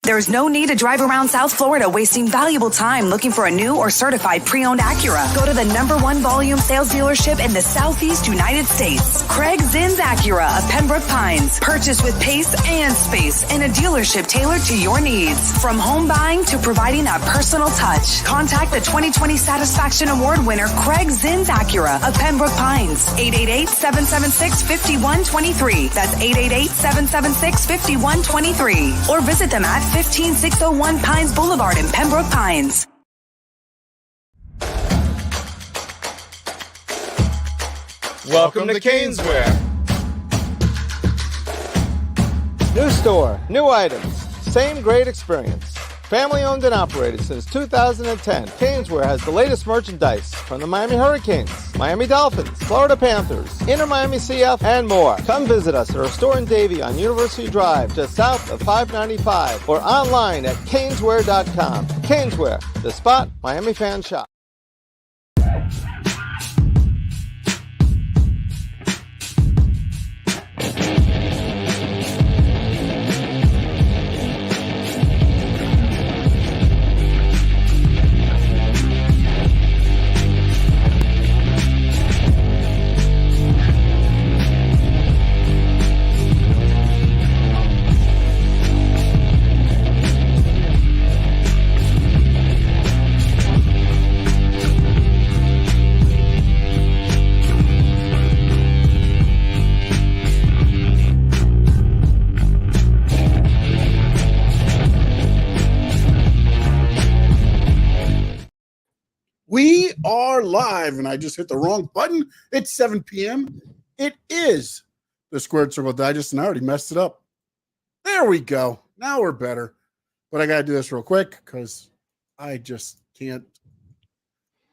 There's no need to drive around South Florida wasting valuable time looking for a new or certified pre-owned Acura. Go to the #1 volume sales dealership in the Southeast United States. Craig Zinn's Acura of Pembroke Pines. Purchase with pace and space in a dealership tailored to your needs. From home buying to providing that personal touch. Contact the 2020 Satisfaction Award winner Craig Zinn's Acura of Pembroke Pines. 888-776-5123. That's 888-776-5123. Or visit them at 15601 Pines Boulevard in Pembroke Pines. Welcome to Caneswear. New store, new items, same great experience. Family owned and operated since 2010, Caneswear has the latest merchandise from the Miami Hurricanes, Miami Dolphins, Florida Panthers, Inter Miami CF, and more. Come visit us at our store in Davie on University Drive, just south of 595, or online at caneswear.com. Caneswear, the spot Miami fans shop. We are live, and I just hit the wrong button. It's 7 p.m. It is the Squared Circle Digest, and I already messed it up. There we go. Now we're better. But I got to do this real quick because I just can't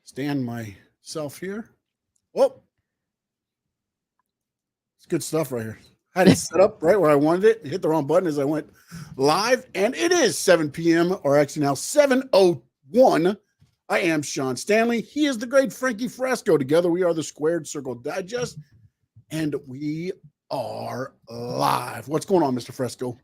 stand myself here. Oh, it's good stuff right here. I had it set up right where I wanted it. Hit the wrong button as I went live, and it is 7 p.m., or actually now 7:01. I am Sean Stanley. He is the great Frankie Fresco. Together, we are the Squared Circle Digest, and we are live. What's going on, Mr. Fresco?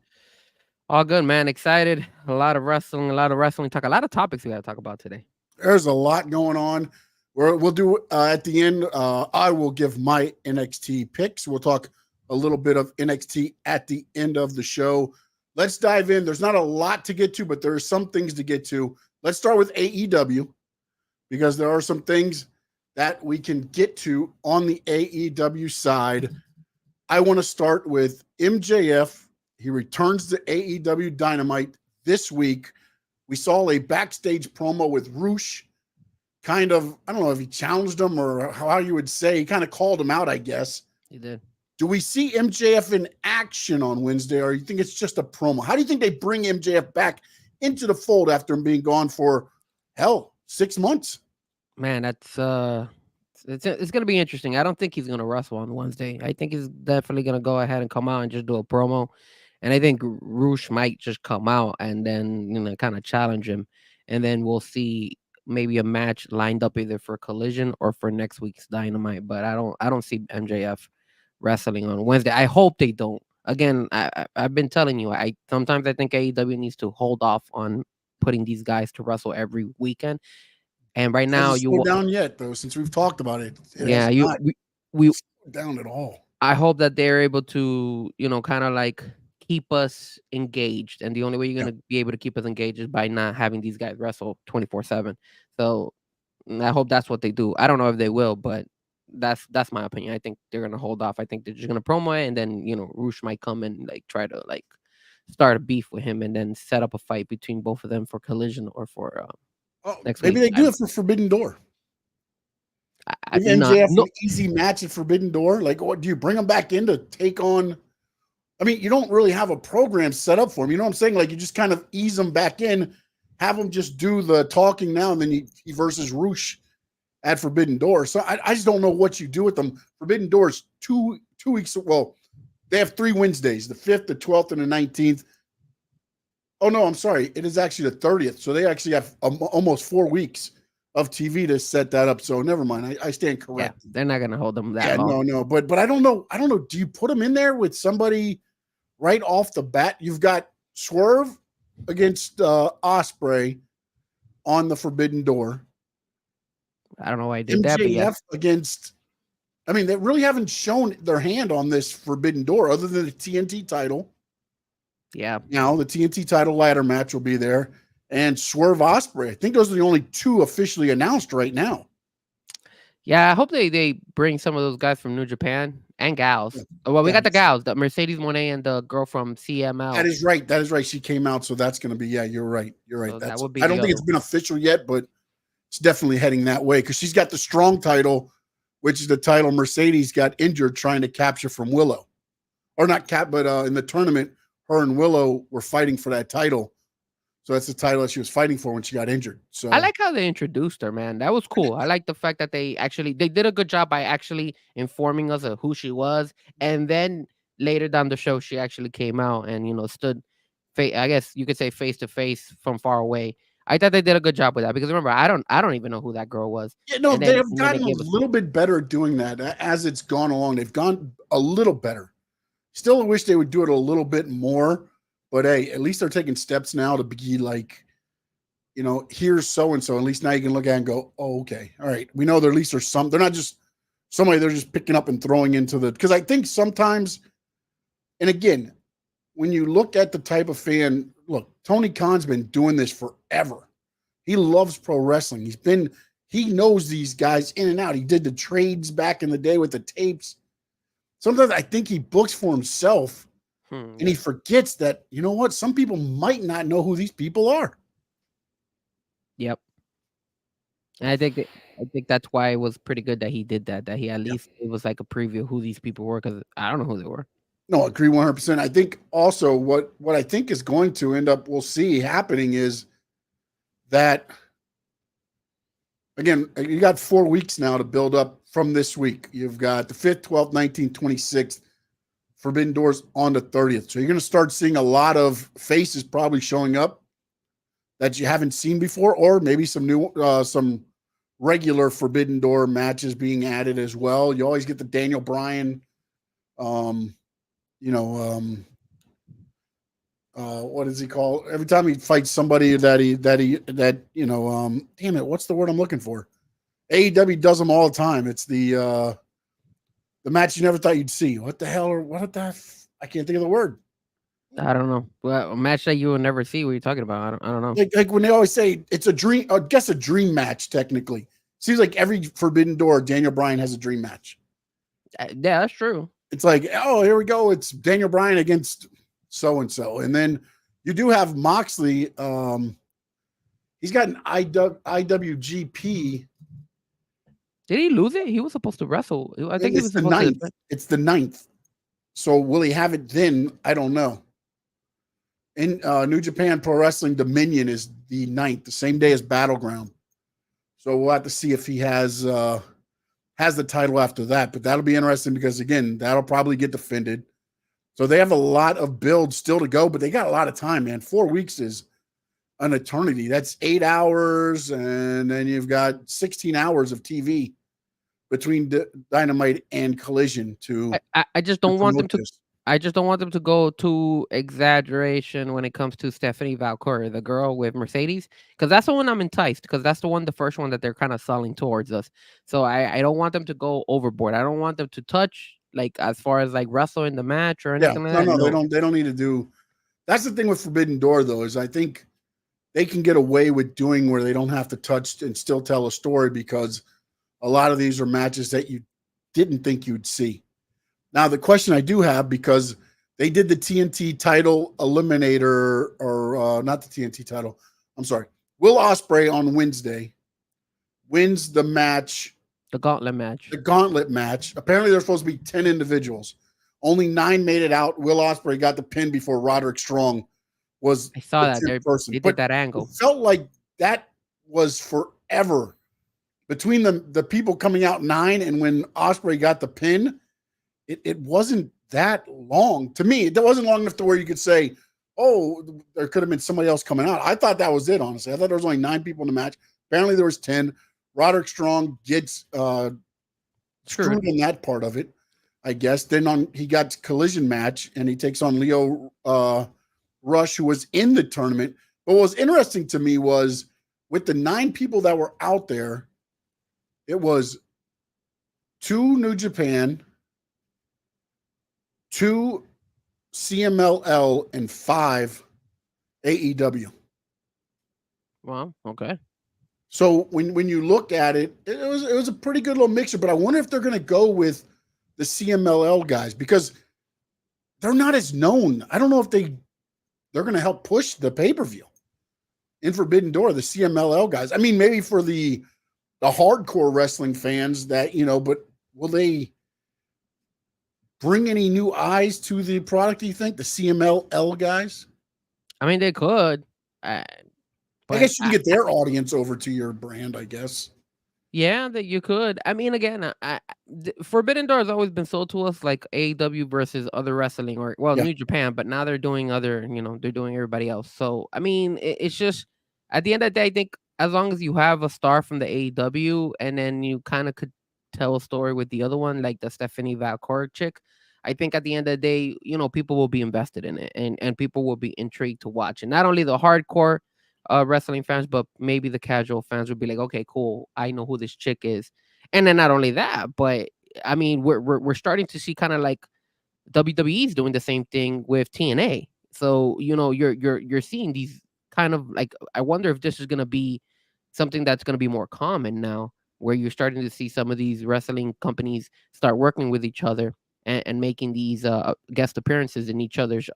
All good, man. Excited. A lot of wrestling talk. A lot of topics we got to talk about today. There's a lot going on. We'll do at the end. I will give my NXT picks. We'll talk a little bit of NXT at the end of the show. Let's dive in. There's not a lot to get to, but there are some things to get to. Let's start with AEW because there are some things that we can get to on the AEW side. I want to start with MJF. He returns to AEW Dynamite this week. We saw a backstage promo with Roosh. Kind of, I don't know if he challenged him or how you would say. He kind of called him out, I guess. He did. Do we see MJF in action on Wednesday, or you think it's just a promo? How do you think they bring MJF back into the fold after him being gone for 6 months? Man, that's it's gonna be interesting. I don't think he's gonna wrestle on Wednesday. I think he's definitely gonna go ahead and come out and just do a promo. And I think Roosh might just come out and then kind of challenge him, and then we'll see maybe a match lined up either for Collision or for next week's Dynamite. But I don't see MJF wrestling on Wednesday. I hope they don't. Again, I've been telling you, sometimes I think AEW needs to hold off on putting these guys to wrestle every weekend. And right now, you down yet though, since we've talked about it. We down at all. I hope that they're able to, kind of like keep us engaged. And the only way you're going to be able to keep us engaged is by not having these guys wrestle 24/7. So I hope that's what they do. I don't know if they will, but that's my opinion. I think they're gonna hold off. I think they're just gonna promo it, and then Roosh might come and try to start a beef with him, and then set up a fight between both of them for Collision or for next week. Maybe they do it for Forbidden Door. MJF an easy match at Forbidden Door. What do you bring him back in to take on? I mean, you don't really have a program set up for him. You know what I'm saying? You just kind of ease him back in, have him just do the talking now, and then he versus Roosh at Forbidden Door. So I just don't know what you do with them. Forbidden Door is two weeks. Well, they have 3 Wednesdays, the 5th, the 12th, and the 19th. Oh, no, I'm sorry. It is actually the 30th. So they actually have almost 4 weeks of TV to set that up. So never mind. I stand correct. Yeah, they're not going to hold them that long. No. But I don't know. Do you put them in there with somebody right off the bat? You've got Swerve against Ospreay on the Forbidden Door. I don't know why I did that, but MJF yeah. against. I mean, they really haven't shown their hand on this Forbidden Door other than the TNT title. Yeah. Now the TNT title ladder match will be there, and Swerve Ospreay. I think those are the only two officially announced right now. Yeah, I hope they bring some of those guys from New Japan and gals. Well, we got the gals, the Mercedes Moné and the girl from CML. That is right. That is right. She came out, so that's going to be. Yeah, you're right. You're right. So That's. that would be I don't think it's been official yet, but it's definitely heading that way because she's got the strong title, which is the title Mercedes got injured trying to capture from Willow, or not cap, but in the tournament, her and Willow were fighting for that title. So that's the title that she was fighting for when she got injured. So I like how they introduced her, man. That was cool. I like the fact that they did a good job by actually informing us of who she was, and then later down the show, she actually came out and stood, I guess you could say face to face from far away. I thought they did a good job with that because remember, I don't even know who that girl was. Yeah, no, And they then- have and then gotten they a gave us- little bit better at doing that as it's gone along. They've gone a little better. Still wish they would do it a little bit more, but hey, at least they're taking steps now to be like, here's so and so. At least now you can look at it and go, oh, okay, all right. We know there at least there's some. They're not just somebody they're just picking up and throwing into the. Because I think sometimes, and again, when you look at the type of fan, look, Tony Khan's been doing this forever. He loves pro wrestling. He knows these guys in and out. He did the trades back in the day with the tapes. Sometimes I think he books for himself and he forgets that, you know what? Some people might not know who these people are. Yep. And I think that's why it was pretty good that he did that. That he at least it was like a preview of who these people were because I don't know who they were. No, I agree 100%. I think also what I think is going to end up, we'll see happening is that, again, you got 4 weeks now to build up from this week. You've got the 5th, 12th, 19th, 26th, Forbidden Doors on the 30th. So you're going to start seeing a lot of faces probably showing up that you haven't seen before, or maybe some new, some regular Forbidden Door matches being added as well. You always get the Daniel Bryan, what is he called? Every time he fights somebody damn it, what's the word I'm looking for? AEW does them all the time. It's the match you never thought you'd see. What the hell? I can't think of the word. I don't know. Well, a match that you will never see. What are you talking about? I don't know. Like when they always say it's a dream, I guess a dream match technically. Seems like every Forbidden Door, Daniel Bryan has a dream match. Yeah, that's true. It's like, oh, here we go. It's Daniel Bryan against so-and-so. And then you do have Moxley. He's got an IWGP. Did he lose it? He was supposed to wrestle. I think he was the supposed 9th. It's the 9th. So will he have it then? I don't know. In New Japan Pro Wrestling, Dominion is the 9th, the same day as Battleground. So we'll have to see if he has the title after that. But that'll be interesting because, again, that'll probably get defended. So they have a lot of build still to go, but they got a lot of time, man. 4 weeks is an eternity. That's 8 hours, and then you've got 16 hours of TV between Dynamite and Collision. I just don't want them to. I just don't want them to go to exaggeration when it comes to Stephanie Valkyrie, the girl with Mercedes, because that's the one I'm enticed. Because that's the first one that they're kind of selling towards us. So I don't want them to go overboard. I don't want them to touch like as far as like wrestle in the match or anything like that. No, they don't need to do. That's the thing with Forbidden Door though, is I think they can get away with doing where they don't have to touch and still tell a story because a lot of these are matches that you didn't think you'd see. Now, the question I do have, because they did the TNT title eliminator, or not the TNT title, I'm sorry, Will Ospreay on Wednesday wins the match. The gauntlet match. The gauntlet match. Apparently, there's supposed to be 10 individuals. Only 9 made it out. Will Ospreay got the pin before Roderick Strong was I saw the that. 10th person. They But did that angle. it felt like that was forever. Between the people coming out 9 and when Ospreay got the pin, it wasn't that long. To me, it wasn't long enough to where you could say, oh, there could have been somebody else coming out. I thought that was it, honestly. I thought there was only 9 people in the match. Apparently there was 10. Roderick Strong gets screwed in that part of it, I guess. Then he got Collision match, and he takes on Leo Rush, who was in the tournament. But what was interesting to me was with the 9 people that were out there, it was 2 New Japan, 2 CMLL, and 5 AEW. Well, okay. So when you look at it, it was a pretty good little mixture. But I wonder if they're going to go with the CMLL guys because they're not as known. I don't know if they're going to help push the pay-per-view in Forbidden Door, the CMLL guys. I mean, maybe for the hardcore wrestling fans that, but will they bring any new eyes to the product, do you think, the CMLL guys? I mean, they could. I guess you can get their audience over to your brand, I guess. Yeah, that you could. I mean, again, Forbidden Door has always been sold to us like AEW versus other wrestling, or New Japan, but now they're doing other, they're doing everybody else. So, I mean, it's just at the end of the day, I think as long as you have a star from the AEW and then you kind of could tell a story with the other one, like the Stephanie Valcourt chick, I think at the end of the day, people will be invested in it and people will be intrigued to watch. And not only the hardcore wrestling fans, but maybe the casual fans would be like, okay, cool, I know who this chick is. And then not only that, but I mean, we're starting to see kind of like WWE's doing the same thing with TNA. So you're seeing these kind of like, I wonder if this is going to be something that's going to be more common now, where you're starting to see some of these wrestling companies start working with each other and making these guest appearances in each other's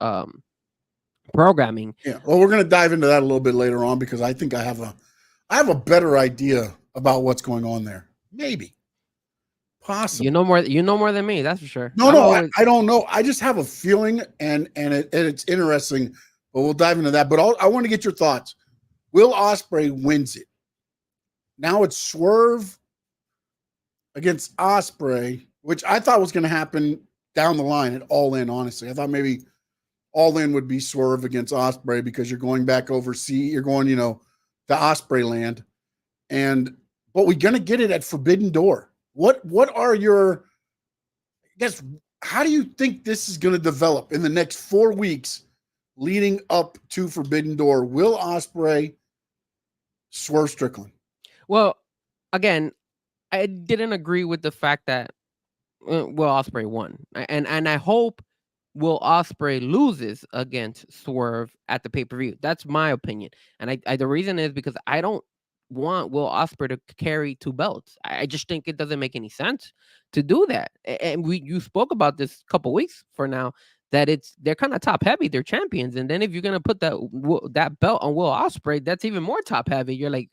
programming. Yeah, well, we're going to dive into that a little bit later on because I think I have a better idea about what's going on there. Maybe, possibly. You know more than me, that's for sure. I don't know. I just have a feeling, and it's interesting. But we'll dive into that. But I want to get your thoughts. Will Ospreay wins it? Now it's Swerve against Ospreay, which I thought was going to happen down the line at All In. Honestly, I thought maybe All In would be Swerve against Ospreay because you're going back overseas. You're going, to Ospreay land. But we're going to get it at Forbidden Door. What are your, I guess, how do you think this is going to develop in the next 4 weeks leading up to Forbidden Door? Will Ospreay, Swerve Strickland? Well, again, I didn't agree with the fact that Will Ospreay won. And I hope Will Ospreay loses against Swerve at the pay-per-view. That's my opinion. And the reason is because I don't want Will Ospreay to carry 2 belts. I just think it doesn't make any sense to do that. And you spoke about this a couple weeks for now that they're kind of top heavy. They're champions, and then if you're gonna put that belt on Will Ospreay, that's even more top heavy. You're like,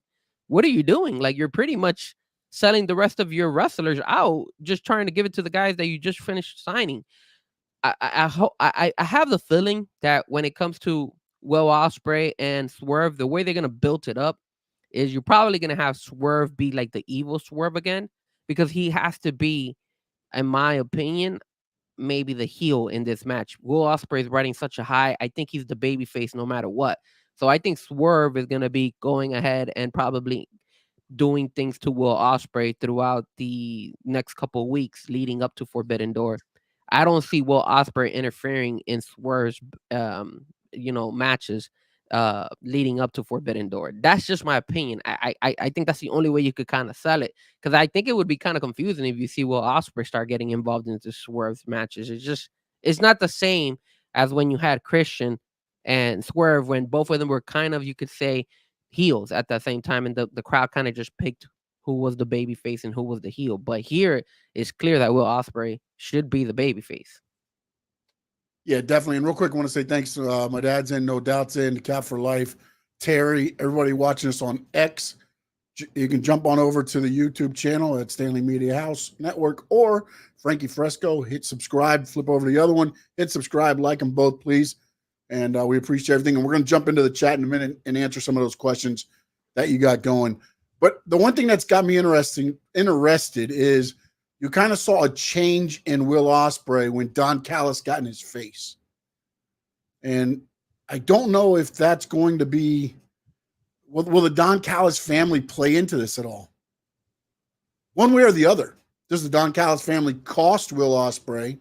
what are you doing? Like, you're pretty much selling the rest of your wrestlers out, just trying to give it to the guys that you just finished signing. I have the feeling that when it comes to Will Ospreay and Swerve, the way they're gonna build it up is you're probably gonna have Swerve be like the evil Swerve again, because he has to be, in my opinion, maybe the heel in this match. Will Ospreay is riding such a high. I think he's the baby face no matter what. So I think Swerve is gonna be going ahead and probably doing things to Will Ospreay throughout the next couple of weeks leading up to Forbidden Door. I don't see Will Ospreay interfering in Swerve's matches leading up to Forbidden Door. That's just my opinion. I think that's the only way you could kind of sell it, because I think it would be kind of confusing if you see Will Ospreay start getting involved into Swerve's matches. It's not the same as when you had Christian and Swerve, when both of them were kind of, you could say, heels at the same time, and the crowd kind of just picked who was the baby face and who was the heel. But here it's clear that Will Ospreay should be the baby face. Yeah, definitely. And real quick, I want to say thanks to my dad's in, No Doubt's in, Cap for Life, Terry, everybody watching us on X. You can jump on over to the YouTube channel at Stanley Media House Network or Frankie Fresco. Hit subscribe, flip over to the other one, hit subscribe, like them both, please. And we appreciate everything. And we're going to jump into the chat in a minute and answer some of those questions that you got going. But the one thing that's got me interested is you kind of saw a change in Will Ospreay when Don Callis got in his face. And I don't know if that's going to be, will the Don Callis family play into this at all? One way or the other. Does the Don Callis family cost Will Ospreay?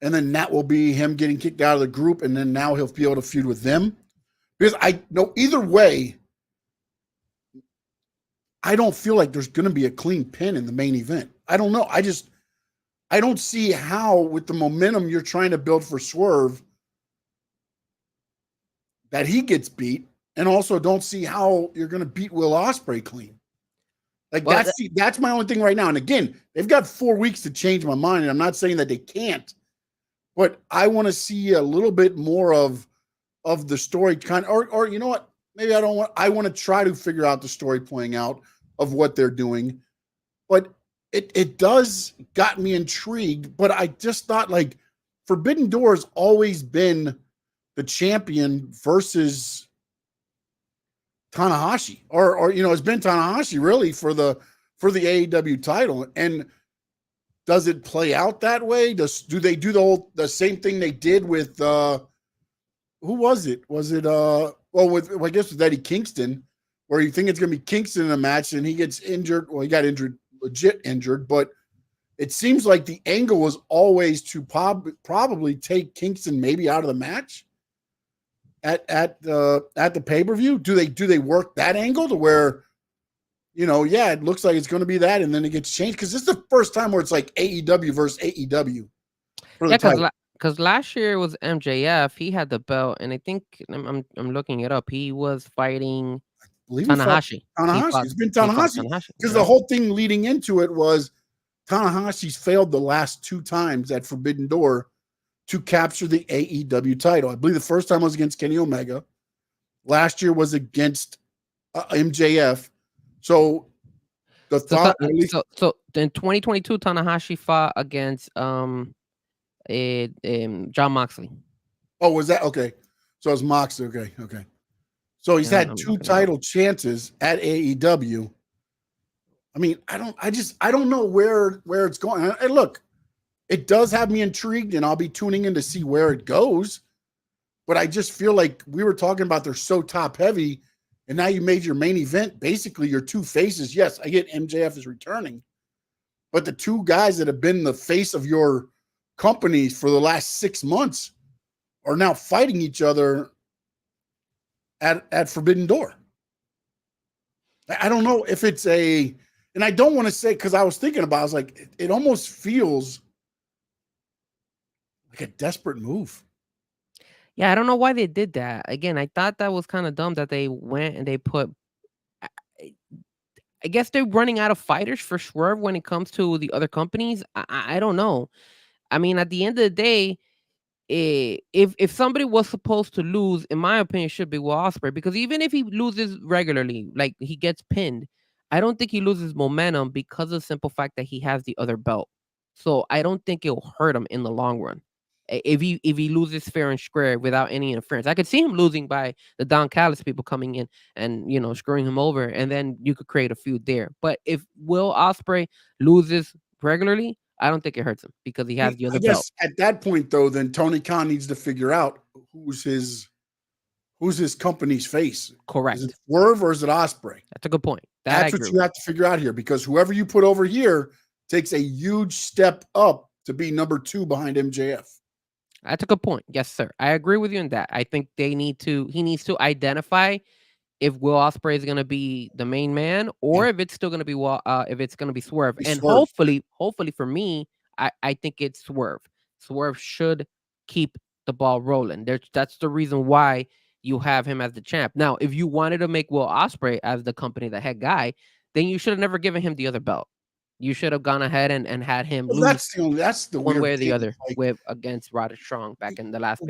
and then that will be him getting kicked out of the group, and then now he'll be able to feud with them. Because I know either way, I don't feel like there's going to be a clean pin in the main event. I don't know. I don't see how, with the momentum you're trying to build for Swerve, that he gets beat, and also don't see how you're going to beat Will Ospreay clean. Like, well, that's my only thing right now. And again, they've got 4 weeks to change my mind, and I'm not saying that they can't, but I want to see a little bit more of the story or you know what? Maybe I want to try to figure out the story playing out of what they're doing. But it does got me intrigued, but I just thought, like, Forbidden Door has always been the champion versus Tanahashi, or it's been Tanahashi really for the AEW title. And does it play out that way? Do they do the same thing they did with who was it? Was it I guess with Eddie Kingston, where you think it's going to be Kingston in a match and he gets injured. Well, he got injured, legit injured, but it seems like the angle was always to probably take Kingston maybe out of the match at the pay-per-view. Do they work that angle to where, it looks like it's going to be that, and then it gets changed? Because this is the first time where it's like AEW versus AEW. Yeah, because last year it was MJF. He had the belt, and I think I'm looking it up. He was fighting Tanahashi. It's been Tanahashi. Because the whole thing leading into it was Tanahashi's failed the last 2 times at Forbidden Door to capture the AEW title. I believe the first time was against Kenny Omega. Last year was against MJF. So the thought, so in 2022, Tanahashi fought against John Moxley. Oh, was that okay? So it's Moxley. Okay. So he's had 2 title chances at AEW. I mean, I don't know where it's going. And look, it does have me intrigued, and I'll be tuning in to see where it goes. But I just feel like we were talking about they're so top heavy, and now you made your main event basically your 2 faces. Yes, I get MJF is returning, but the 2 guys that have been the face of your companies for the last 6 months are now fighting each other at Forbidden Door. I don't know if it's and I don't want to say, because I was thinking about, I was like, it almost feels like a desperate move. Yeah, I don't know why they did that. Again, I thought that was kind of dumb that they went and they put. I guess they're running out of fighters for Swerve when it comes to the other companies. I don't know. I mean, at the end of the day, if somebody was supposed to lose, in my opinion, it should be Will Ospreay, because even if he loses regularly, like he gets pinned, I don't think he loses momentum because of the simple fact that he has the other belt. So I don't think it'll hurt him in the long run. If he loses fair and square without any interference, I could see him losing by the Don Callis people coming in and screwing him over, and then you could create a feud there. But if Will Ospreay loses regularly, I don't think it hurts him because he has the other belt. At that point, though, then Tony Khan needs to figure out who's his company's face. Correct. Is it Swerve or is it Ospreay? That's a good point. That's what you have to figure out here, because whoever you put over here takes a huge step up to be number 2 behind MJF. That's a good point. Yes, sir. I agree with you on that. I think he needs to identify if Will Ospreay is going to be the main man, or if it's still going to be if it's going to be Swerve. And hopefully for me, I think it's Swerve. Swerve should keep the ball rolling. That's the reason why you have him as the champ. Now, if you wanted to make Will Ospreay as the company, the head guy, then you should have never given him the other belt. You should have gone ahead and had him lose. That's the one way or the thing. other, against Roderick Strong back in the last.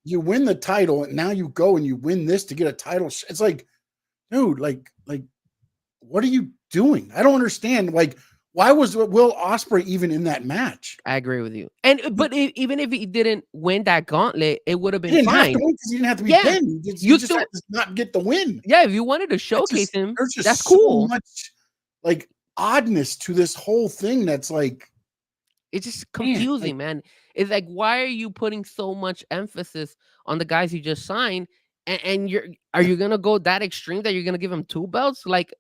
You win the title, and now you go and you win this to get a title. It's like, dude, like, what are you doing? I don't understand. Like, why was Will Ospreay even in that match? I agree with you. But even if he didn't win that gauntlet, it would have been fine. He didn't have to be pinned. You just had to not get the win. Yeah, if you wanted to showcase him, that's cool. So much, like, oddness to this whole thing that's like, it's just confusing, man. It's like, why are you putting so much emphasis on the guys you just signed, and are you gonna go that extreme that you're gonna give him 2 belts? Like,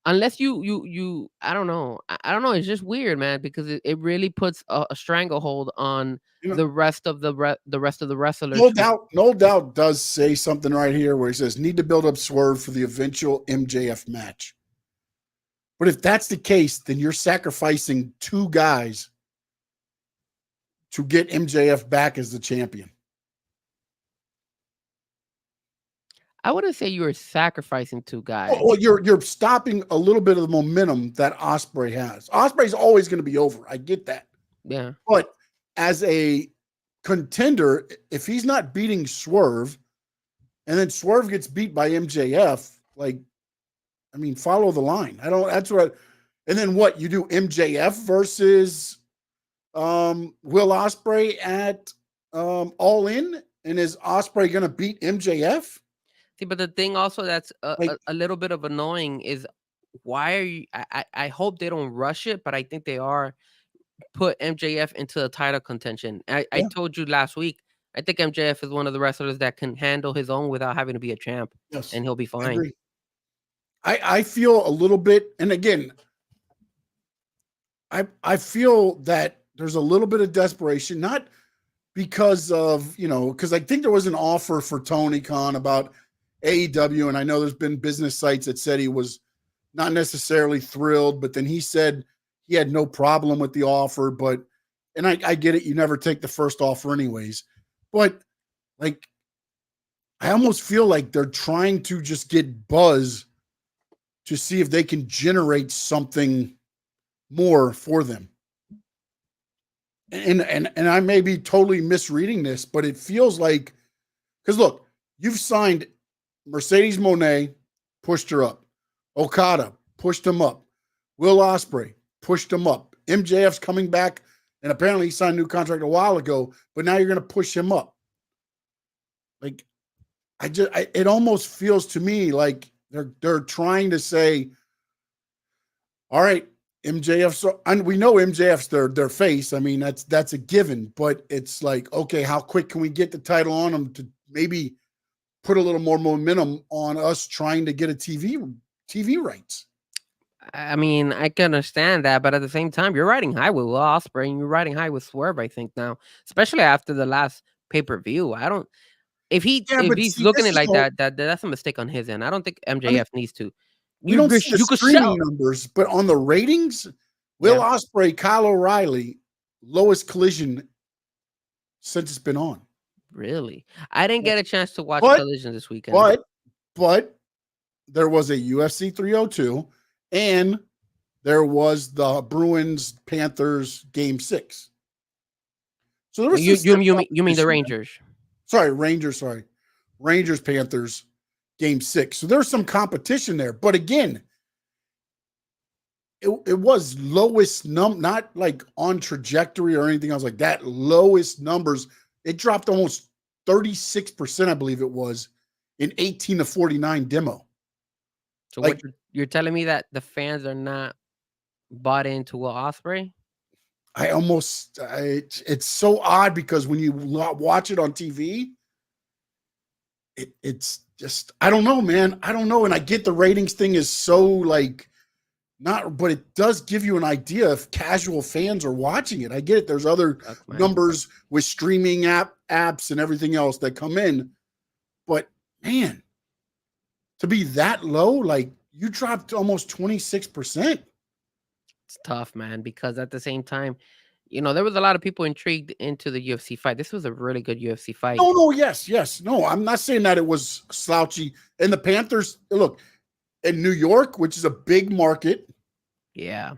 unless you I don't know. I don't know. It's just weird, man, because it really puts a stranglehold on the rest of the rest of the wrestlers. No doubt does say something right here where he says need to build up Swerve for the eventual MJF match. But if that's the case, then you're sacrificing 2 guys to get MJF back as the champion. I wouldn't say you were sacrificing 2 guys. Well, you're stopping a little bit of the momentum that Ospreay has. Ospreay's always going to be over. I get that. Yeah. But as a contender, if he's not beating Swerve, and then Swerve gets beat by MJF, like, I mean, follow the line. And then what? You do MJF versus Will Ospreay at All In, and is Ospreay going to beat MJF? See, but the thing also that's a little bit of annoying is why are you? I hope they don't rush it, but I think they are. Put MJF into a title contention. I told you last week. I think MJF is one of the wrestlers that can handle his own without having to be a champ. Yes, and he'll be fine. I feel a little bit, and again, I feel that there's a little bit of desperation, not because of because I think there was an offer for Tony Khan about AEW, and I know there's been business sites that said he was not necessarily thrilled, but then he said he had no problem with the offer. And I get it, you never take the first offer anyways, but like I almost feel like they're trying to just get buzz to see if they can generate something more for them. And I may be totally misreading this, but it feels like, because look, you've signed Mercedes Moné, pushed her up. Okada pushed him up. Will Ospreay pushed him up. MJF's coming back, and apparently he signed a new contract a while ago, but now you're going to push him up. Like, it almost feels to me like they're trying to say, all right, MJF. So, and we know MJF's their face. I mean, that's a given. But it's like, okay, how quick can we get the title on them to maybe put a little more momentum on us trying to get a TV rights? I mean, I can understand that, but at the same time, you're riding high with Will Ospreay and you're riding high with Swerve. I think now, especially after the last pay-per-view, I don't. If he's looking at it like that's a mistake on his end. I don't think MJF needs to. You don't see the streaming numbers, but on the ratings, Will Ospreay, Kyle O'Reilly, lowest collision since it's been on. Really? I didn't get a chance to watch Collision this weekend. But there was a UFC 302, and there was the Bruins Panthers Game 6. So there was you mean the Rangers? Rangers Panthers Game 6. So there's some competition there, but again, it was lowest not like on trajectory or anything else like that. Lowest numbers. It dropped almost 36%, I believe it was, in 18 to 49 demo. So like, what you're telling me that the fans are not bought into Will Ospreay? It's so odd because when you watch it on TV, it's just, I don't know, man. I don't know. And I get the ratings thing is so like not, but it does give you an idea if casual fans are watching it. I get it. There's other numbers with streaming apps and everything else that come in. But man, to be that low, like you dropped almost 26%. It's tough, man, because at the same time, there was a lot of people intrigued into the UFC fight. This was a really good UFC fight. Oh, no, yes. No, I'm not saying that it was slouchy. And the Panthers, look, in New York, which is a big market. Yeah.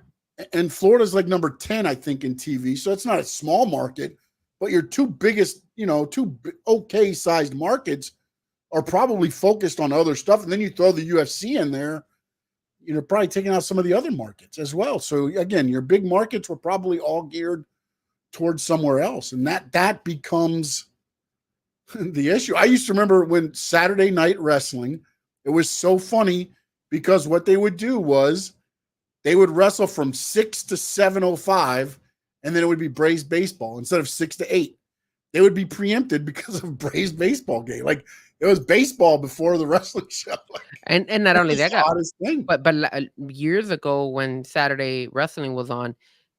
And Florida's like number 10, I think, in TV. So it's not a small market, but your two biggest, two okay sized markets are probably focused on other stuff. And then you throw the UFC in there, probably taking out some of the other markets as well. So again, your big markets were probably all geared towards somewhere else. And that becomes the issue. I used to remember when Saturday Night Wrestling, it was so funny because what they would do was they would wrestle from 6 to 7:05, and then it would be Braves baseball instead of 6 to 8. They would be preempted because of Braves baseball game. Like it was baseball before the wrestling show. And not only that, oddest thing. but years ago when Saturday wrestling was on,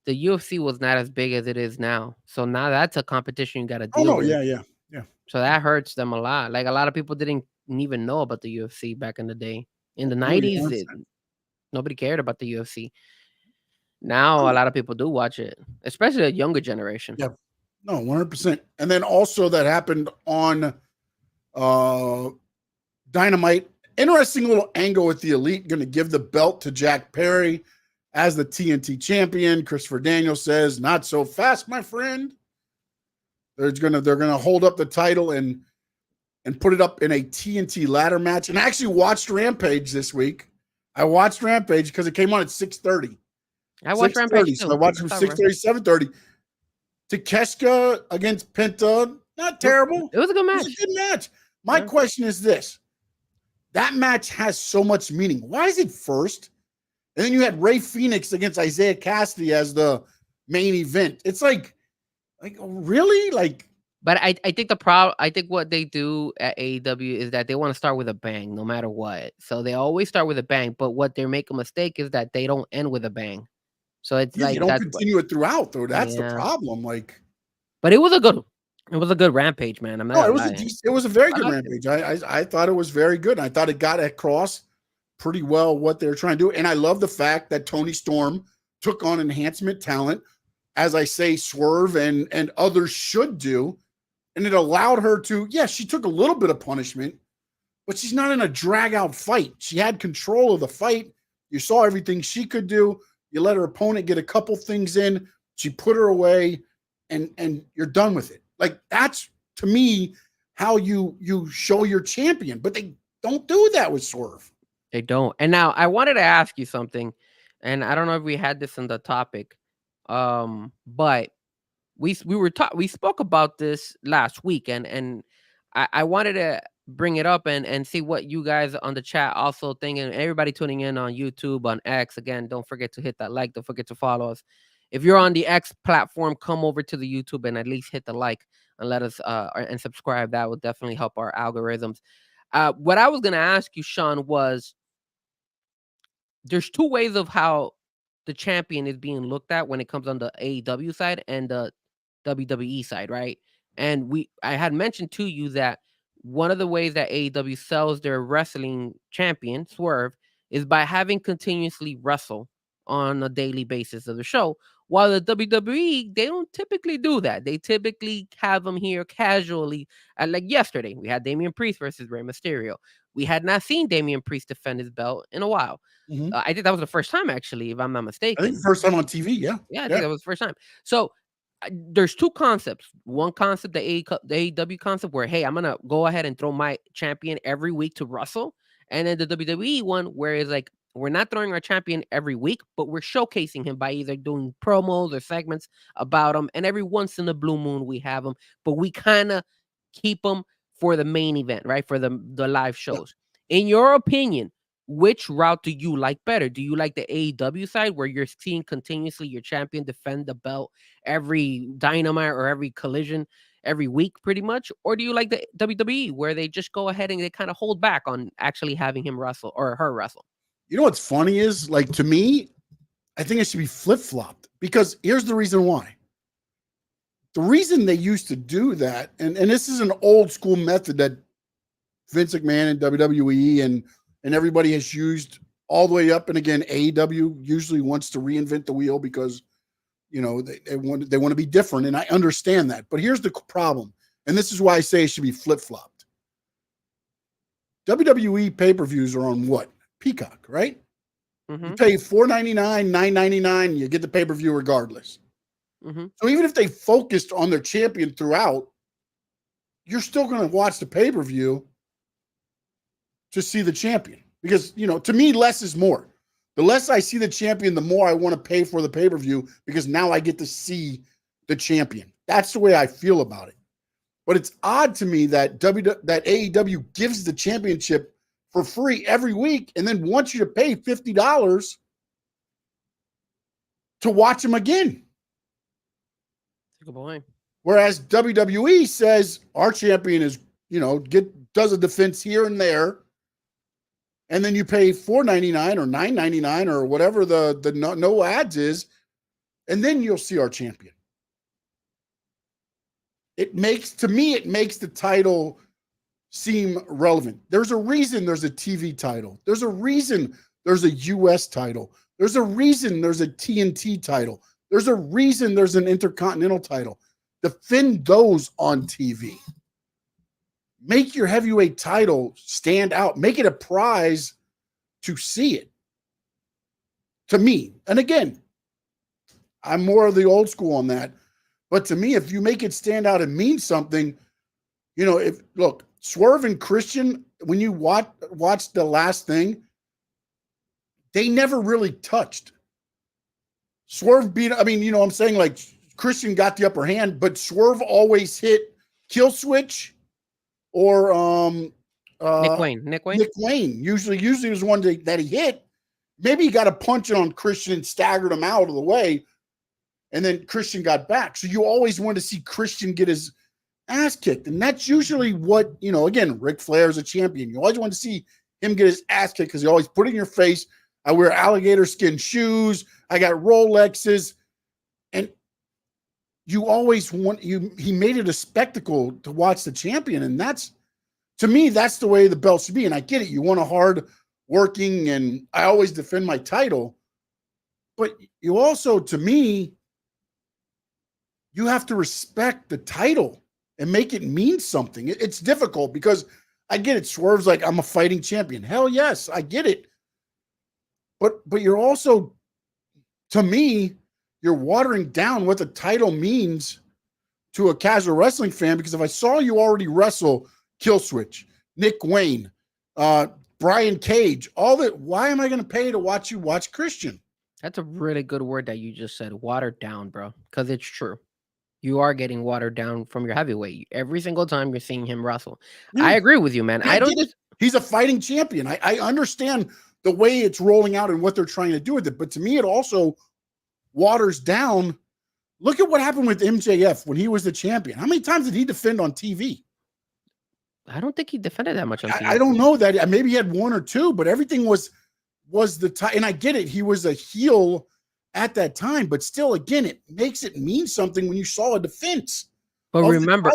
the UFC was not as big as it is now. So now that's a competition you got to deal with. Yeah. So that hurts them a lot. Like a lot of people didn't even know about the UFC back in the day. In the 90s, nobody cared about the UFC. Now a lot of people do watch it, especially the younger generation. Yeah, no, 100%. And then also that happened on Dynamite. Interesting little angle with the Elite, going to give the belt to Jack Perry as the TNT champion. Christopher Daniels says, "Not so fast, my friend." They're gonna hold up the title and put it up in a TNT ladder match. And I actually watched Rampage this week. I watched Rampage because it came on at 6:30. I watched Rampage too. So I watched from 6:30, 7:30. Takeshita against Penta, not terrible. It was a good match. It was a good match. My question is this. That match has so much meaning. Why is it first? And then you had Rey Fenix against Isaiah Cassidy as the main event. It's like really? Like, but I think the problem, I think what they do at AEW is that they want to start with a bang no matter what. So they always start with a bang, but what they make a mistake is that they don't end with a bang. So it's like you don't continue it throughout, though. That's the problem. Like, but it was a good Rampage, man. No, it was a very good Rampage. I thought it was very good. I thought it got across pretty well what they're trying to do. And I love the fact that Toni Storm took on enhancement talent, as I say, Swerve and others should do. And it allowed her to, she took a little bit of punishment, but she's not in a drag out fight. She had control of the fight. You saw everything she could do. You let her opponent get a couple things in. She put her away and you're done with it. Like, that's, to me, how you show your champion. But they don't do that with Swerve. They don't. And now I wanted to ask you something, and I don't know if we had this in the topic, but we spoke about this last week, and I wanted to bring it up and see what you guys on the chat also think, and everybody tuning in on YouTube, on X. Again, don't forget to hit that like. Don't forget to follow us. If you're on the X platform, come over to the YouTube and at least hit the like and let us and subscribe. That will definitely help our algorithms. What I was going to ask you, Sean, was there's two ways of how the champion is being looked at when it comes on the AEW side and the WWE side, right? And I had mentioned to you that one of the ways that AEW sells their wrestling champion, Swerve, is by having continuously wrestle on a daily basis of the show. While the WWE, they don't typically do that. They typically have them here casually. Like yesterday, we had Damian Priest versus Rey Mysterio. We had not seen Damian Priest defend his belt in a while. Mm-hmm. I think that was the first time, actually, if I'm not mistaken. I think the first time on TV, yeah. Yeah, I think that was the first time. So there's two concepts. One concept, the AEW concept, where, hey, I'm going to go ahead and throw my champion every week to wrestle. And then the WWE one, where it's like, we're not throwing our champion every week, but we're showcasing him by either doing promos or segments about him. And every once in a blue moon, we have him, but we kind of keep him for the main event, right? For the live shows. Yeah. In your opinion, which route do you like better? Do you like the AEW side, where you're seeing continuously your champion defend the belt every Dynamite or every Collision every week, pretty much? Or do you like the WWE, where they just go ahead and they kind of hold back on actually having him wrestle or her wrestle? You know what's funny is, like, to me, I think it should be flip-flopped, because here's the reason why. The reason they used to do that, and this is an old school method that Vince McMahon and WWE and everybody has used all the way up. And again, AEW usually wants to reinvent the wheel because, you know, they want to be different. And I understand that. But here's the problem. And this is why I say it should be flip-flopped. WWE pay-per-views are on what? Peacock, right? Mm-hmm. You pay $4.99, $9.99, you get the pay-per-view regardless. Mm-hmm. So even if they focused on their champion throughout, you're still going to watch the pay-per-view to see the champion. Because, you know, to me, less is more. The less I see the champion, the more I want to pay for the pay-per-view, because now I get to see the champion. That's the way I feel about it. But it's odd to me that AEW gives the championship for free every week and then wants you to pay $50 to watch him again. Good boy. Whereas WWE says our champion is does a defense here and there, and then you pay $4.99 or $9.99 or whatever the no ads is, and then you'll see our champion. It makes the title seem relevant. There's a reason there's a TV title. There's a reason there's a US title. There's a reason there's a TNT title. There's a reason there's an Intercontinental title. Defend those on TV. Make your heavyweight title stand out. Make it a prize to see it. To me, and again, I'm more of the old school on that. But to me, if you make it stand out and mean something, look, Swerve and Christian, when you watch the last thing, they never really touched. Swerve beat, I'm saying like Christian got the upper hand, but Swerve always hit kill switch or Nick Wayne. Nick Wayne usually was one that he hit. Maybe he got a punch on Christian and staggered him out of the way, and then Christian got back. So you always want to see Christian get his ass kicked, and that's usually what, again, Ric Flair is a champion. You always want to see him get his ass kicked because he always put it in your face. I wear alligator skin shoes. I got Rolexes. And you always he made it a spectacle to watch the champion. And to me, that's the way the belt should be. And I get it. You want a hard working, and I always defend my title. But you also, to me, you have to respect the title and make it mean something. It's difficult because I get it. Swerve's like, I'm a fighting champion. Hell yes, I get it. But you're also, to me, you're watering down what the title means to a casual wrestling fan, because if I saw you already wrestle Killswitch, Nick Wayne, Brian Cage, all that, why am I going to pay to watch you watch Christian? That's a really good word that you just said, watered down, bro, because it's true. You are getting watered down from your heavyweight every single time you're seeing him wrestle. Yeah. I agree with you, man. He's a fighting champion. I understand the way it's rolling out and what they're trying to do with it. But to me, it also waters down. Look at what happened with MJF when he was the champion. How many times did he defend on TV? I don't think he defended that much on TV. I don't know that. Maybe he had one or two, but everything was the time. And I get it. He was a heel at that time, but still, again, it makes it mean something when you saw a defense. But remember,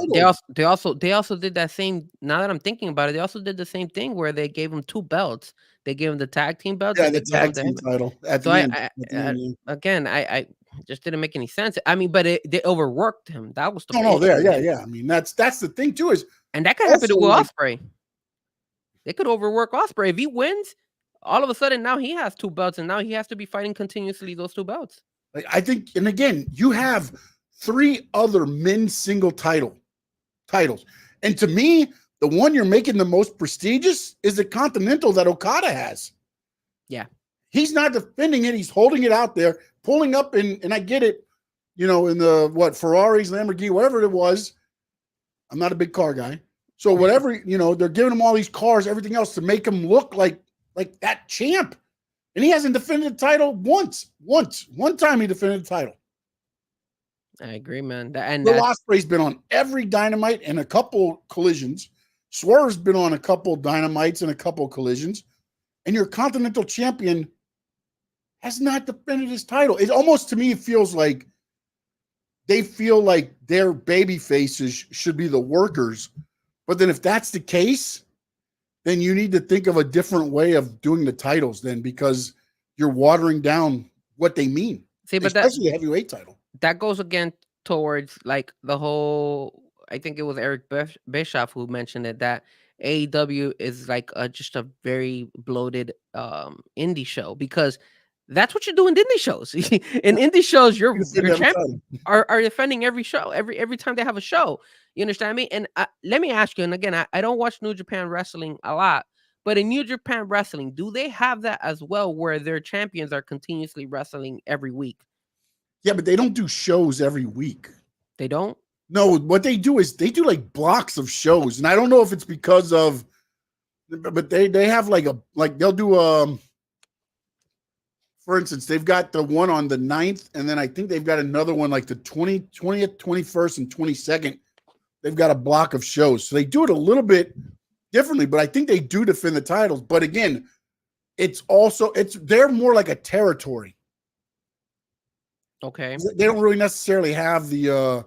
they also did that same. Now that I'm thinking about it, they also did the same thing where they gave him 2 belts. They gave him the tag team belt. Yeah, the tag team title. Again, I just didn't make any sense. But they overworked him. That was the yeah. That's the thing too, and that could happen to Will Ospreay. They could overwork Ospreay if he wins. All of a sudden, now he has 2 belts, and now he has to be fighting continuously those 2 belts. I think, and again, you have 3 other men's single titles, and to me, the one you're making the most prestigious is the Continental that Okada has. Yeah. He's not defending it. He's holding it out there, pulling up, and I get it, in the, Ferraris, Lamborghini, whatever it was. I'm not a big car guy. So whatever, they're giving him all these cars, everything else to make him look like that champ. And he hasn't defended the title once. One time he defended the title. I agree, man. Will Ospreay's been on every Dynamite and a couple collisions. Swerve's been on a couple Dynamites and a couple collisions. And your Continental Champion has not defended his title. It almost, to me, feels like they feel like their baby faces should be the workers. But then if that's the case, then you need to think of a different way of doing the titles then, because you're watering down what they mean. See, but especially the heavyweight title. That goes again towards like the whole, I think it was Eric Bischoff who mentioned it, that AEW is like just a very bloated indie show, because that's what you do in indie shows. In indie shows, your champions are defending every show, every time they have a show. You understand me? And let me ask you, and again, I don't watch New Japan Wrestling a lot, but in New Japan Wrestling, do they have that as well, where their champions are continuously wrestling every week? Yeah, but they don't do shows every week. They don't? No, what they do is they do like blocks of shows. And I don't know if it's because of, but they have they'll do, for instance, they've got the one on the 9th, and then I think they've got another one like the 20th, 21st, and 22nd they've got a block of shows. So they do it a little bit differently, but I think they do defend the titles. But again, they're more like a territory. Okay. They don't really necessarily have the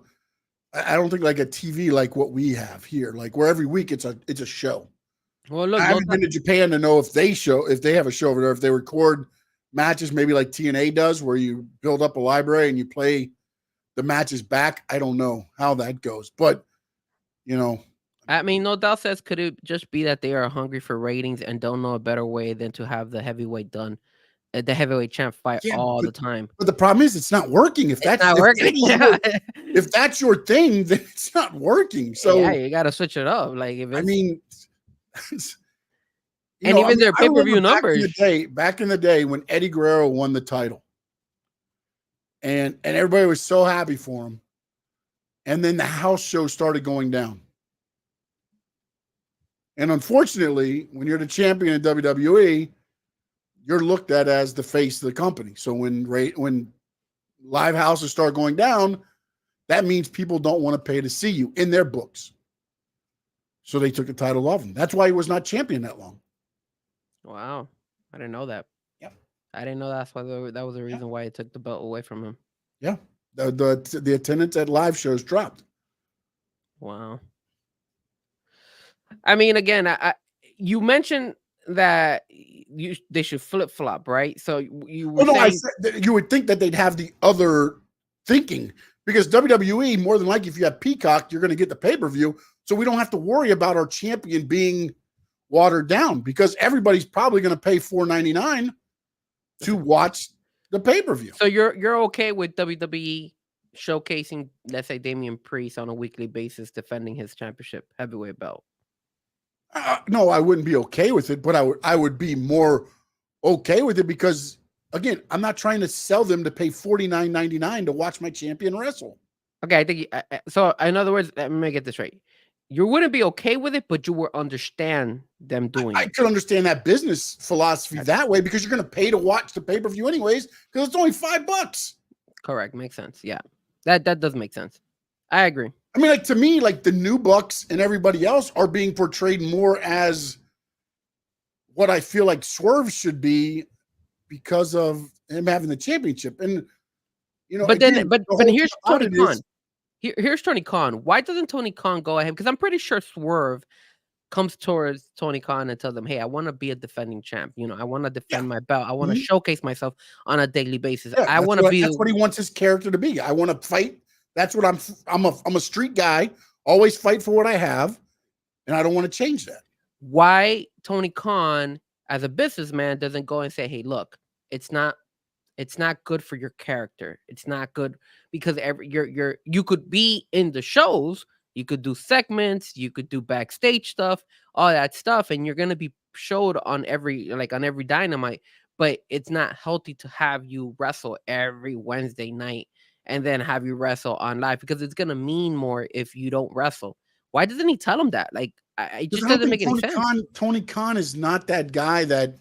I don't think like a TV like what we have here, like where every week it's a show. Well, look, I haven't been to Japan to know if they have a show over there, if they record matches, maybe like TNA does, where you build up a library and you play the matches back. I don't know how that goes, but I mean, no doubt says, could it just be that they are hungry for ratings and don't know a better way than to have the heavyweight champ fight all the time? But the problem is, it's not working. If that's not working, if that's your thing, then it's not working. So yeah, you got to switch it up. Like, if I mean, and even their pay-per-view numbers. Back in the day when Eddie Guerrero won the title, and everybody was so happy for him, and then the house show started going down. And unfortunately, when you're the champion in WWE, you're looked at as the face of the company. So when live houses start going down, that means people don't want to pay to see you in their books. So they took the title off him. That's why he was not champion that long. Wow. I didn't know that. Yeah. I didn't know that was the reason why it took the belt away from him. Yeah. The attendance at live shows dropped. Wow. I mean, again, you mentioned that they should flip-flop, right? So you were I said you would think that they'd have the other thinking, because WWE, more than likely, if you have Peacock, you're going to get the pay-per-view. So we don't have to worry about our champion being watered down, because everybody's probably going to pay $4.99 to watch the pay-per-view. So you're okay with WWE showcasing, let's say, Damian Priest on a weekly basis defending his championship heavyweight belt? No, I wouldn't be okay with it, but I would be more okay with it, because again, I'm not trying to sell them to pay $49.99 to watch my champion wrestle. Okay, I think so. In other words, let me get this right. You wouldn't be okay with it, but you would understand them doing it. I could understand that business philosophy that way, because you're going to pay to watch the pay-per-view anyways, because it's only $5. Correct. Makes sense. Yeah, that does make sense. I agree. I mean, like, to me, like, the New Bucks and everybody else are being portrayed more as what I feel like Swerve should be, because of him having the championship. And but again, but here's Tony Khan. Here's Tony Khan. Why doesn't Tony Khan go ahead? Because I'm pretty sure Swerve comes towards Tony Khan and tells him, "Hey, I want to be a defending champ. I want to defend my belt. I want to showcase myself on a daily basis. I want to be." That's what he wants his character to be. I want to fight. That's what I'm a street guy. Always fight for what I have, and I don't want to change that. Why Tony Khan, as a businessman, doesn't go and say, "Hey, look, it's not good for your character. It's not good because you could be in the shows, you could do segments, you could do backstage stuff, all that stuff, and you're gonna be showed on every Dynamite, but it's not healthy to have you wrestle every Wednesday night and then have you wrestle on live, because it's gonna mean more if you don't wrestle." Why doesn't he tell him that? Like, it just doesn't make any sense. Tony Khan is not that guy that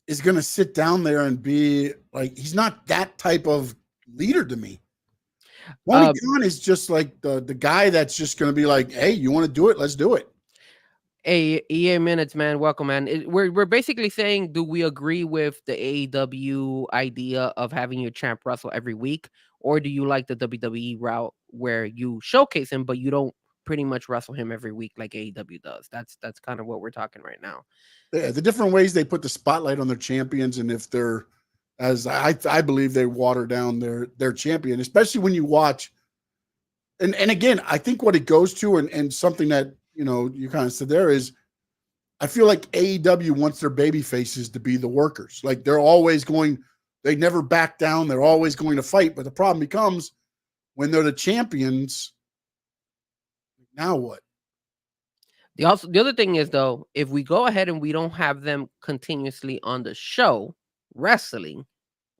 is going to sit down there and be like, he's not that type of leader to me. Tony Khan is just like the guy that's just going to be like, "Hey, you want to do it? Let's do it." Hey, EA Minutes, man. Welcome, man. We're basically saying, do we agree with the AEW idea of having your champ wrestle every week? Or do you like the WWE route where you showcase him, but you don't pretty much wrestle him every week like AEW does? That's kind of what we're talking right now. Yeah, the different ways they put the spotlight on their champions, and if they're, as I believe, they water down their champion, especially when you watch. And again, I think what it goes to, and something that you kind of said there, is I feel like AEW wants their baby faces to be the workers. Like, they're always going, they never back down. They're always going to fight. But the problem becomes when they're the champions. Now what? The other thing is, though, if we go ahead and we don't have them continuously on the show wrestling,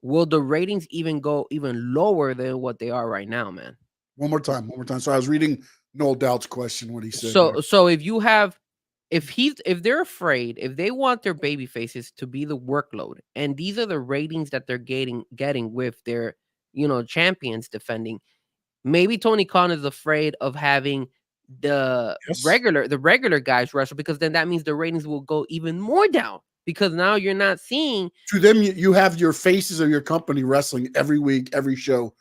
will the ratings go even lower than what they are right now, man? One more time. So I was reading Noel Doubt's question, what he said. So if they're afraid, if they want their baby faces to be the workload, and these are the ratings that they're getting with their champions defending, maybe Tony Khan is afraid of having the Yes. regular guys wrestle, because then that means the ratings will go even more down, because now you're not seeing. To them, you have your faces of your company wrestling every week, every show,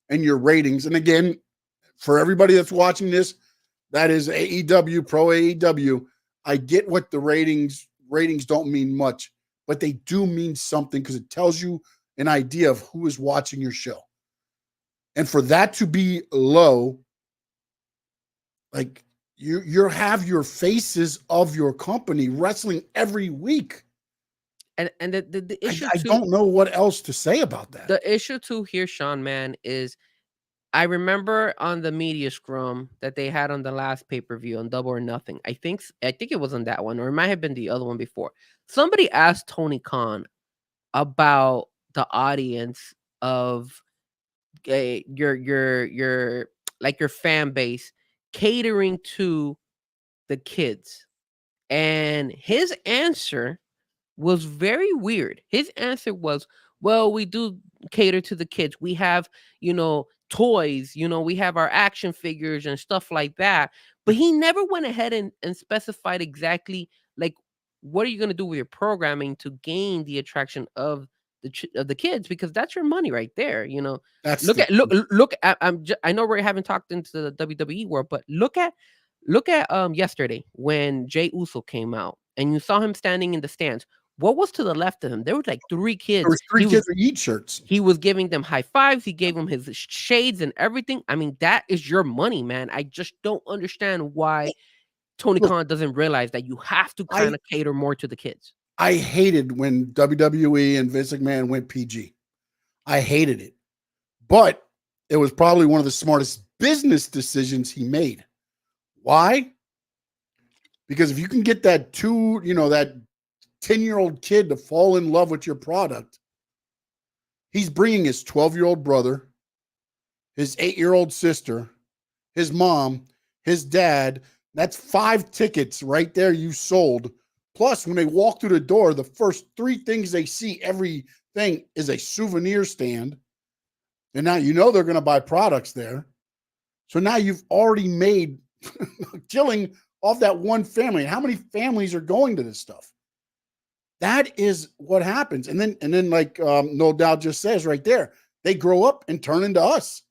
and your ratings. And again, for everybody that's watching this, that is AEW, pro AEW. I get what the ratings don't mean much, but they do mean something, because it tells you an idea of who is watching your show. And for that to be low, like you have your faces of your company wrestling every week. And the issue I don't know what else to say about that. The issue too here, Sean, man, is I remember on the media scrum that they had on the last pay-per-view on Double or Nothing. I think it was on that one, or it might have been the other one before. Somebody asked Tony Khan about the audience of your like your fan base catering to the kids, and his answer was very weird. His answer was, well, we do cater to the kids. We have, toys, we have our action figures and stuff like that. But he never went ahead and specified exactly, like, what are you going to do with your programming to gain the attraction of the kids, because that's your money right there. That's look at I know we haven't talked into the WWE world, but look at yesterday when Jey Uso came out and you saw him standing in the stands. What was to the left of him? There were like 3 kids. There was 3 kids with Eat shirts. He was giving them high fives. He gave them his shades and everything. I mean, that is your money, man. I just don't understand why Tony Khan doesn't realize that you have to kind of cater more to the kids. I hated when WWE and Vince McMahon went PG. I hated it. But it was probably one of the smartest business decisions he made. Why? Because if you can get that 10-year-old kid to fall in love with your product, he's bringing his 12-year-old brother, his 8-year-old sister, his mom, his dad. That's 5 tickets right there you sold. Plus, when they walk through the door, the first 3 things they see, everything is a souvenir stand. And now they're going to buy products there. So now you've already made killing off that one family. And how many families are going to this stuff? That is what happens. And then like No Doubt just says right there, they grow up and turn into us.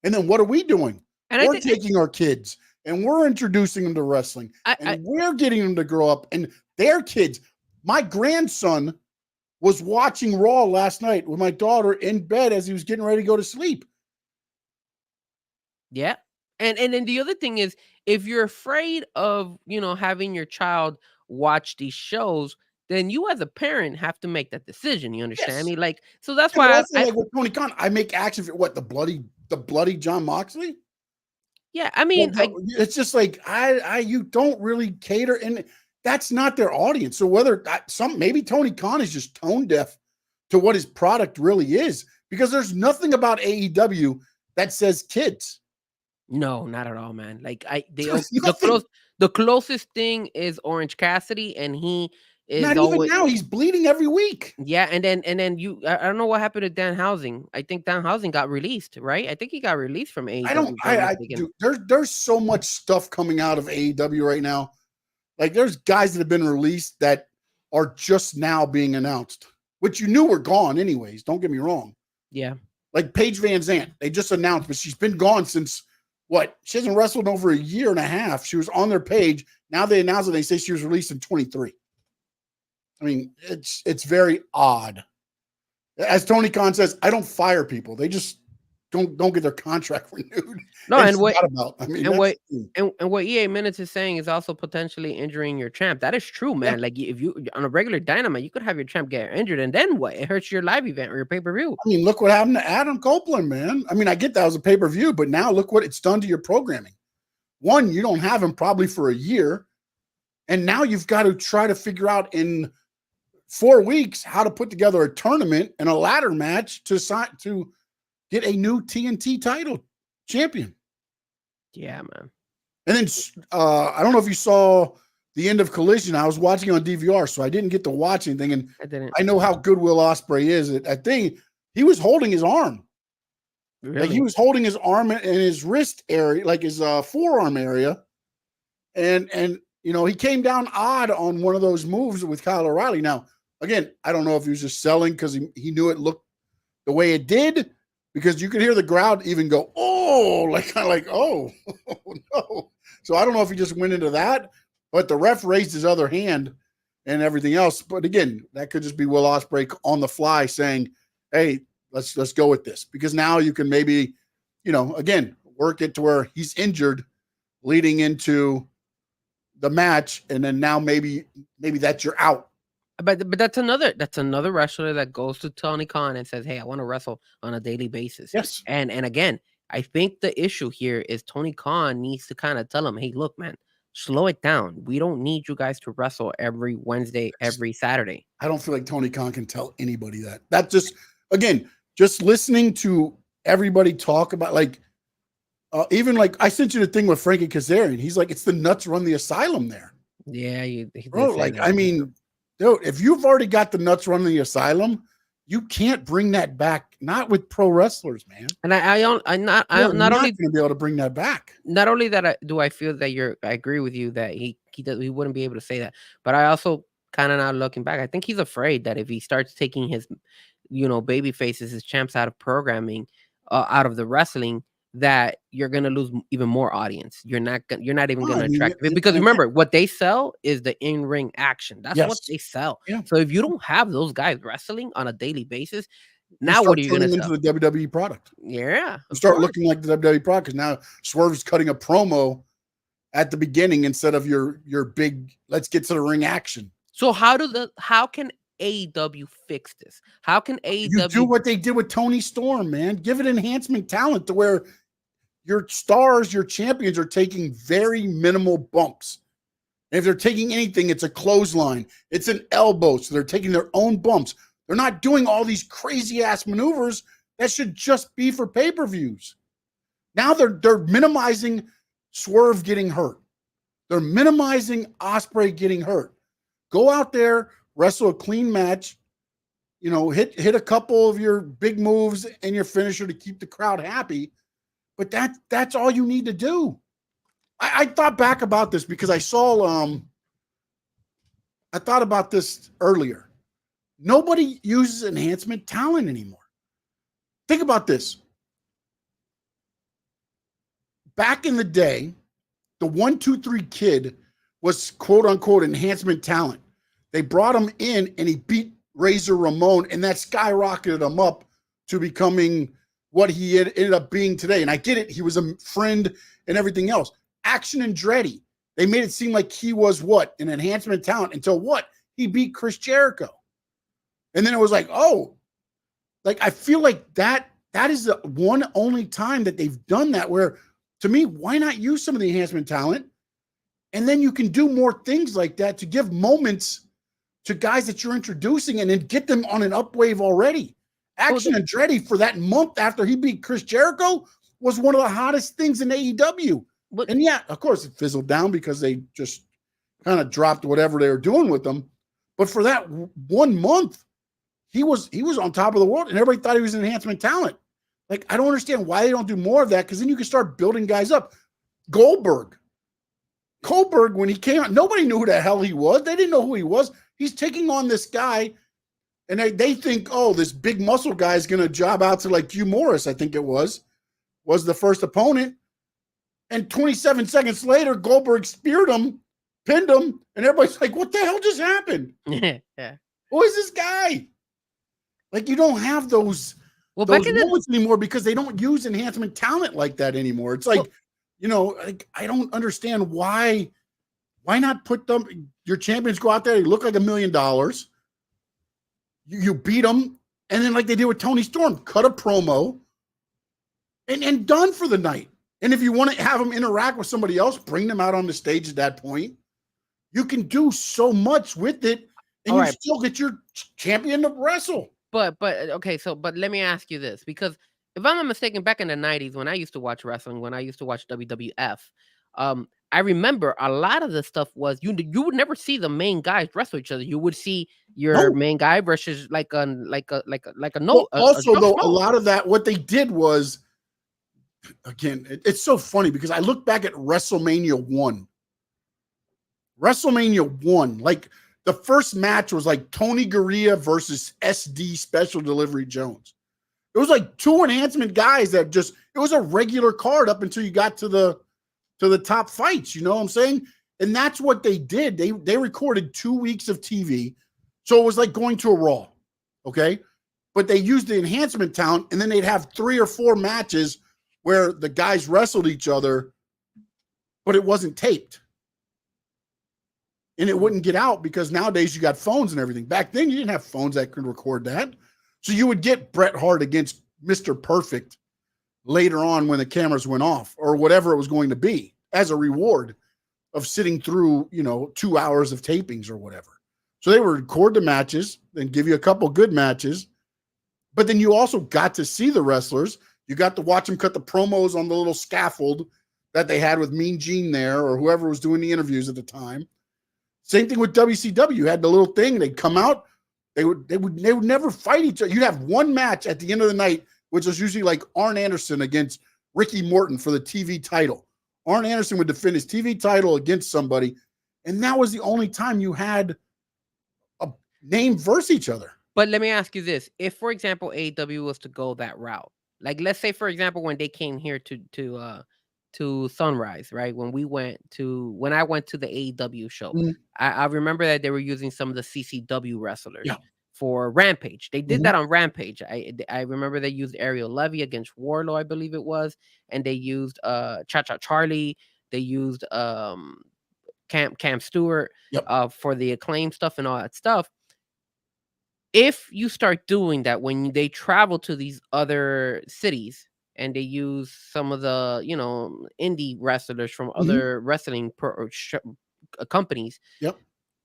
And then what are we doing? And we're taking our kids and we're introducing them to wrestling. We're getting them to grow up, and their kids. My grandson was watching Raw last night with my daughter in bed as he was getting ready to go to sleep. Yeah. And then the other thing is, if you're afraid of, having your child watch these shows, then you as a parent have to make that decision. You understand me? Like, so that's why like with Tony Khan, I make action for what, the bloody John Moxley? Yeah, I mean, it's just like you don't really cater, and that's not their audience. So whether maybe Tony Khan is just tone deaf to what his product really is, because there's nothing about AEW that says kids. No, not at all, man. Like the closest thing is Orange Cassidy, and he is not even now. He's bleeding every week. Yeah, and then I don't know what happened to Dan Housing. I think Dan Housing got released, right? I think he got released from AEW. There's so much stuff coming out of AEW right now. Like, there's guys that have been released that are just now being announced, which you knew were gone anyways. Don't get me wrong. Yeah. Like Paige Van Zandt, they just announced, but she's been gone since what? She hasn't wrestled in over a year and a half. She was on their page. Now they announced it. They say she was released in 23. I mean, it's very odd. As Tony Khan says, I don't fire people. They just don't get their contract renewed. No, and what EA Minutes is saying is also potentially injuring your champ. That is true, man. Yeah. Like, if you on a regular Dynamite, you could have your champ get injured, and then what? It hurts your live event or your pay-per-view. I mean, look what happened to Adam Copeland, man. I mean, I get that was a pay-per-view, but now look what it's done to your programming. One, you don't have him probably for a year, and now you've got to try to figure out in 4 weeks how to put together a tournament and a ladder match to get a new TNT title champion. Yeah, man. And then I don't know if you saw the end of Collision. I was watching on DVR, so I didn't get to watch anything. And I know how good Will Ospreay is. I think he was holding his arm. Really? Like, he was holding his arm and his wrist area, like his forearm area. And you know, he came down odd on one of those moves with Kyle O'Reilly. Now, again, I don't know if he was just selling because he knew it looked the way it did, because you could hear the crowd even go, oh, like kind of like, oh, no. So I don't know if he just went into that, but the ref raised his other hand and everything else. But again, that could just be Will Ospreay on the fly saying, hey, let's go with this, because now you can maybe, you know, again, work it to where he's injured leading into the match, and then now maybe that's your out. But that's another wrestler that goes to Tony Khan and says, hey, I want to wrestle on a daily basis. Yes. And again, I think the issue here is Tony Khan needs to kind of tell him, hey, look, man, slow it down. We don't need you guys to wrestle every Wednesday, every Saturday. I don't feel like Tony Khan can tell anybody that. That just, again, just listening to everybody talk about, like, even like I sent you the thing with Frankie Kazarian. He's like, it's the nuts run the asylum there. Yeah, bro. Like, I mean, dude, if you've already got the nuts running the asylum, you can't bring that back. Not with pro wrestlers, man. And I'm not only going to be able to bring that back. Not only that, do I feel that I agree with you that he wouldn't be able to say that, but I also kind of, now looking back, I think he's afraid that if he starts taking his, you know, baby faces, his champs out of programming, out of the wrestling, that you're gonna lose even more audience. You're not even gonna attract it, because remember, what they sell is the in-ring action. That's what they sell. Yeah. So if you don't have those guys wrestling on a daily basis, now what are you gonna into the WWE product? Yeah, you start looking like the WWE product, because now Swerve's cutting a promo at the beginning instead of your big let's get to the ring action. So how can AEW fix this? How can AEW do what they did with Tony Storm, man? Give it enhancement talent to where your stars, your champions are taking very minimal bumps. And if they're taking anything, it's a clothesline, it's an elbow. So they're taking their own bumps. They're not doing all these crazy ass maneuvers that should just be for pay-per-views. Now they're minimizing Swerve getting hurt. They're minimizing Ospreay getting hurt. Go out there, wrestle a clean match, you know, hit a couple of your big moves and your finisher to keep the crowd happy. But that's all you need to do. I thought back about this because I saw I thought about this earlier. Nobody uses enhancement talent anymore. Think about this. Back in the day, the 1, 2, 3 kid was quote unquote enhancement talent. They brought him in and he beat Razor Ramon, and that skyrocketed him up to becoming what he ended up being today. And I get it. He was a friend and everything else. Action Andretti, they made it seem like he was what? An enhancement talent until what? He beat Chris Jericho. And then it was like, oh, like I feel like that is the one only time that they've done that, where to me, why not use some of the enhancement talent? And then you can do more things like that to give moments to guys that you're introducing and then get them on an upwave already. Action Andretti for that month after he beat Chris Jericho was one of the hottest things in AEW. And yeah, of course it fizzled down because they just kind of dropped whatever they were doing with them. But for that 1 month, he was on top of the world, and everybody thought he was an enhancement talent. Like, I don't understand why they don't do more of that, because then you can start building guys up. Goldberg, when he came out, nobody knew who the hell he was. They didn't know who he was. He's taking on this guy, and they think, oh, this big muscle guy is going to job out to like Hugh Morris, I think it was the first opponent. And 27 seconds later, Goldberg speared him, pinned him, and everybody's like, what the hell just happened? Yeah. Who is this guy? Like, you don't have those moments anymore because they don't use enhancement talent like that anymore. It's like, you know, like, I don't understand why not put them, your champions go out there, you look like $1 million. You beat them, and then like they did with Tony Storm, cut a promo and done for the night. And if you want to have them interact with somebody else, bring them out on the stage at that point. You can do so much with it, and still get your champion to wrestle. But okay, but let me ask you this, because if I'm not mistaken, back in the 90s when I used to watch wrestling, when I used to watch WWF, I remember a lot of the stuff was you would never see the main guys wrestle each other. You would see your main guy versus like a no. Also, a lot of that, what they did was, again, it's so funny because I look back at WrestleMania 1. WrestleMania 1, like the first match was like Tony Gurria versus SD Special Delivery Jones. It was like two enhancement guys that just, it was a regular card up until you got to the top fights, you know what I'm saying? And that's what they did. They recorded 2 weeks of TV. So it was like going to a Raw, okay? But they used the enhancement talent, and then they'd have 3 or 4 matches where the guys wrestled each other, but it wasn't taped. And it wouldn't get out because nowadays you got phones and everything. Back then, you didn't have phones that could record that. So you would get Bret Hart against Mr. Perfect later on when the cameras went off or whatever it was going to be as a reward of sitting through, 2 hours of tapings or whatever. So they would record the matches, then give you a couple good matches. But then you also got to see the wrestlers. You got to watch them cut the promos on the little scaffold that they had with Mean Gene there or whoever was doing the interviews at the time. Same thing with WCW. You had the little thing. They'd come out. They would never fight each other. You'd have one match at the end of the night, which was usually like Arn Anderson against Ricky Morton for the TV title. Arn Anderson would defend his TV title against somebody, and that was the only time you had a name versus each other. But let me ask you this. If, for example, AEW was to go that route, like let's say, for example, when they came here to Sunrise, right? When I went to the AEW show, I remember that they were using some of the CCW wrestlers for Rampage. They did that on Rampage. I remember they used Ariel Levy against Warlow, I believe it was, and they used Cha-Cha Charlie. They used Cam Stewart for the Acclaim stuff and all that stuff. If you start doing that when they travel to these other cities and they use some of the, indie wrestlers from other wrestling companies,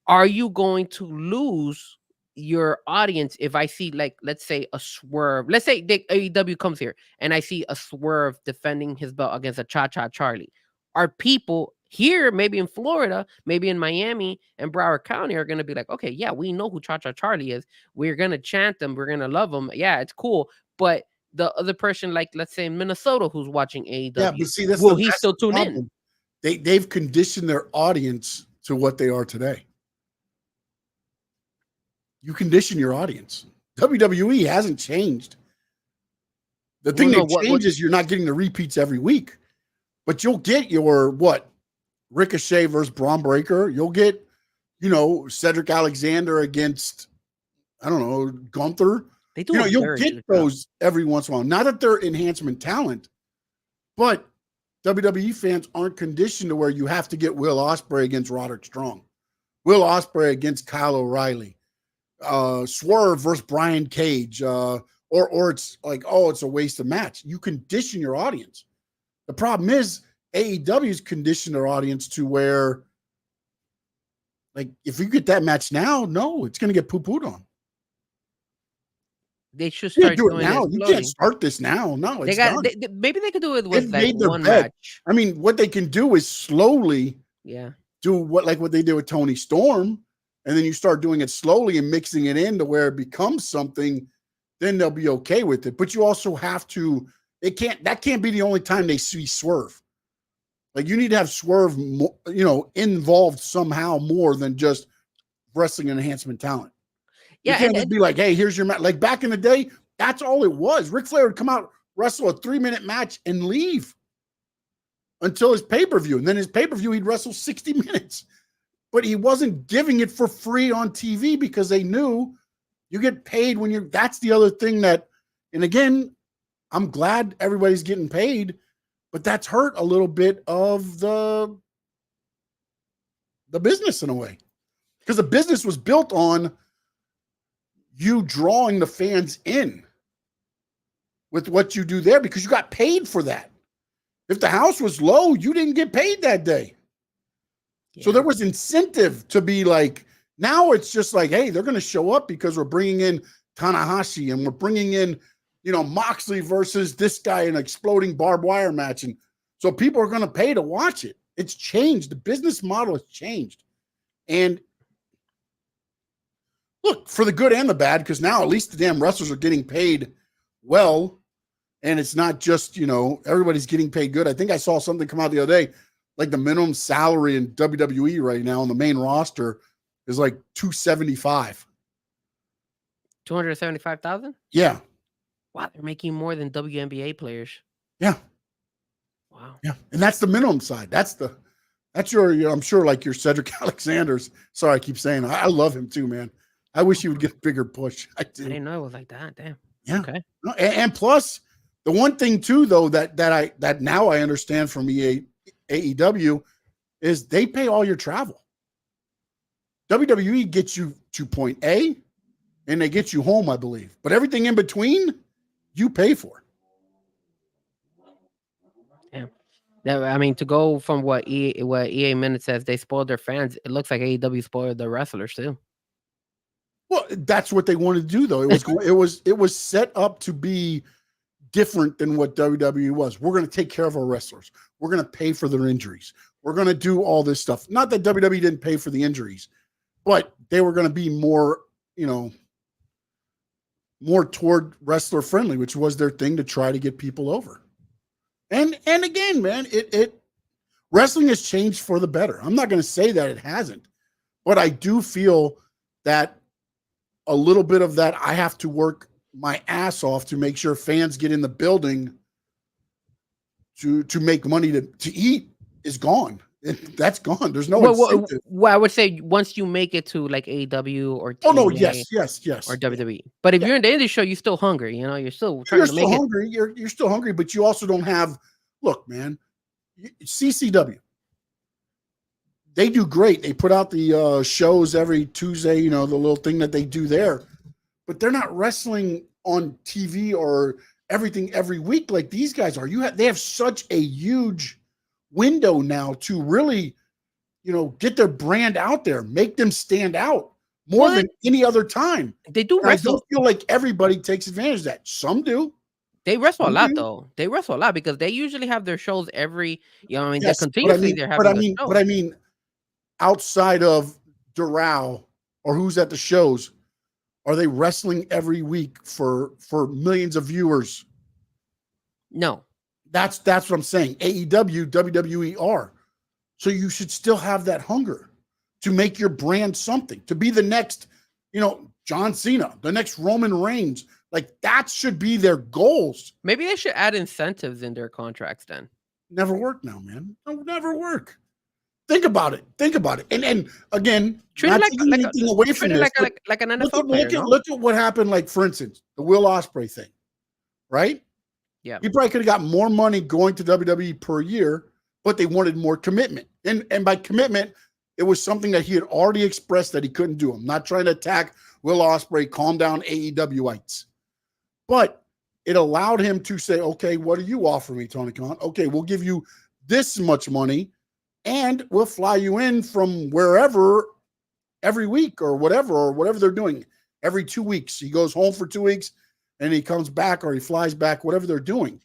are you going to lose your audience if I see, like, let's say a Swerve? Let's say AEW comes here and I see a Swerve defending his belt against a Cha-Cha Charlie. Are people here, maybe in Florida, maybe in Miami and Broward County, are going to be like, okay, yeah, we know who Cha-Cha Charlie is. We're going to chant them. We're going to love them. Yeah, it's cool. But the other person, like, let's say in Minnesota, who's watching AEW, but see, will he still tune in? They've conditioned their audience to what they are today. You condition your audience. WWE hasn't changed. The thing that changes, you're not getting the repeats every week, but you'll get your Ricochet versus Braun Breaker. You'll get, Cedric Alexander against, I don't know, Gunther. They do. You'll get those every once in a while. Not that they're enhancement talent, but WWE fans aren't conditioned to where you have to get Will Ospreay against Roderick Strong, Will Ospreay against Kyle O'Reilly, Swerve versus Brian Cage, or it's like, oh, it's a waste of match. You condition your audience. The problem is AEW's conditioned their audience to where, like, if you get that match now, no, it's going to get poo-pooed on. They should start doing it now. You can't start this now. No, it's done. Maybe they could do it with like one match. I mean, what they can do is slowly do what they did with Tony Storm, and then you start doing it slowly and mixing it in to where it becomes something, then they'll be okay with it. But you also have to, that can't be the only time they see Swerve. Like, you need to have Swerve, involved somehow more than just wrestling enhancement talent. You can't just be like, hey, here's your match. Like back in the day, that's all it was. Ric Flair would come out, wrestle a 3-minute match, and leave until his pay-per-view. And then his pay-per-view, he'd wrestle 60 minutes. But he wasn't giving it for free on TV because they knew you get paid when that's the other thing that, and again, I'm glad everybody's getting paid, but that's hurt a little bit of the business in a way. Because the business was built on you drawing the fans in with what you do there because you got paid for that. If the house was low, you didn't get paid that day. Yeah. So there was incentive to be like, now it's just like, hey, they're going to show up because we're bringing in Tanahashi and we're bringing in, Moxley versus this guy in an exploding barbed wire match. And so people are going to pay to watch it. It's changed. The business model has changed. And look, for the good and the bad, because now at least the damn wrestlers are getting paid well, and it's not just, everybody's getting paid good. I think I saw something come out the other day. like the minimum salary in WWE right now on the main roster is like $275,000. 275,000. Yeah. Wow, they're making more than WNBA players. Yeah. Wow. Yeah. And that's the minimum side. That's your I'm sure like your Cedric Alexander's. Sorry, I keep saying I love him too, man. I wish he would get a bigger push. I didn't know it was like that. Damn. Yeah. Okay. And plus, the one thing too, though, that now I understand from AEW is they pay all your travel. WWE gets you to point A, and they get you home, I believe. But everything in between, you pay for. Yeah. I mean, to go from what EA Minute says, they spoiled their fans. It looks like AEW spoiled the wrestlers too. Well, that's what they wanted to do, though. It was set up to be different than what WWE was. We're going to take care of our wrestlers. We're going to pay for their injuries. We're going to do all this stuff. Not that WWE didn't pay for the injuries, but they were going to be more, more toward wrestler friendly, which was their thing to try to get people over. And again, man, it wrestling has changed for the better. I'm not going to say that it hasn't, but I do feel that a little bit of that I have to work my ass off to make sure fans get in the building to make money to eat is gone. That's gone. There's no incentive. Well, I would say once you make it to like AEW or TNA, oh no, yes, or WWE. But if you're in the indie show, you're still hungry. You're still trying to make hungry. You're still hungry, but you also don't have. Look, man, CCW. They do great. They put out the shows every Tuesday. The little thing that they do there, but they're not wrestling on TV or everything every week like these guys are. They have such a huge window now to really, get their brand out there, make them stand out more than any other time. They do wrestle. I don't feel like everybody takes advantage of that. Some do. They wrestle a lot, though. They wrestle a lot because they usually have their shows every, yes, they're continuously they're having. But I mean, outside of Doral or who's at the shows, are they wrestling every week for millions of viewers? No. That's what I'm saying. AEW, WWE are. So you should still have that hunger to make your brand something, to be the next, John Cena, the next Roman Reigns. Like that should be their goals. Maybe they should add incentives in their contracts then. Never work now, man. It'll never work. Think about it. And again, treat it like an NFL player. Look at what happened. Like for instance, the Will Ospreay thing, right? Yeah, he probably could have got more money going to WWE per year, but they wanted more commitment. And by commitment, it was something that he had already expressed that he couldn't do. I'm not trying to attack Will Ospreay. Calm down, AEWites. But it allowed him to say, okay, what do you offer me, Tony Khan? Okay, we'll give you this much money, and we'll fly you in from wherever every week or whatever they're doing. Every 2 weeks, he goes home for 2 weeks, and he comes back or he flies back, whatever they're doing.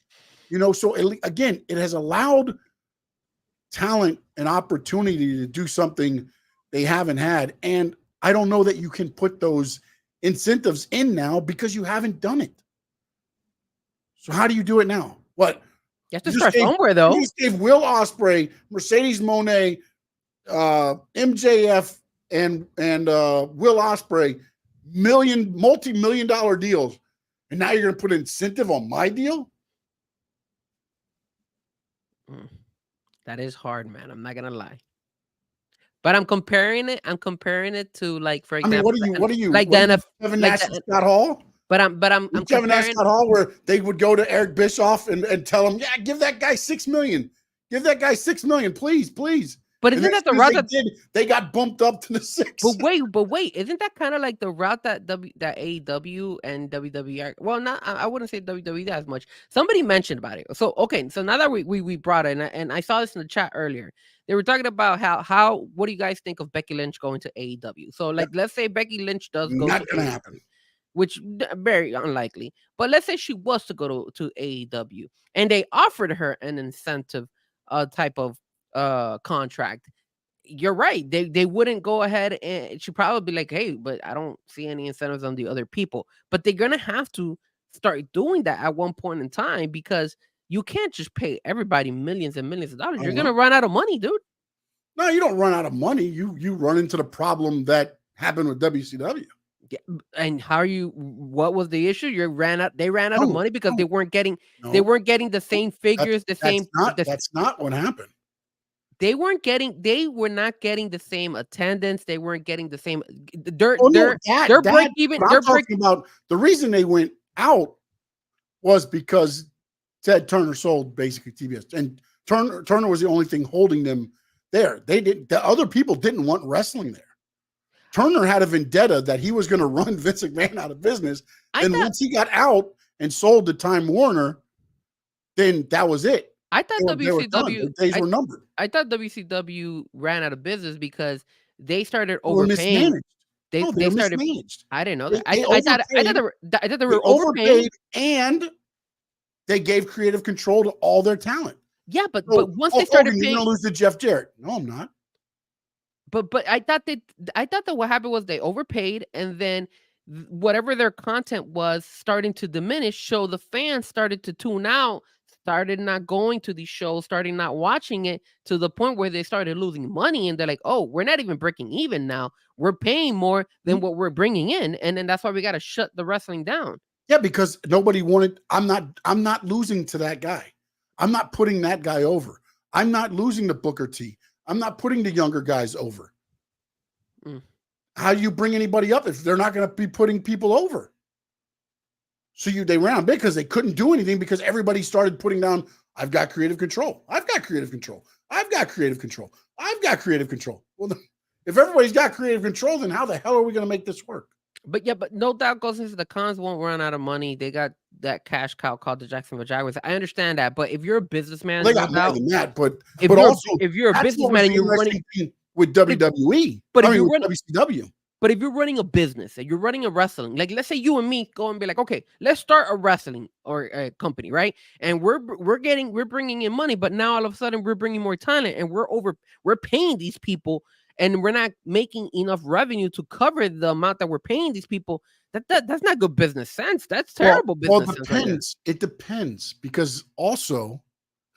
So again, it has allowed talent an opportunity to do something they haven't had. And I don't know that you can put those incentives in now because you haven't done it. So how do you do it now? What? You have to start somewhere, though. You just gave Will Ospreay, Mercedes Moné, MJF, and Will Ospreay multi-million-dollar deals. And now you're going to put incentive on my deal? That is hard, man. I'm not going to lie. But I'm comparing it to, like, for example. I mean, what are you? Like Kevin Nash and Scott Hall? But I'm Kevin Nash, Scott Hall, where they would go to Eric Bischoff and tell him, yeah, give that guy $6 million. Give that guy $6 million, please. But isn't that the route that they got bumped up to the 6? But wait, isn't that kind of like the route that AEW and WWE are? Well, not I wouldn't say WWE as much. Somebody mentioned about it. So okay, so now that we brought it, and I saw this in the chat earlier, they were talking about how what do you guys think of Becky Lynch going to AEW? So like, let's say Becky Lynch does go, not gonna happen, which very unlikely. But let's say she was to go to AEW, and they offered her an incentive type of contract. You're right. They wouldn't go ahead, and she'd probably be like, hey, but I don't see any incentives on the other people. But they're gonna have to start doing that at one point in time, because you can't just pay everybody millions and millions of dollars. You're Uh-huh. gonna run out of money, dude. No, you don't run out of money. You run into the problem that happened with WCW. Yeah, and how are you? What was the issue? They ran out of No, money because no, they weren't getting no. the same figures, That's not what happened. they were not getting the same attendance. They weren't getting the same. Their break even. What I'm talking about, the reason they went out was because Ted Turner sold basically TBS, and Turner was the only thing holding them there. The other people didn't want wrestling there. Turner had a vendetta that he was going to run Vince McMahon out of business. Once he got out and sold to Time Warner, then that was it. I thought WCW days were numbered. I thought WCW ran out of business because they started overpaying. They started mismanaged. I didn't know that. I thought they were overpaid, and they gave creative control to all their talent. Yeah, but once they started paying, you're going to lose to Jeff Jarrett. No, I'm not. But I thought that what happened was they overpaid, and then whatever their content was starting to diminish. So the fans started to tune out, started not going to these shows, started not watching it, to the point where they started losing money, and they're like, "Oh, we're not even breaking even now. We're paying more than what we're bringing in," and then that's why we got to shut the wrestling down. Yeah, because nobody wanted. I'm not losing to that guy. I'm not putting that guy over. I'm not losing to Booker T. I'm not putting the younger guys over. How do you bring anybody up if they're not going to be putting people over? So they ran big because they couldn't do anything because everybody started putting down, I've got creative control. I've got creative control. I've got creative control. I've got creative control. Well, if everybody's got creative control, then how the hell are we going to make this work? But no doubt goes into the cons won't run out of money. They got that cash cow called the Jacksonville Jaguars. I understand that, but if you're a businessman, they got more than that. But if you're a businessman and you're running with WWE, with WCW. But if you're running a business and you're running a wrestling, like let's say you and me go and be like, okay, let's start a wrestling or a company, right? And we're bringing in money, but now all of a sudden we're bringing more talent, and we're paying these people, and we're not making enough revenue to cover the amount that we're paying these people. That's not good business sense. That's terrible business sense. Well, it depends. It depends, because also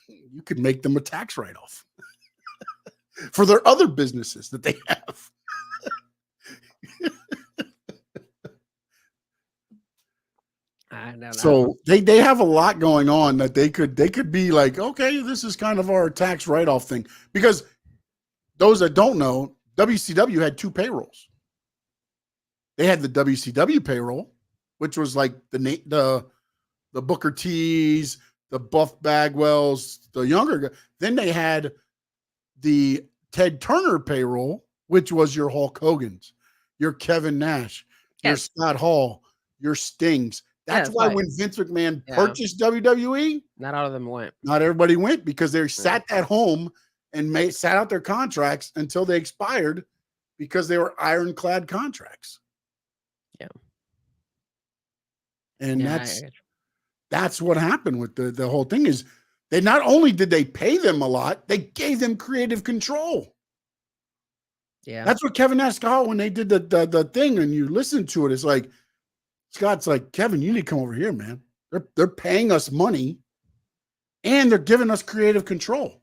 you could make them a tax write-off for their other businesses that they have. So they have a lot going on that they could be like, okay, this is kind of our tax write-off thing. Because those that don't know, WCW had two payrolls. They had the WCW payroll, which was like the Booker T's, the Buff Bagwells, the younger guy. Then they had the Ted Turner payroll, which was your Hulk Hogan's, your Kevin Nash, your Scott Hall, your Stings. That's why when Vince McMahon purchased WWE, not all of them went. Not everybody went, because they sat at home and sat out their contracts until they expired, because they were ironclad contracts. Yeah. And that's what happened with the whole thing. Is they not only did they pay them a lot, they gave them creative control. Yeah. That's what Kevin asked Scott when they did the thing, and you listen to it. It's like, Scott's like, Kevin, you need to come over here, man. They're paying us money, and they're giving us creative control.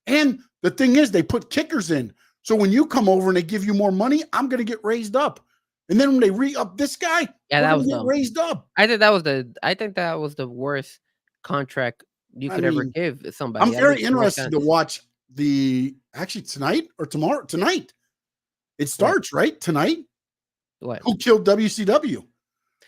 And the thing is, they put kickers in. So when you come over and they give you more money, I'm going to get raised up. And then when they re-up this guy, that was raised up. I think that was the worst contract you could ever give somebody. I'm very interested to watch tonight or tomorrow. Tonight. It starts, right? Tonight. What? Who killed WCW?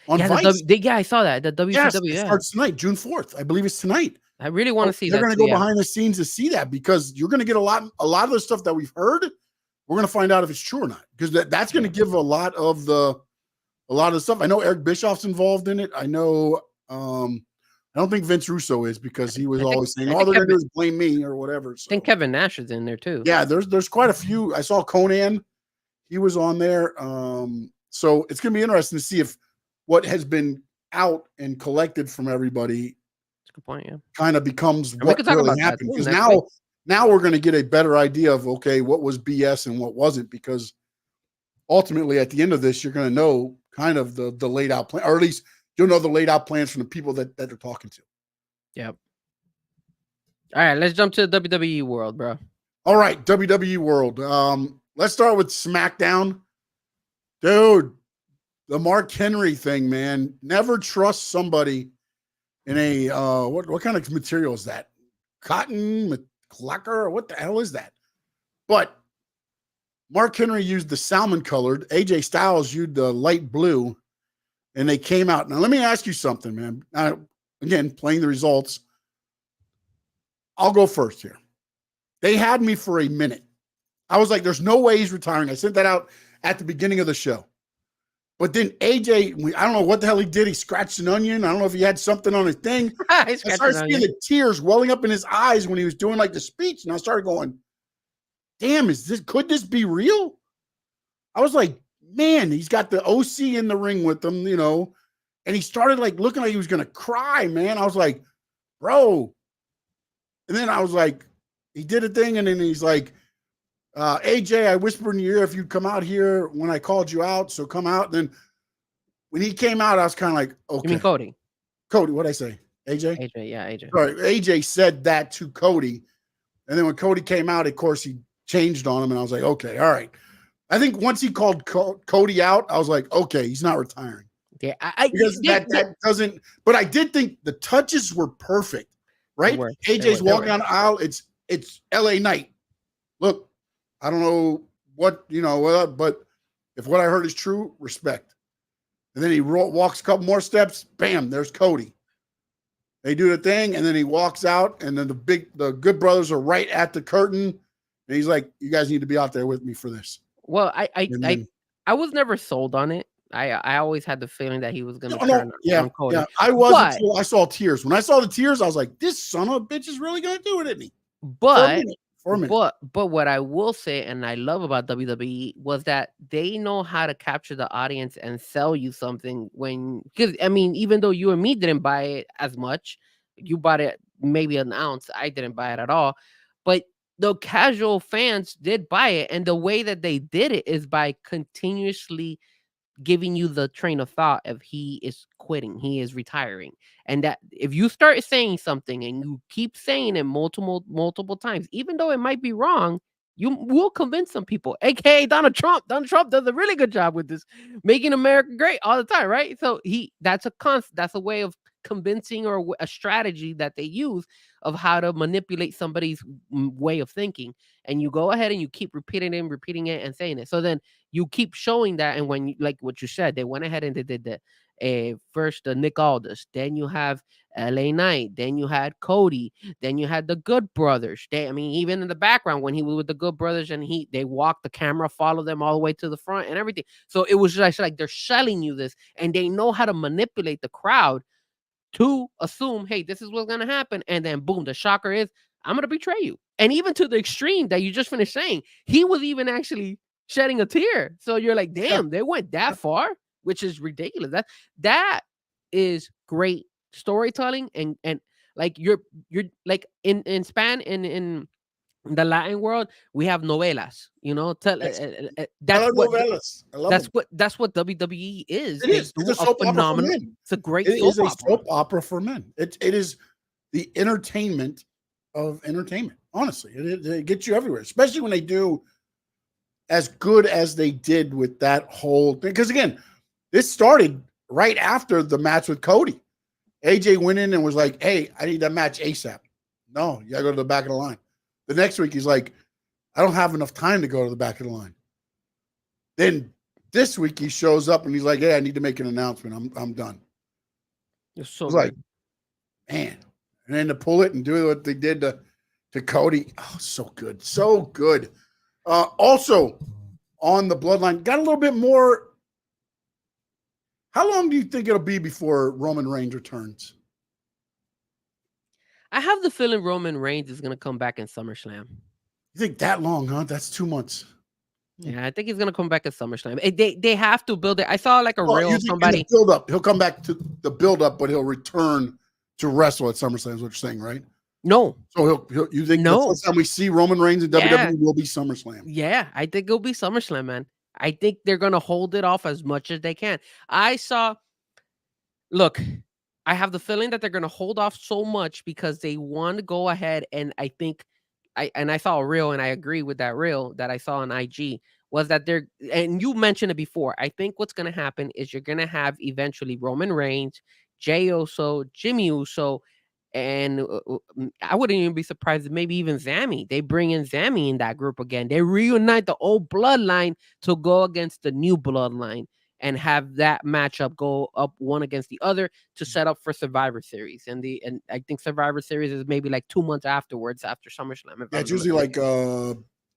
On Vice. I saw that. The WCW. It starts tonight, June 4th. I believe it's tonight. I really want to see that. They're going to go behind the scenes to see that, because you're going to get a lot of the stuff that we've heard. We're going to find out if it's true or not, because that's going to give a lot of the stuff. I know Eric Bischoff's involved in it. I know. I don't think Vince Russo is, because he was always saying, "All they're going to do is blame me" or whatever. So. I think Kevin Nash is in there too. Yeah, there's quite a few. I saw Conan. He was on there. So it's going to be interesting to see if what has been out and collected from everybody, that's a good point, kind of becomes what really happened. Because now we're going to get a better idea of, okay, what was BS and what wasn't, because ultimately at the end of this, you're going to know kind of the laid out plan, or at least you'll know the laid out plans from the people that they're talking to. Yep. All right, let's jump to the WWE world, bro. All right, WWE world. Let's start with SmackDown. Dude, the Mark Henry thing, man. Never trust somebody in a what kind of material is that? Cotton, lacquer, what the hell is that? But Mark Henry used the salmon colored. AJ Styles used the light blue, and they came out. Now, let me ask you something, man. Again, playing the results. I'll go first here. They had me for a minute. I was like, there's no way he's retiring. I sent that out at the beginning of the show. But then AJ, I don't know what the hell he did. He scratched an onion. I don't know if he had something on his thing. I started seeing the tears welling up in his eyes when he was doing like the speech. And I started going, damn, could this be real? I was like, man, he's got the OC in the ring with him, you know, and he started like looking like he was going to cry, man. I was like, bro. And then I was like, he did a thing. And then he's like, AJ, I whispered in your ear if you'd come out here when I called you out, so come out. And then when he came out, I was kind of like, okay. You mean Cody? Cody, what'd I say? AJ? AJ, yeah, AJ. Sorry, AJ said that to Cody. And then when Cody came out, of course, he changed on him. And I was like, okay, all right. I think once he called Cody out, I was like, okay, he's not retiring. Yeah, because that doesn't, but I did think the touches were perfect, right? AJ's walking down the aisle. It's LA Knight. Look, I don't know what, you know, but if what I heard is true, respect. And then he walks a couple more steps. Bam, there's Cody. They do the thing, and then he walks out, and then the Good Brothers are right at the curtain. And he's like, you guys need to be out there with me for this. Well, I was never sold on it. I always had the feeling that he was going to turn on Cody. Yeah, I was until I saw tears. When I saw the tears, I was like, this son of a bitch is really going to do it, isn't he? But what I will say, and I love about WWE, was that they know how to capture the audience and sell you something because I mean, even though you and me didn't buy it as much, you bought it maybe an ounce. I didn't buy it at all, but the casual fans did buy it, and the way that they did it is by continuously giving you the train of thought of he is quitting, he is retiring, and that if you start saying something and you keep saying it multiple times, even though it might be wrong, you will convince some people. AKA Donald Trump. Donald Trump does a really good job with this, making America great all the time, right? So that's a way of convincing, or a strategy that they use of how to manipulate somebody's way of thinking. And you go ahead and you keep repeating it and saying it. So then you keep showing that. And when like what you said, they went ahead and they did the first the Nick Aldis, then you have LA Knight, then you had Cody, then you had the Good Brothers. Even in the background when he was with the Good Brothers, and they walked the camera, followed them all the way to the front and everything. So it was just like they're selling you this, and they know how to manipulate the crowd to assume, hey, this is what's going to happen. And then boom, the shocker is, I'm going to betray you. And even to the extreme that you just finished saying, he was even actually shedding a tear. So you're like, damn, they went that far, which is ridiculous. That is great storytelling. And like you're like in the Latin world, we have novelas, you know. That's what WWE is. It's a soap opera for men. It's a great soap opera for men. It is the entertainment of entertainment. Honestly, it gets you everywhere, especially when they do as good as they did with that whole thing. Because again, this started right after the match with Cody. AJ went in and was like, "Hey, I need that match ASAP." No, you gotta go to the back of the line. The next week, he's like, I don't have enough time to go to the back of the line. Then this week, he shows up and he's like, hey, I need to make an announcement. I'm done. It's so like, man. And then to pull it and do what they did to Cody. Oh, so good. So good. Also, on the Bloodline, got a little bit more. How long do you think it'll be before Roman Reigns returns? I have the feeling Roman Reigns is going to come back in SummerSlam. You think that long, huh? That's 2 months. Yeah, I think he's going to come back at SummerSlam. They have to build it. I saw like a reel of somebody. Build up. He'll come back to the build up, but he'll return to wrestle at SummerSlam is what you're saying, right? No. So you think the first time we see Roman Reigns in WWE will be SummerSlam? Yeah, I think it'll be SummerSlam, man. I think they're going to hold it off as much as they can. Look, I have the feeling that they're going to hold off so much because they want to go ahead, and I think I saw a reel, and I agree with that reel that I saw on IG, was that they're, and you mentioned it before. I think what's going to happen is you're going to have eventually Roman Reigns, Jey Uso, Jimmy Uso, and I wouldn't even be surprised if maybe even Zammy. They bring in Zammy in that group again. They reunite the old bloodline to go against the new bloodline and have that matchup go up one against the other to set up for Survivor Series. And I think Survivor Series is maybe like 2 months afterwards, after SummerSlam. Yeah, it's usually like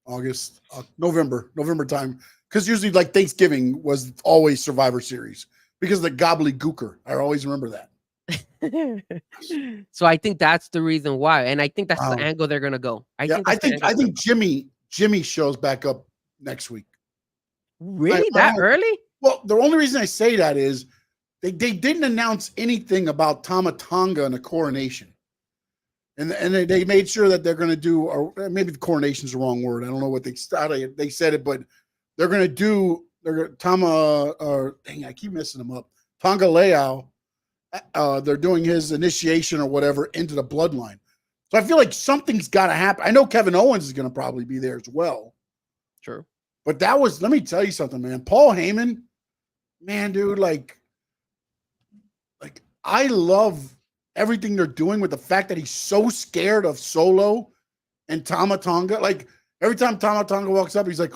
August, November time. Because usually like Thanksgiving was always Survivor Series because of the gobbledygooker. I always remember that. So I think that's the reason why, and I think that's the angle they're gonna go. I think Jimmy shows back up next week. Really, that early? Well, the only reason I say that is they didn't announce anything about Tama Tonga and the coronation, and they made sure that they're going to do, or maybe the coronation is the wrong word. I don't know what they said it, but they're going to do. Tama, or dang, I keep messing them up. Tonga Leao. They're doing his initiation or whatever into the bloodline. So I feel like something's got to happen. I know Kevin Owens is going to probably be there as well. True. But let me tell you something, man. Paul Heyman, man, dude, like I love everything they're doing with the fact that he's so scared of Solo and Tama Tonga. Like every time Tama Tonga walks up, he's like,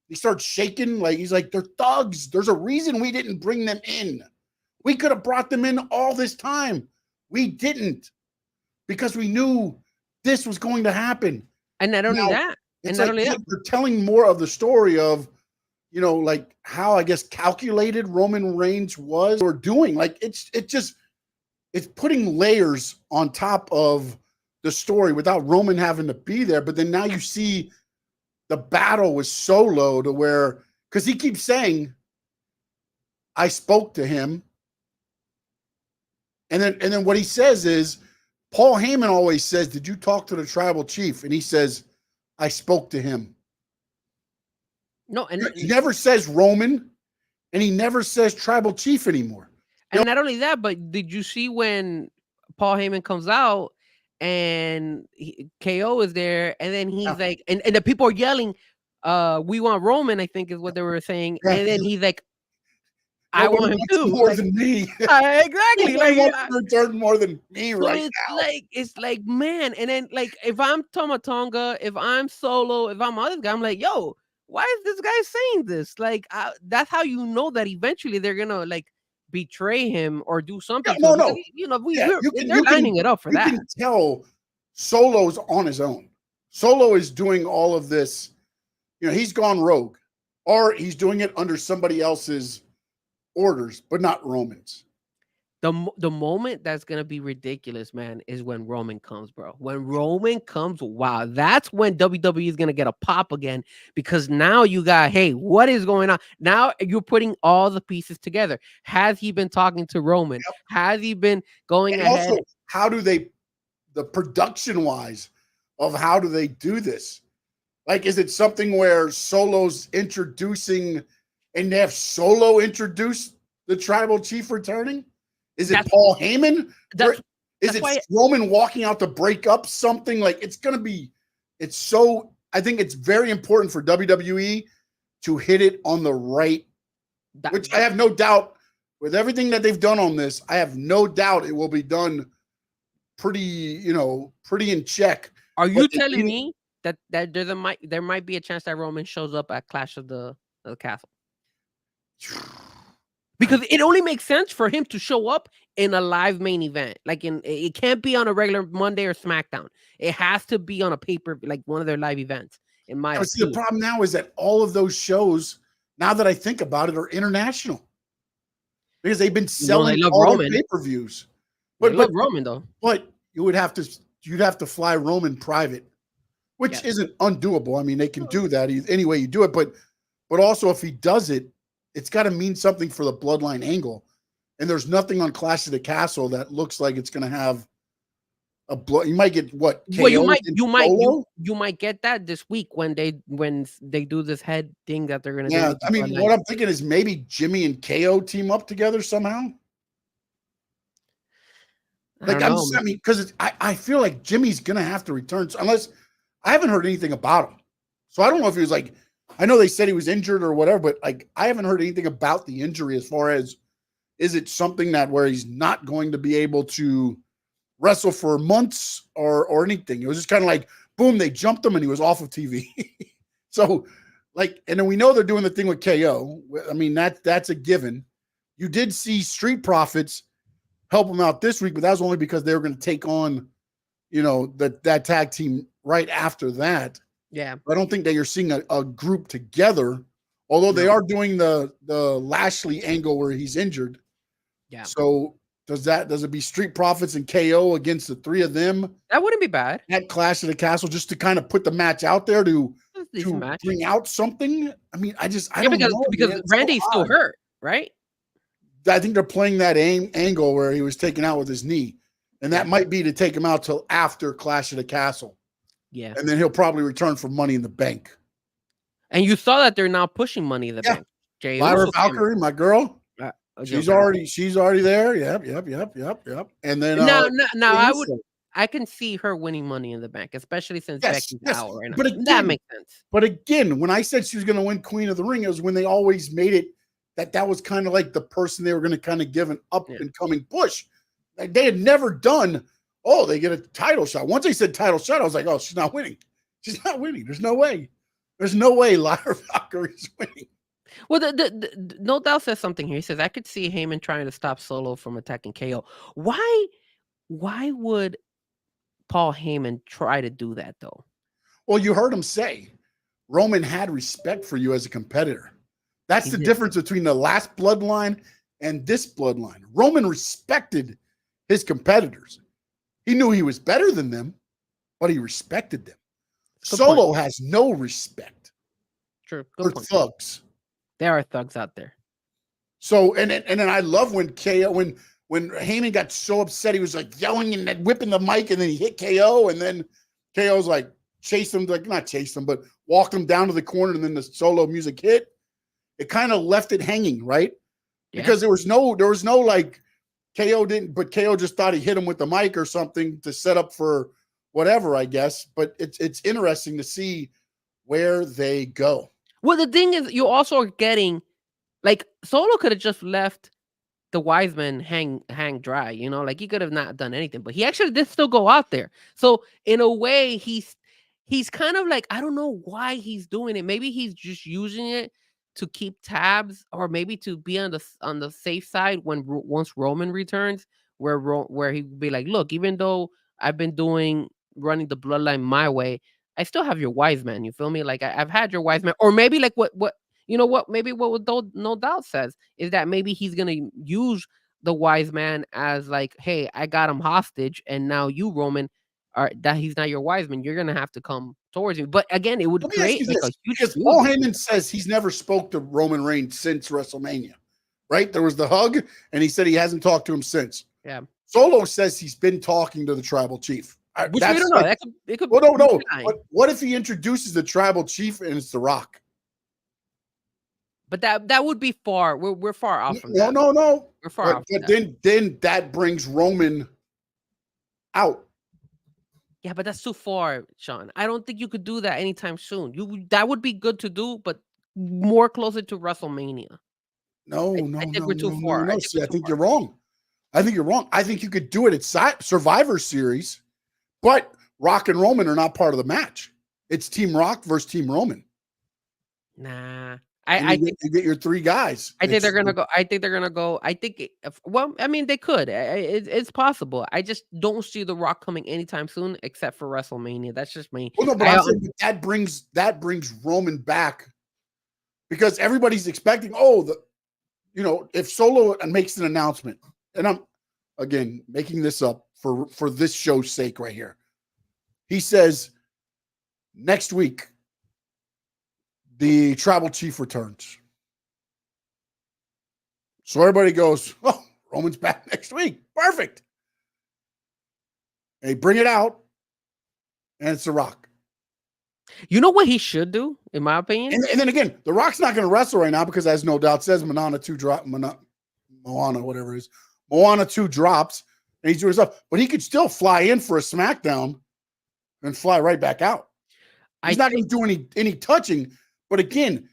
he starts shaking. Like he's like, they're thugs. There's a reason we didn't bring them in. We could have brought them in all this time. We didn't, because we knew this was going to happen. And not only that, they're telling more of the story of, like how I guess calculated Roman Reigns was or doing. Like it's putting layers on top of the story without Roman having to be there. But then now you see the battle with Solo to where, because he keeps saying, I spoke to him. And then what he says is, Paul Heyman always says, did you talk to the tribal chief? And he says, I spoke to him. No, and he never says Roman, and he never says tribal chief anymore. And not only that, but did you see when Paul Heyman comes out and KO is there, and then he's like, and the people are yelling, we want Roman, I think is what they were saying. Yeah. And then he's like, I want him too. More than me. Exactly. Like return more than me so right now. It's like, man. And then like, if I'm Tama Tonga, if I'm Solo, if I'm other guy, I'm like, yo, why is this guy saying this? Like, that's how you know that eventually they're gonna like betray him or do something. Yeah, no. They're lining it up for that. You can tell Solo's on his own. Solo is doing all of this. He's gone rogue, or he's doing it under somebody else's orders, but not Roman's. The moment that's gonna be ridiculous, man, is when Roman comes, bro. When Roman comes, wow, that's when WWE is gonna get a pop again, because now you got, hey, what is going on? Now you're putting all the pieces together. Has he been talking to Roman? Yep. Has he been going ahead? Also, how do they, the production wise, of how do they do this? Like, is it something where Solo's introducing, and they have Solo introduce the tribal chief returning? Is it Paul Heyman? Is it Roman walking out to break up something? Like, it's going to be, I think it's very important for WWE to hit it on the right, which I have no doubt, with everything that they've done on this, I have no doubt it will be done pretty in check. Are you telling me that there might be a chance that Roman shows up at Clash of the Castle? Because it only makes sense for him to show up in a live main event. Like, it can't be on a regular Monday or SmackDown. It has to be on a paper, like one of their live events. In my opinion. See, the problem now is that all of those shows, now that I think about it, are international because they've been selling all the pay-per-views. But Roman though. But you'd have to fly Roman private, which isn't undoable. I mean, they can do that any way you do it, but also if he does it, it's got to mean something for the bloodline angle. And there's nothing on Clash of the Castle that looks like it's going to have a blood. You might get what? Well, you might get that this week when they do this head thing that they're going to do. I mean, what I'm thinking is maybe Jimmy and KO team up together somehow. Like I mean, because I feel like Jimmy's gonna have to return unless I haven't heard anything about him. So I don't know if he was like, I know they said he was injured or whatever, but like I haven't heard anything about the injury as far as is it something that where he's not going to be able to wrestle for months or anything. It was just kind of like, boom, they jumped him and he was off of TV. So like, and then we know they're doing the thing with KO. I mean, that's a given. You did see Street Profits help him out this week, but that was only because they were going to take on, that tag team right after that. Yeah. I don't think that you're seeing a group together, although they are doing the Lashley angle where he's injured. Yeah. So does it be Street Profits and KO against the three of them? That wouldn't be bad. At Clash of the Castle, just to kind of put the match out there to bring out something. I mean, I don't know. Because Randy's still hurt, right? I think they're playing that angle where he was taken out with his knee. And that might be to take him out till after Clash of the Castle. Yeah. And then he'll probably return for Money in the Bank. And you saw that they're now pushing Money in the Bank. Lyra Valkyrie, my girl. She's already there. Yep. And then I can see her winning Money in the Bank, especially since Becky's out right now. But again, that makes sense. But again, when I said she was going to win Queen of the Ring, it was when they always made it that was kind of like the person they were going to kind of give an up and coming push. Like they had never done, they get a title shot. Once they said title shot, I was like, oh, she's not winning. She's not winning. There's no way. There's no way Lyra Valkyrie's winning. Well, the No Doubt says something here. He says, I could see Heyman trying to stop Solo from attacking KO. Why would Paul Heyman try to do that, though? Well, you heard him say, Roman had respect for you as a competitor. That's the difference between the last bloodline and this bloodline. Roman respected his competitors. He knew he was better than them, but he respected them. Solo has no respect for thugs. There are thugs out there. So, and then I love when Heyman got so upset, he was like yelling and whipping the mic, and then he hit KO, and then KO's like not chased him, but walked him down to the corner, and then the Solo music hit. It kind of left it hanging, right? Yeah. Because there was no like KO didn't, but KO just thought he hit him with the mic or something to set up for whatever, I guess. But it's interesting to see where they go. Well, the thing is, you also are getting, like, Solo could have just left the Wiseman hang dry, like he could have not done anything, but he actually did still go out there. So in a way, he's kind of like, I don't know why he's doing it. Maybe he's just using it to keep tabs, or maybe to be on the safe side once Roman returns, where he'd be like, look, even though I've been running the bloodline my way, I still have your wise man. You feel me? Like I've had your wise man, or maybe like what maybe what No Doubt says is that maybe he's gonna use the wise man as like, hey, I got him hostage, and now you, Roman, that he's not your wise man. You're gonna have to come towards me. But again, it would create like a huge. Because Paul Heyman says he's never spoke to Roman Reigns since WrestleMania, right? There was the hug, and he said he hasn't talked to him since. Yeah. Solo says he's been talking to the tribal chief. Which we don't know. It could. Well, no. What if he introduces the tribal chief and it's The Rock? But that would be far. We're far off from that. No. We're far off. But then that brings Roman out. Yeah, but that's too far, Sean. I don't think you could do that anytime soon. That would be good to do, but more closer to WrestleMania. No. I think we're too far. No. I think you're wrong. I think you could do it at Survivor Series, but Rock and Roman are not part of the match. It's Team Rock versus Team Roman. Nah. You get your three guys. I think they're gonna go. They could. It's possible. I just don't see The Rock coming anytime soon, except for WrestleMania. That's just me. Well, no, but I'm saying that brings Roman back, because everybody's expecting. If Solo makes an announcement, and I'm again making this up for this show's sake right here. He says next week, the tribal chief returns. So everybody goes, oh, Roman's back next week. Perfect. They bring it out, and it's The Rock. You know what he should do, in my opinion? And then again, The Rock's not going to wrestle right now because, as No Doubt says, Moana 2 drops. and he's doing stuff, but he could still fly in for a SmackDown and fly right back out. He's not going to do any touching, but again,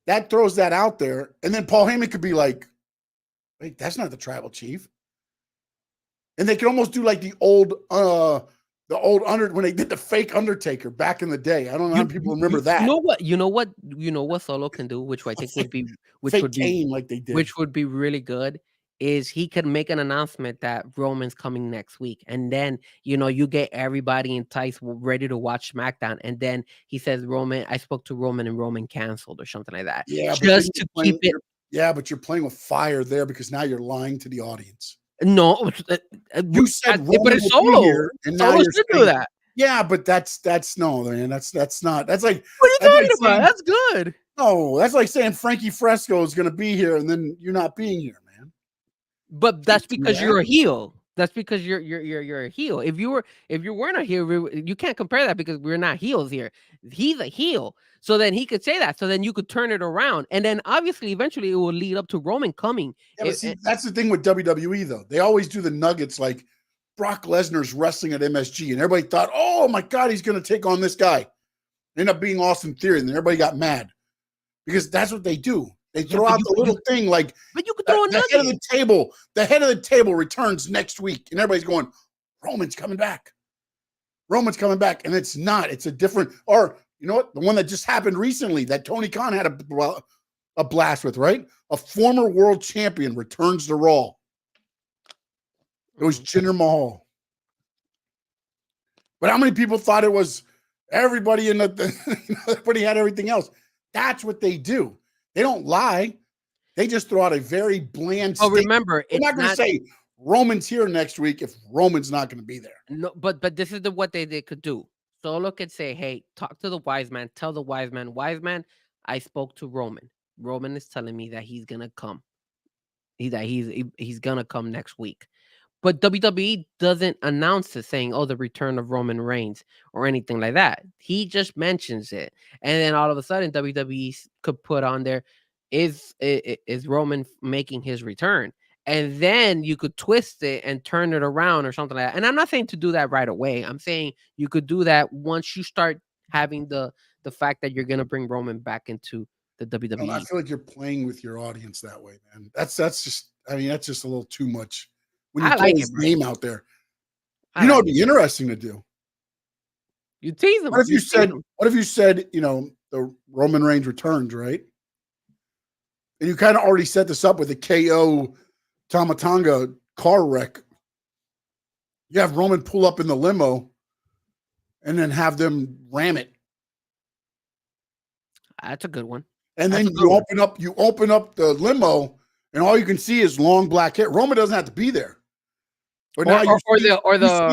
that throws that out there, and then Paul Heyman could be like, "Wait, that's not the tribal chief," and they could almost do like the old when they did the fake Undertaker back in the day. I don't know how people remember that. You know what Solo can do, which I think would be like they did, which would be really good. Is he could make an announcement that Roman's coming next week, and then you get everybody enticed, ready to watch SmackDown, and then he says, "Roman, I spoke to Roman, and Roman canceled," or something like that. Yeah, just to keep it. Yeah, but you're playing with fire there because now you're lying to the audience. No, you said Roman but it's Solo. Here, and now Solo you're should do that. Yeah, but that's no, man. That's not. That's like. What are you talking about? That's good. No, that's like saying Frankie Fresco is going to be here, and then you're not being here, man. But that's because you're a heel. That's because you're a heel. If you weren't a heel, you can't compare that because we're not heels here. He's a heel, so then he could say that. So then you could turn it around, and then obviously eventually it will lead up to Roman coming. Yeah, but see, that's the thing with WWE though. They always do the nuggets like Brock Lesnar's wrestling at MSG, and everybody thought, "Oh my God, he's going to take on this guy." Ended up being Austin Theory, and then everybody got mad because that's what they do. They throw out the little thing like, but you could throw the head of the table. The head of the table returns next week, and everybody's going, "Roman's coming back. Roman's coming back," and it's not. It's a different. Or you know what? The one that just happened recently that Tony Khan had a blast with, right? A former world champion returns to Raw. It was Jinder Mahal. But how many people thought it was everybody in everybody had everything else? That's what they do. They don't lie. They just throw out a very bland statement. Remember, they're not going to say Roman's here next week if Roman's not going to be there. No, but this is what they could do. Solo could say, "Hey, talk to the wise man. Tell the wise man, I spoke to Roman. Roman is telling me that he's gonna come. He's gonna come next week." But WWE doesn't announce it saying, "Oh, the return of Roman Reigns" or anything like that. He just mentions it, and then all of a sudden, WWE could put on there, "Is Roman making his return?" And then you could twist it and turn it around or something like that. And I'm not saying to do that right away. I'm saying you could do that once you start having the fact that you're gonna bring Roman back into the WWE. I feel like you're playing with your audience that way, man. That's just. I mean, that's just a little too much. When you throw his name out there, it'd be interesting to do. You tease them. What if you said, the Roman Reigns returns, right? And you kind of already set this up with the KO Tamatanga car wreck. You have Roman pull up in the limo and then have them ram it. That's a good one. And then you open up the limo and all you can see is long black hair. Roman doesn't have to be there. But now you see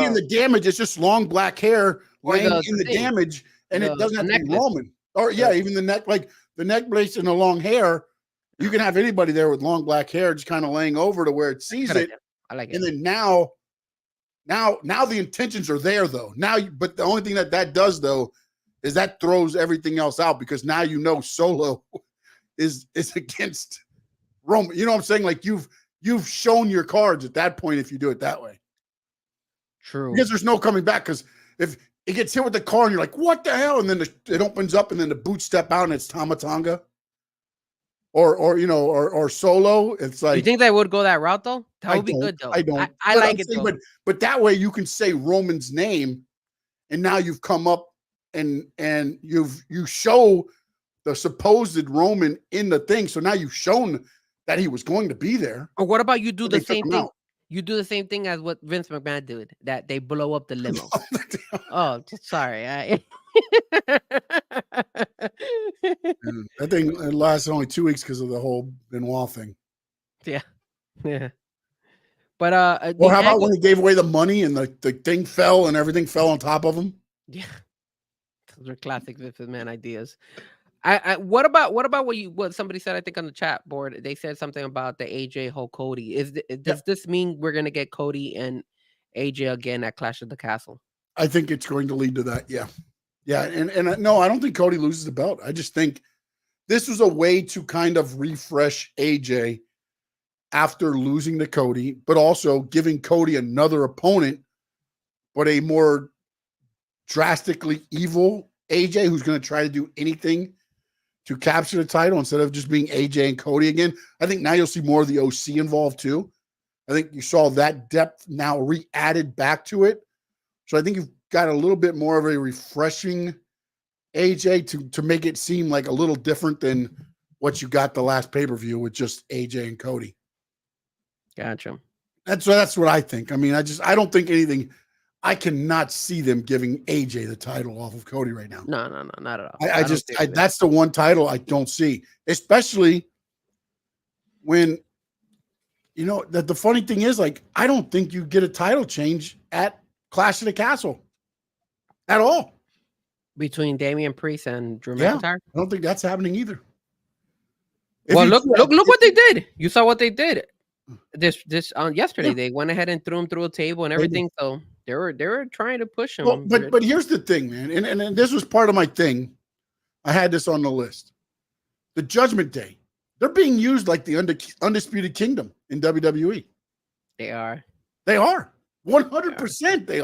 in the damage, it's just long black hair laying in the damage, and it doesn't have to be Roman. Or even the neck, like the neck brace and the long hair. You can have anybody there with long black hair just kind of laying over to where it sees it. I like it. And then now the intentions are there though. But the only thing that does though is that throws everything else out because now Solo is against Roman. You know what I'm saying? Like you've shown your cards at that point if you do it that way. True. Because there's no coming back. Because if it gets hit with the car and you're like, what the hell? And then it opens up and then the boots step out and it's Tamatanga. Or Solo. It's like, you think they would go that route though? That would be good though. I don't. I like it though. But that way you can say Roman's name, and now you've come up and you show the supposed Roman in the thing. So now you've shown that he was going to be there. Or what about you do the same thing? You do the same thing as what Vince McMahon did, that they blow up the limo. Oh, sorry. I think it lasted only 2 weeks because of the whole Benoit thing. Yeah. But well, how about when he gave away the money and the thing fell and everything fell on top of him? Yeah, those are classic Vince McMahon ideas. What about what somebody said? I think on the chat board, they said something about the AJ Hulk Cody. Does this mean we're gonna get Cody and AJ again at Clash of the Castle? I think it's going to lead to that. Yeah. And no, I don't think Cody loses the belt. I just think this was a way to kind of refresh AJ after losing to Cody, but also giving Cody another opponent, but a more drastically evil AJ who's going to try to do anything to capture the title instead of just being AJ and Cody again. I think now you'll see more of the OC involved too. I think you saw that depth now re-added back to it. So I think you've got a little bit more of a refreshing AJ to make it seem like a little different than what you got the last pay-per-view with just AJ and Cody. Gotcha. That's what I think. I mean, I don't think anything. I cannot see them giving AJ the title off of Cody right now. No, not at all. That's the one title I don't see, especially when, you know, the funny thing is, like, I don't think you get a title change at Clash of the Castle at all. Between Damian Priest and Drew McIntyre? I don't think that's happening either. Look what they did. You saw what they did. This on yesterday, they went ahead and threw him through a table and everything. So they were trying to push him. Well, but here's the thing, man, and this was part of my thing. I had this on the list. The Judgment Day, they're being used like the Undisputed Kingdom in WWE. They are 100%. They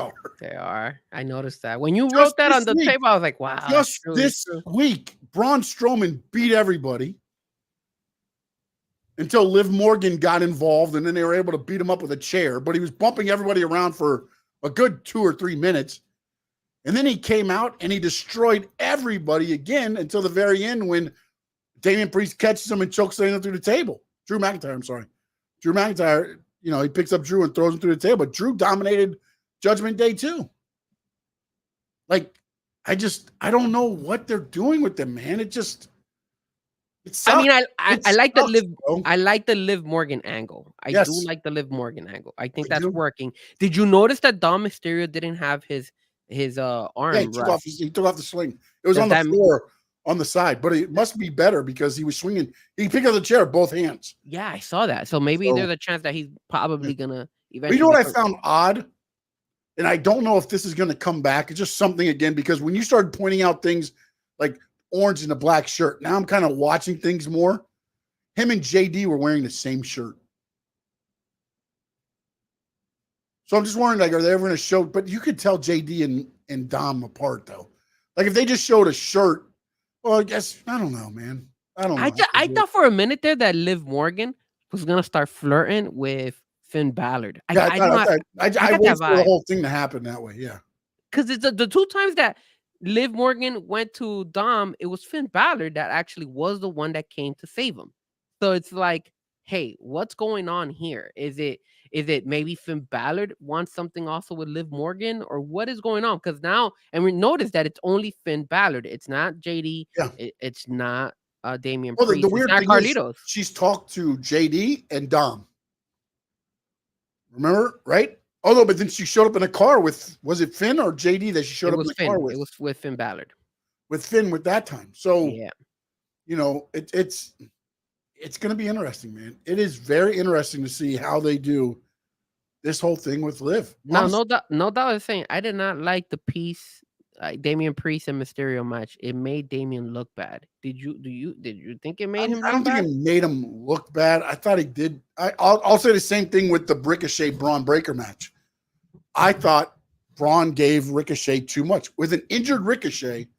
are. I noticed that when you wrote that on the table. I was like, wow. Just this week, Braun Strowman beat everybody until Liv Morgan got involved, and then they were able to beat him up with a chair, but he was bumping everybody around for a good 2 or 3 minutes. And then he came out and he destroyed everybody again until the very end when Damian Priest catches him and chokes him through the table. Drew McIntyre, I'm sorry. Drew McIntyre, you know, he picks up Drew and throws him through the table, but Drew dominated Judgment Day too. Like, I don't know what they're doing with them, man. I mean, I like the Liv. I like the Liv Morgan angle. I do like the Liv Morgan angle. I think that's working. Did you notice that Dom Mysterio didn't have his arm? Yeah, he took off the sling. It was on the floor on the side, but it must be better because he was swinging. He picked up the chair with both hands. Yeah, I saw that. So maybe there's a chance that he's probably gonna eventually. You know what I found odd, and I don't know if this is gonna come back. It's just something again because when you started pointing out things like orange and a black shirt. Now I'm kind of watching things more. Him and JD were wearing the same shirt. So I'm just wondering, like, are they ever going to show? But you could tell JD and Dom apart, though. Like, if they just showed a shirt, well, I guess, I don't know, man. I don't know. I thought for a minute there that Liv Morgan was going to start flirting with Finn Balor. I wait for the whole thing to happen that way, yeah. Because it's the 2 times that Liv Morgan went to Dom, it was Finn Balor that actually was the one that came to save him. So it's like, hey, what's going on here? Is it maybe Finn Balor wants something also with Liv Morgan, or what is going on? Because now, and we notice that it's only Finn Balor. It's not JD. Yeah. It's not Damian Priest. The weird thing Carlitos. Is she's talked to JD and Dom. Remember, right? Oh, no, but then she showed up in a car with, was it Finn or JD that she showed up in the car with? It was with Finn Balor. With Finn with that time. So, yeah, you know, it's going to be interesting, man. It is very interesting to see how they do this whole thing with Liv. No doubt I was saying, I did not like the piece, Damian Priest and Mysterio match. It made Damian look bad. Did you think it made him look bad? I don't think it made him look bad. I thought he did. I'll say the same thing with the Ricochet Braun Breaker match. I thought Braun gave Ricochet too much. With an injured Ricochet,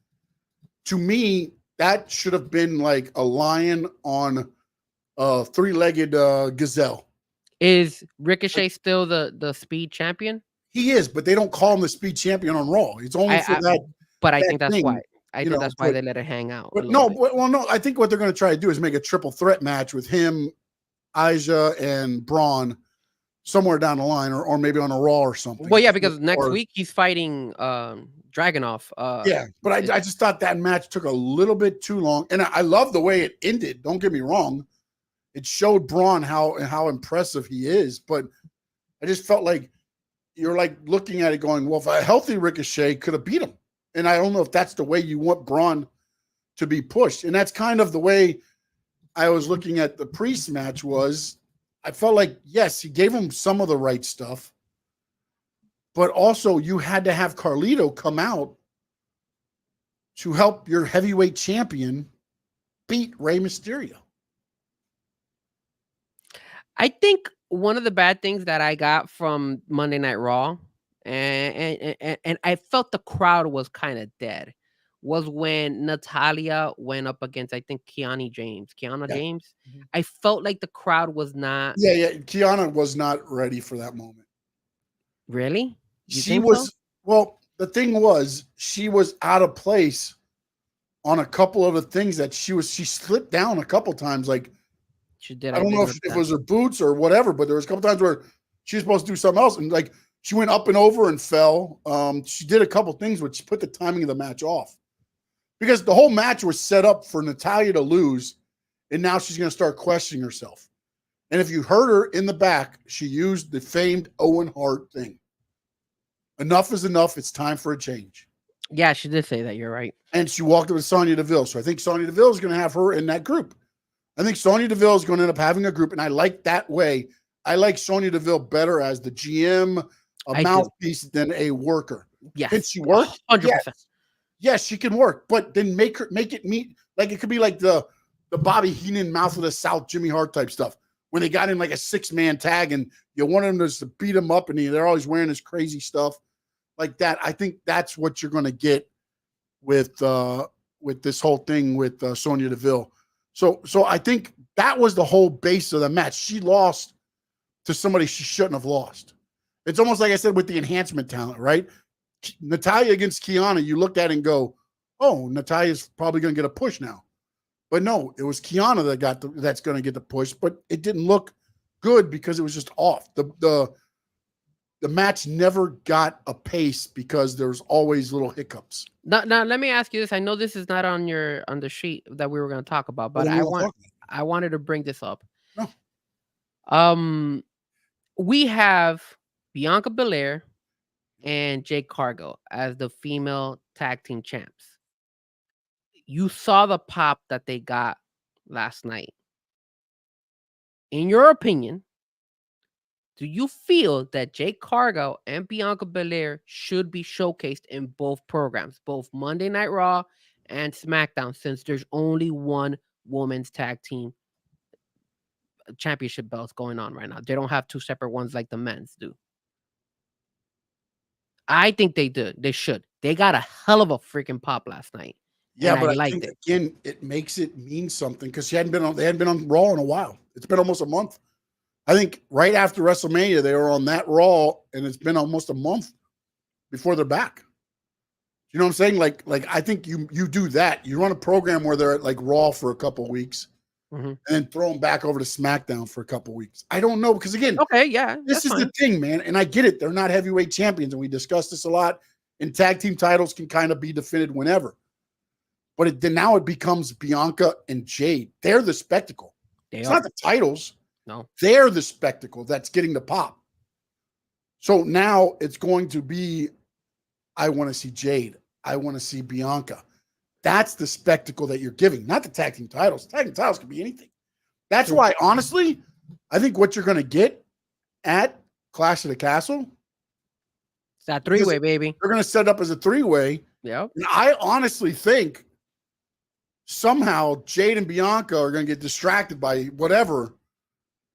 to me, that should have been like a lion on a 3-legged gazelle. Is Ricochet still the speed champion? He is, but they don't call him the speed champion on Raw. It's only for that. But I think that's why. I think that's why they let it hang out. But no, I think what they're going to try to do is make a triple threat match with him, Aja, and Braun somewhere down the line, or maybe on a Raw or something. Well, yeah, because next week he's fighting Dragunov. Yeah, but I just thought that match took a little bit too long, and I love the way it ended. Don't get me wrong; it showed Braun how impressive he is. But I just felt like you're like looking at it, going, "Well, if a healthy Ricochet could have beat him," and I don't know if that's the way you want Braun to be pushed, and that's kind of the way I was looking at the Priest match was. I felt like, yes, he gave him some of the right stuff, but also you had to have Carlito come out to help your heavyweight champion beat Rey Mysterio. I think one of the bad things that I got from Monday Night Raw, and I felt the crowd was kind of dead, was when Natalia went up against, I think, Kiana James. Mhm. I felt like the crowd was not Yeah. Kiana was not ready for that moment. really. You She think was so? well. The thing was, she was out of place on a couple of the things that she slipped down a couple times. Like, She did. I I don't did know if notice it that. was her boots or whatever, but there was a couple times where she was supposed to do something else, and like she went up and over and fell. She did a couple things which put the timing of the match off, because the whole match was set up for Natalia to lose, and now she's going to start questioning herself. And if you heard her in the back, she used the famed Owen Hart thing. Enough is enough. It's time for a change. Yeah, she did say that. You're right. And she walked up with Sonya Deville. So I think Sonya Deville is going to have her in that group. I think Sonya Deville is going to end up having a group, and I like that way. I like Sonya Deville better as the GM, a mouthpiece than a worker. Yes. Can she work? 100%. Yes, she can work, but then make it meet, like it could be like the Bobby Heenan Mouth of the South, Jimmy Hart type stuff. When they got in like a 6-man tag and you wanted them to beat them up, and they're always wearing this crazy stuff like that. I think that's what you're going to get with this whole thing with Sonya Deville. So I think that was the whole base of the match. She lost to somebody she shouldn't have lost. It's almost like I said with the enhancement talent, right? Natalia against Kiana, you look at it and go, oh, Natalia's probably going to get a push now. But no, it was Kiana that's going to get the push, but it didn't look good because it was just off. The match never got a pace because there's always little hiccups. Now, let me ask you this. I know this is not on the sheet that we were going to talk about, but I wanted to bring this up. No. We have Bianca Belair and Jade Cargill as the female tag team champs. You saw the pop that they got last night. In your opinion, do you feel that Jade Cargill and Bianca Belair should be showcased in both programs, both Monday Night Raw and SmackDown, since there's only one women's tag team championship belts going on right now? They don't have two separate ones like the men's do. I think they do. They should. They got a hell of a freaking pop last night. Yeah, but I think again, it makes it mean something because they hadn't been on Raw in a while. It's been almost a month. I think right after WrestleMania, they were on that Raw, and it's been almost a month before they're back. You know what I'm saying? Like I think you do that. You run a program where they're at like Raw for a couple of weeks, and then throw them back over to SmackDown for a couple of weeks. I don't know because again, this is the thing, man. And I get it; they're not heavyweight champions, and we discussed this a lot. And tag team titles can kind of be defended whenever. But now it becomes Bianca and Jade. They're the spectacle. It's not the titles. No. They're the spectacle that's getting the pop. So now it's going to be, I want to see Jade. I want to see Bianca. That's the spectacle that you're giving, not the tag team titles. Tag team titles can be anything. That's why, honestly, I think what you're going to get at Clash of the Castle, it's that 3-way, baby. They're going to set up as a 3-way. Yep. And I honestly think somehow Jade and Bianca are going to get distracted by whatever,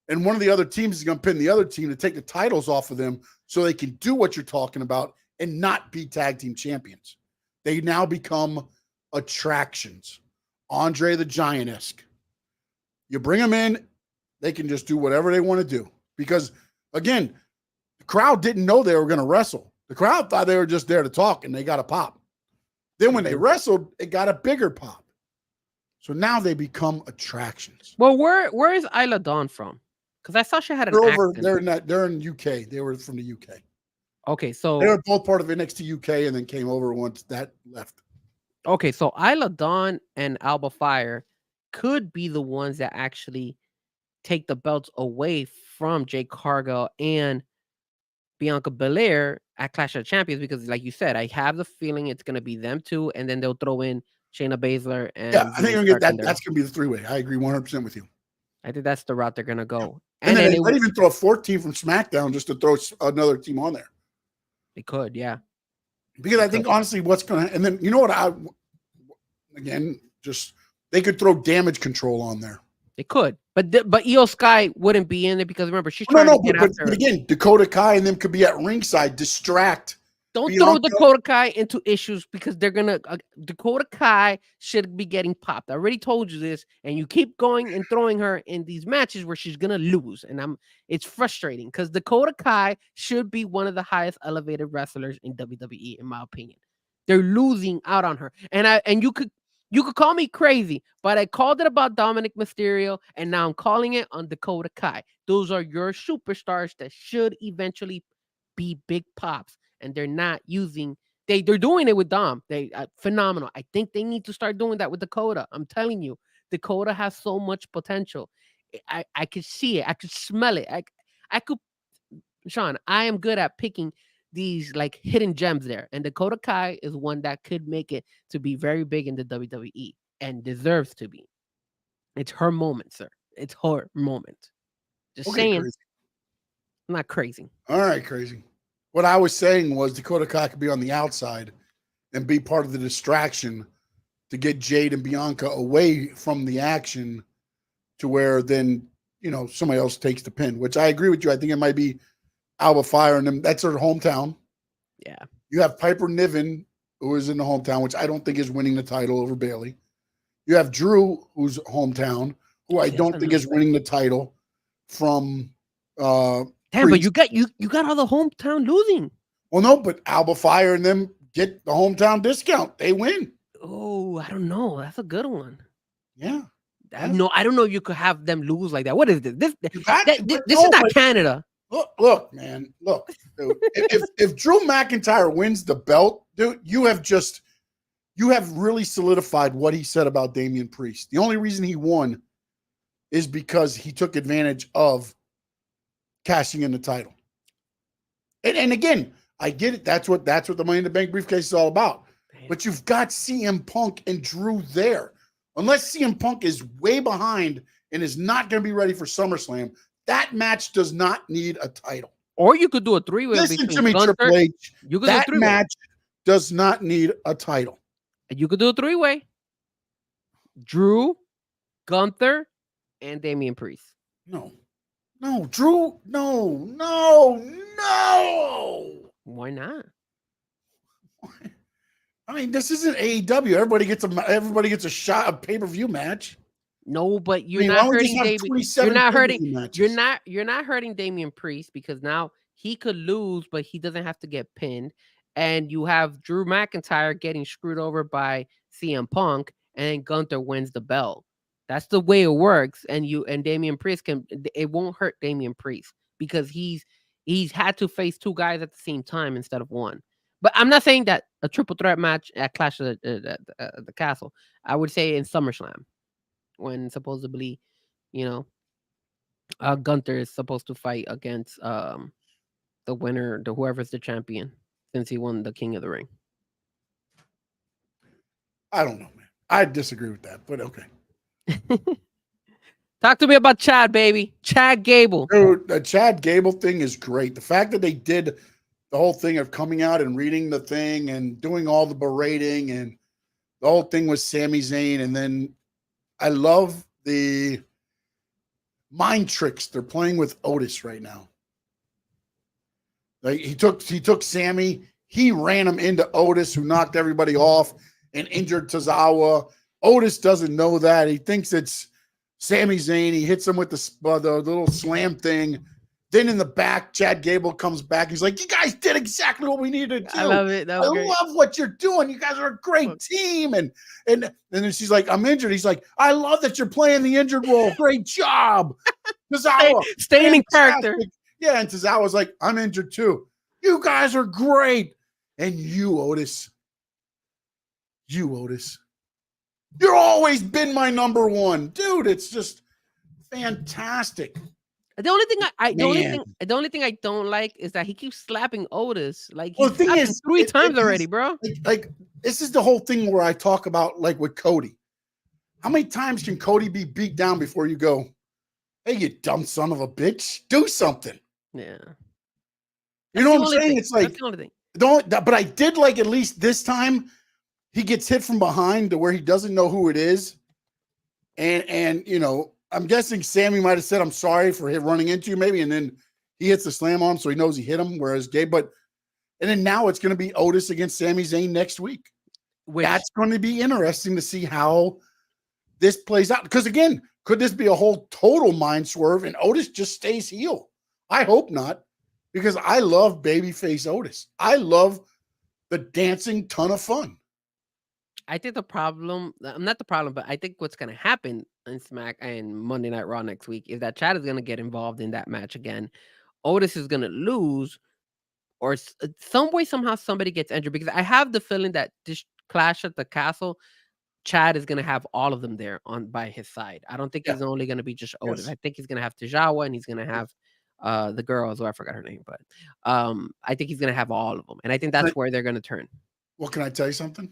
and one of the other teams is going to pin the other team to take the titles off of them so they can do what you're talking about and not be tag team champions. They now become attractions. Andre the Giant-esque. You bring them in, they can just do whatever they want to do. Because, again, the crowd didn't know they were going to wrestle. The crowd thought they were just there to talk, and they got a pop. Then when they wrestled, it got a bigger pop. So now they become attractions. Well, where is Isla Dawn from? Because I saw she had an accent. They're in UK. They were from the UK. Okay, so they were both part of NXT UK and then came over once that left. Okay, so Isla Dawn and Alba Fire could be the ones that actually take the belts away from Jade Cargill and Bianca Belair at Clash of Champions, because like you said, I have the feeling it's going to be them two, and then they'll throw in Shayna Baszler. And yeah, I think you're gonna get that. That's going to be the 3-way. I agree 100% with you. I think that's the route they're going to go. Yeah. And then they might even throw a 4th team from SmackDown just to throw another team on there. They could, yeah. Because I think honestly, what's going to, and then you know what? They could throw Damage Control on there. It could, but Io Sky wouldn't be in it because remember she's No, trying no, to get but after. again, Dakota Kai and them could be at ringside, distract. Don't Bianca. throw Dakota Kai into issues because they're gonna. Dakota Kai should be getting popped. I already told you this, and you keep going and throwing her in these matches where she's gonna lose, and it's frustrating because Dakota Kai should be one of the highest elevated wrestlers in WWE, in my opinion. They're losing out on her, and you could call me crazy, but I called it about Dominic Mysterio, and now I'm calling it on Dakota Kai. Those are your superstars that should eventually be big pops. And they're not using they're doing it with Dom. They phenomenal. I think they need to start doing that with Dakota. I'm telling you, Dakota has so much potential. I could see it. I could smell it. I could Sean, I am good at picking these like hidden gems there. And Dakota Kai is one that could make it to be very big in the WWE and deserves to be. It's her moment, sir. It's her moment. Just saying. Crazy. I'm not crazy. All right, crazy. What I was saying was Dakota Kai could be on the outside and be part of the distraction to get Jade and Bianca away from the action to where then, somebody else takes the pin, which I agree with you. I think it might be Alba Fire and them. That's her hometown. Yeah. You have Piper Niven, who is in the hometown, which I don't think is winning the title over Bayley. You have Drew, who's hometown, who I don't think is winning the title from Damn, but you got all the hometown losing. Well, no, but Alba Fire and them get the hometown discount. They win. Oh, I don't know. That's a good one. Yeah. I don't know you could have them lose like that. What is this? This is no, not Canada. Look, man. Look, dude, if Drew McIntyre wins the belt, dude, you have really solidified what he said about Damian Priest. The only reason he won is because he took advantage of cashing in the title. And again, I get it. That's what the Money in the Bank briefcase is all about. Man. But you've got CM Punk and Drew there. Unless CM Punk is way behind and is not going to be ready for SummerSlam, that match does not need a title. Or you could do a three-way. Listen to me, Triple H. That match does not need a title. You could do a three-way. Drew, Gunther, and Damian Priest. No, Drew. No. Why not? I mean, this isn't AEW. Everybody gets a shot, a pay-per-view match. No, but you're not hurting Damian. You're not hurting Damian Priest because now he could lose, but he doesn't have to get pinned. And you have Drew McIntyre getting screwed over by CM Punk, and then Gunther wins the belt. That's the way it works. And Damian Priest it won't hurt Damian Priest because he's had to face two guys at the same time instead of one. But I'm not saying that a triple threat match at Clash of the Castle. I would say in SummerSlam, when supposedly, Gunther is supposed to fight against the winner, whoever's the champion, since he won the King of the Ring. I don't know, man. I disagree with that, but okay. Talk to me about Chad, baby. Chad Gable. Dude, the Chad Gable thing is great. The fact that they did the whole thing of coming out and reading the thing and doing all the berating and the whole thing with Sami Zayn. And then I love the mind tricks they're playing with Otis right now. Like he took Sammy, he ran him into Otis, who knocked everybody off and injured Tozawa. Otis doesn't know that. He thinks it's Sami Zayn. He hits him with the little slam thing. Then in the back, Chad Gable comes back. He's like, "You guys did exactly what we needed to do. I love it. I love what you're doing. You guys are a great team." And then she's like, "I'm injured." He's like, "I love that you're playing the injured role. Great job." Tozawa, staying in character. Yeah, and Tozawa's like, "I'm injured too. You guys are great." And you, Otis. You're always been my number one. Dude, it's just fantastic. The only thing I don't like is that he keeps slapping Otis. Like he's slapped three times already, bro. Like this is the whole thing where I talk about like with Cody. How many times can Cody be beat down before you go, "Hey, you dumb son of a bitch, do something"? Yeah. You know what I'm saying? It's like that's the only thing. But I did like at least this time he gets hit from behind to where he doesn't know who it is. And I'm guessing Sammy might have said, "I'm sorry for running into you," maybe, and then he hits the slam on him, so he knows he hit him. Whereas and then now it's going to be Otis against Sami Zayn next week. That's going to be interesting to see how this plays out. Because again, could this be a whole total mind swerve and Otis just stays heel? I hope not, because I love babyface Otis. I love the dancing ton of fun. I think not the problem, but I think what's going to happen in Smack and Monday Night Raw next week is that Chad is going to get involved in that match again. Otis is going to lose, or some way, somehow somebody gets injured, because I have the feeling that this Clash at the Castle, Chad is going to have all of them there by his side. I don't think he's only going to be just Otis. Yes. I think he's going to have Tajawa, and he's going to have the girl, I forgot her name, but I think he's going to have all of them. And I think that's where they're going to turn. Well, can I tell you something?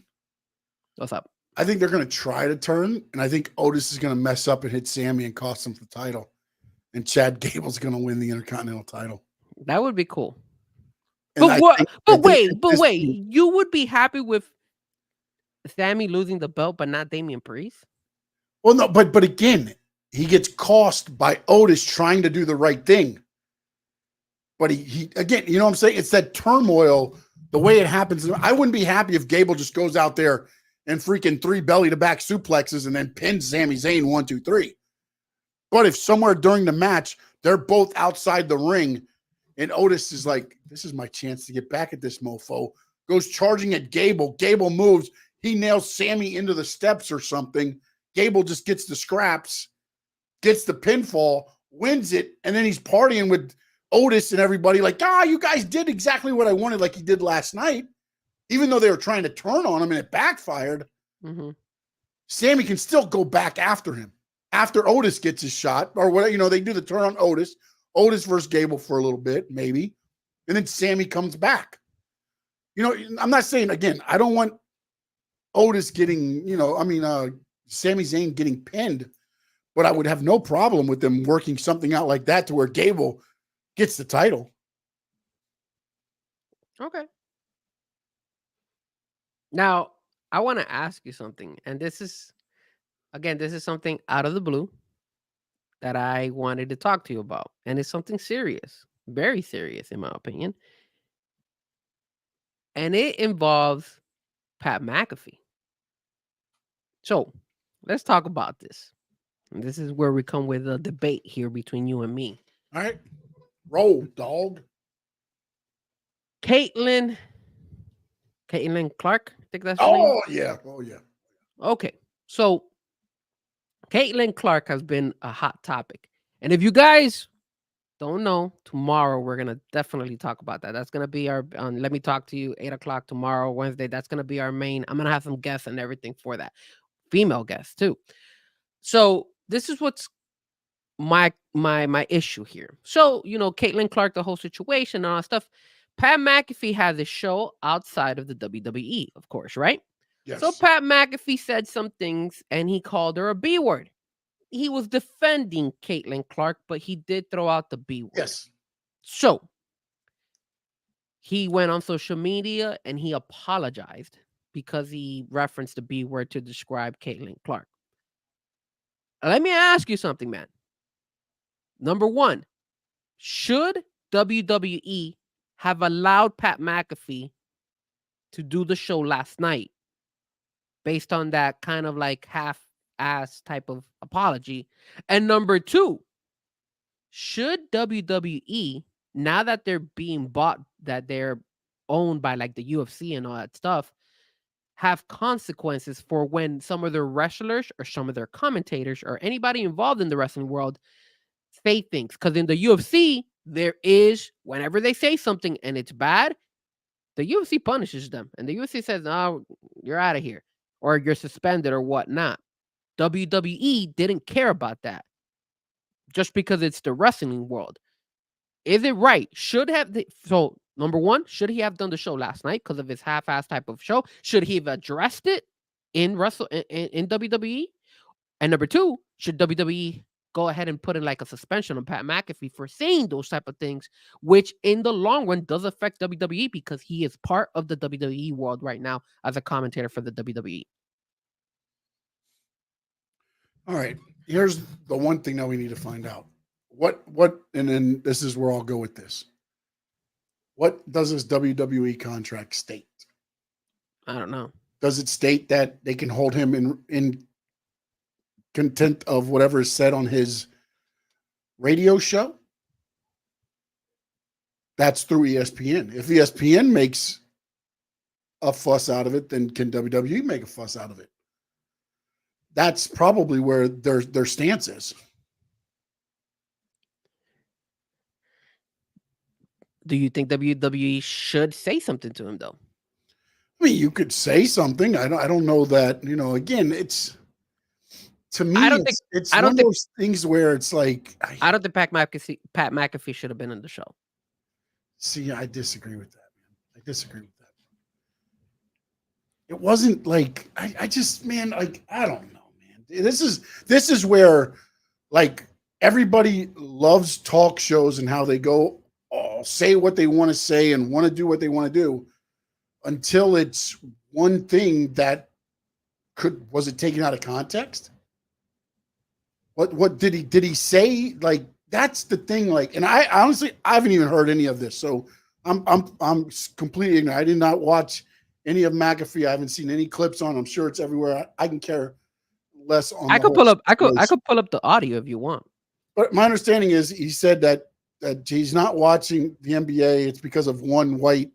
What's up? I think they're going to try to turn, and I think Otis is going to mess up and hit Sammy and cost him the title. And Chad Gable's going to win the Intercontinental title. That would be cool. But wait, you would be happy with Sammy losing the belt, but not Damian Priest? Well, no, but again, he gets cost by Otis trying to do the right thing. But he again, you know what I'm saying? It's that turmoil, the way it happens. I wouldn't be happy if Gable just goes out there and freaking 3 belly-to-back suplexes and then pins Sami Zayn 1, 2, 3. But if somewhere during the match, they're both outside the ring and Otis is like, this is my chance to get back at this mofo, goes charging at Gable. Gable moves. He nails Sammy into the steps or something. Gable just gets the scraps, gets the pinfall, wins it, and then he's partying with Otis and everybody like, you guys did exactly what I wanted, like he did last night. Even though they were trying to turn on him and it backfired, Sammy can still go back after him after Otis gets his shot or whatever. They do the turn on Otis versus Gable for a little bit, maybe. And then Sammy comes back. I'm not saying, again, I don't want Otis getting, Sami Zayn getting pinned, but I would have no problem with them working something out like that to where Gable gets the title. Okay. Now, I want to ask you something, and this is something out of the blue that I wanted to talk to you about, and it's something serious, very serious in my opinion, and it involves Pat McAfee. So, let's talk about this. And this is where we come with a debate here between you and me. All right. Roll, dog. Caitlin Clark, I think that's her name. Oh, yeah. Okay. So, Caitlin Clark has been a hot topic. And if you guys don't know, tomorrow we're going to definitely talk about that. That's going to be our, Let Me Talk to You, 8 o'clock tomorrow, Wednesday. That's going to be our main. I'm going to have some guests and everything for that. Female guests, too. So, this is what's my issue here. So, Caitlin Clark, the whole situation and all that stuff. Pat McAfee has a show outside of the WWE, of course, right? Yes. So Pat McAfee said some things and he called her a B word. He was defending Caitlin Clark, but he did throw out the B word. Yes. So he went on social media and he apologized because he referenced the B word to describe Caitlin Clark. Let me ask you something, man. Number one, should WWE have allowed Pat McAfee to do the show last night based on that kind of like half-ass type of apology? And number two, should WWE, now that they're being bought, that they're owned by like the UFC and all that stuff, have consequences for when some of their wrestlers or some of their commentators or anybody involved in the wrestling world say things? Because in the UFC, there is, whenever they say something and it's bad, the UFC punishes them. And the UFC says, "No, you're out of here," or "You're suspended," or whatnot. WWE didn't care about that just because it's the wrestling world. Is it right? So, number one, should he have done the show last night because of his half-ass type of show? Should he have addressed it in WWE? And number two, should WWE go ahead and put in like a suspension on Pat McAfee for saying those type of things, which in the long run does affect WWE because he is part of the WWE world right now as a commentator for the WWE. All right. here's the one thing that we need to find out. And then this is where I'll go with this. What does this WWE contract state? I don't know. Does it state that they can hold him in contempt of whatever is said on his radio show? That's through ESPN. If ESPN makes a fuss out of it, then can WWE make a fuss out of it? That's probably where their stance is. Do you think WWE should say something to him though? I mean, you could say something. I don't know that, again, it's to me, it's one of those things where it's like I don't think Pat McAfee should have been on the show. See, I disagree with that, man. I disagree with that. It wasn't like I just, man, like I don't know, man. This is where like everybody loves talk shows and how they go say what they want to say and want to do what they want to do until it's one thing that was it taken out of context? What did he say? Like that's the thing. Like, and I honestly I haven't even heard any of this, so I'm completely ignorant. I did not watch any of McAfee. I haven't seen any clips on. I'm sure it's everywhere. I can care less on. I could pull up the audio if you want. But my understanding is he said that he's not watching the NBA. It's because of one white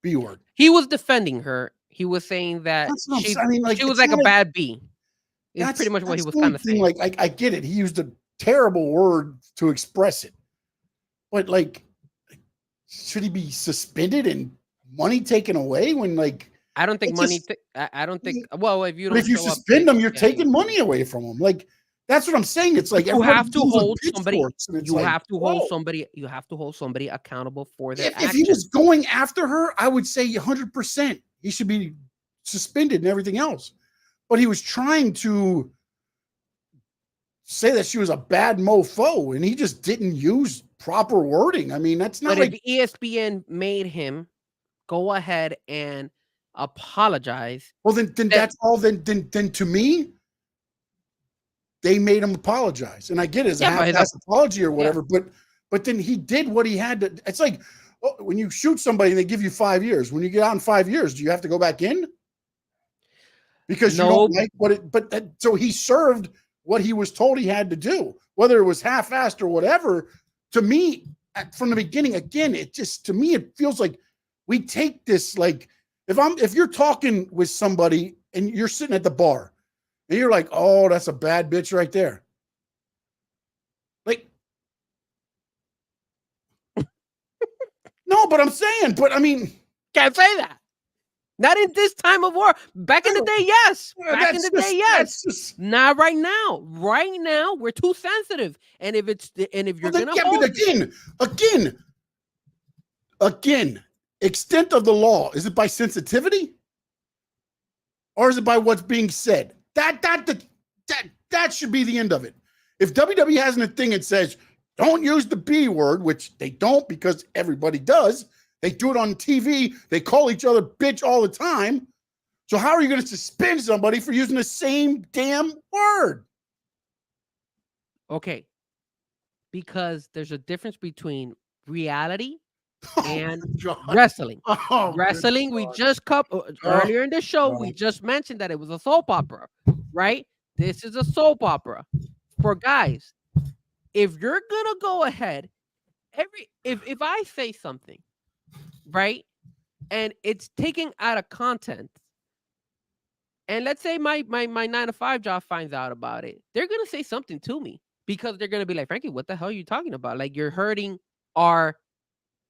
B word. He was defending her. He was saying that she was like a bad B. It's pretty much what he was kind of saying. Like I get it. He used a terrible word to express it, but like, should he be suspended and money taken away when like? I don't think money. I don't think. Well, if you don't, if you suspend them, you're taking money away from them. Like that's what I'm saying. It's like you have to hold somebody. You have to hold somebody. You have to hold somebody accountable for their actions. If he was going after her, I would say 100%. He should be suspended and everything else. But he was trying to say that she was a bad mofo, and he just didn't use proper wording. I mean, that's not. But if ESPN made him go ahead and apologize, well, then that's all. Then to me, they made him apologize, and I get it as a half-ass apology or whatever. Yeah. But then he did what he had to. It's like when you shoot somebody and they give you 5 years. When you get out in 5 years, do you have to go back in? Because you don't like what it. But so he served what he was told he had to do, whether it was half-assed or whatever. To me, from the beginning, again, to me it feels like we take this like if you're talking with somebody and you're sitting at the bar. And you're like, oh, that's a bad bitch right there. Like, no, but I'm saying, I mean, can't say that. Not in this time of war. Back in the day, yes. Back in the day, yes. Not right now. Right now, we're too sensitive. And if you're gonna again, extent of the law, is it by sensitivity? Or is it by what's being said? That should be the end of it. If WWE has a thing that says don't use the B word, which they don't because everybody does, they do it on TV. They call each other bitch all the time. So how are you going to suspend somebody for using the same damn word? Okay, because there's a difference between reality and wrestling. Wrestling, we just earlier in the show, we just mentioned that it was a soap opera, right? This is a soap opera for guys. If you're gonna go ahead, if I say something, right, and it's taken out of content, and let's say my 9-to-5 job finds out about it, they're gonna say something to me because they're gonna be like, Frankie, what the hell are you talking about? Like you're hurting our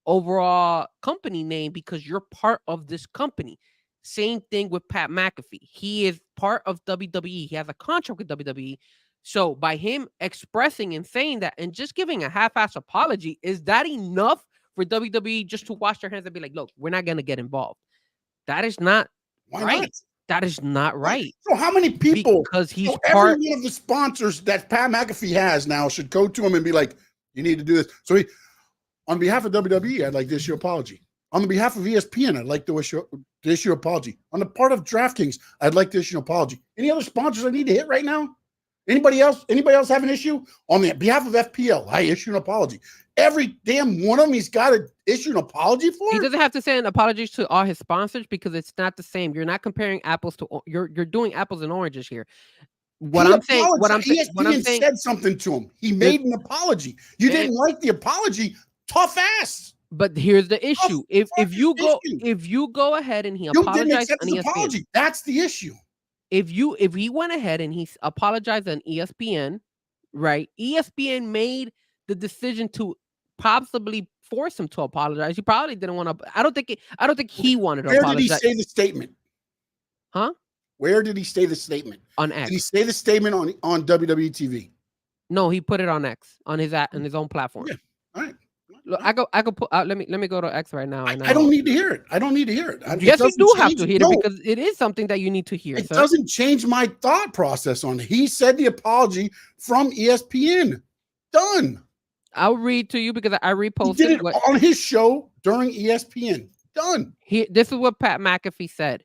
overall company name because you're part of this company. Same thing with Pat McAfee. He is part of WWE. He has a contract with WWE. So by him expressing and saying that and just giving a half-ass apology, is that enough for WWE just to wash their hands and be like, look, we're not going to get involved? That is not right. Not? That is not right. So how many people? Because he's every one of the sponsors that Pat McAfee has now should go to him and be like, you need to do this. So on behalf of WWE, I'd like to issue an apology. On the behalf of ESPN, I'd like to issue an apology. On the part of DraftKings, I'd like to issue an apology. Any other sponsors I need to hit right now? Anybody else have an issue? On the behalf of FPL, I issue an apology. Every damn one of them he's got to issue an apology for? He doesn't have to say an apology to all his sponsors because it's not the same. You're not comparing apples to you're doing apples and oranges here. What I'm saying, ESPN said something to him. He made an apology. You didn't like the apology. Tough ass. But here's the issue: if you go ahead and he apologized on ESPN, apology. That's the issue. If he went ahead and he apologized on ESPN, right? ESPN made the decision to possibly force him to apologize. He probably didn't want to. I don't think he wanted to apologize. Where did he say the statement? Huh? Where did he say the statement? On X. Did he say the statement on WWE TV? No, he put it on X on his own platform. Yeah. All right. Look, I go put let me go to X right now. I don't need to hear it. I don't need to hear it. Yes, you do have to hear it because it is something that you need to hear. It doesn't change my thought process on it. He said the apology from ESPN. Done. I'll read to you because I reposted he did it on his show during ESPN. Done. This is what Pat McAfee said.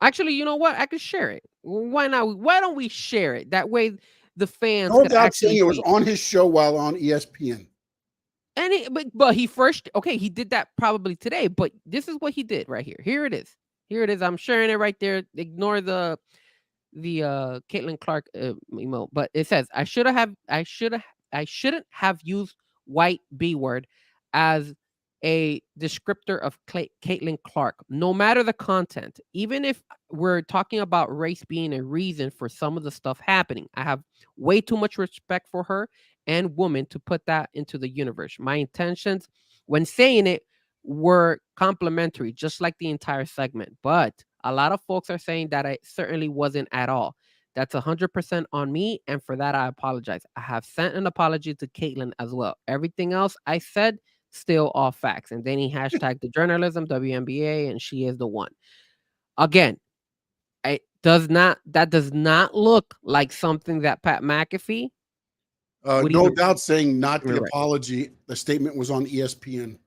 Actually, you know what? I could share it. Why not? Why don't we share it? That way the fans no doubt saying it was on his show while on ESPN. And but he he did that probably today, but this is what he did right here. Here it is. I'm sharing it right there. Ignore the Caitlin Clark emote, but it says I shouldn't have used white B word as a descriptor of Caitlin Clark, no matter the content. Even if we're talking about race being a reason for some of the stuff happening, I have way too much respect for her and woman to put that into the universe. My intentions when saying it were complimentary, just like the entire segment. But a lot of folks are saying that I certainly wasn't at all. That's 100% on me, and for that, I apologize. I have sent an apology to Caitlin as well. Everything else I said, still all facts. And then he hashtagged the journalism, WNBA, and she is the one. Again, that does not look like something that Pat McAfee. No doubt saying not the apology. The statement was on ESPN.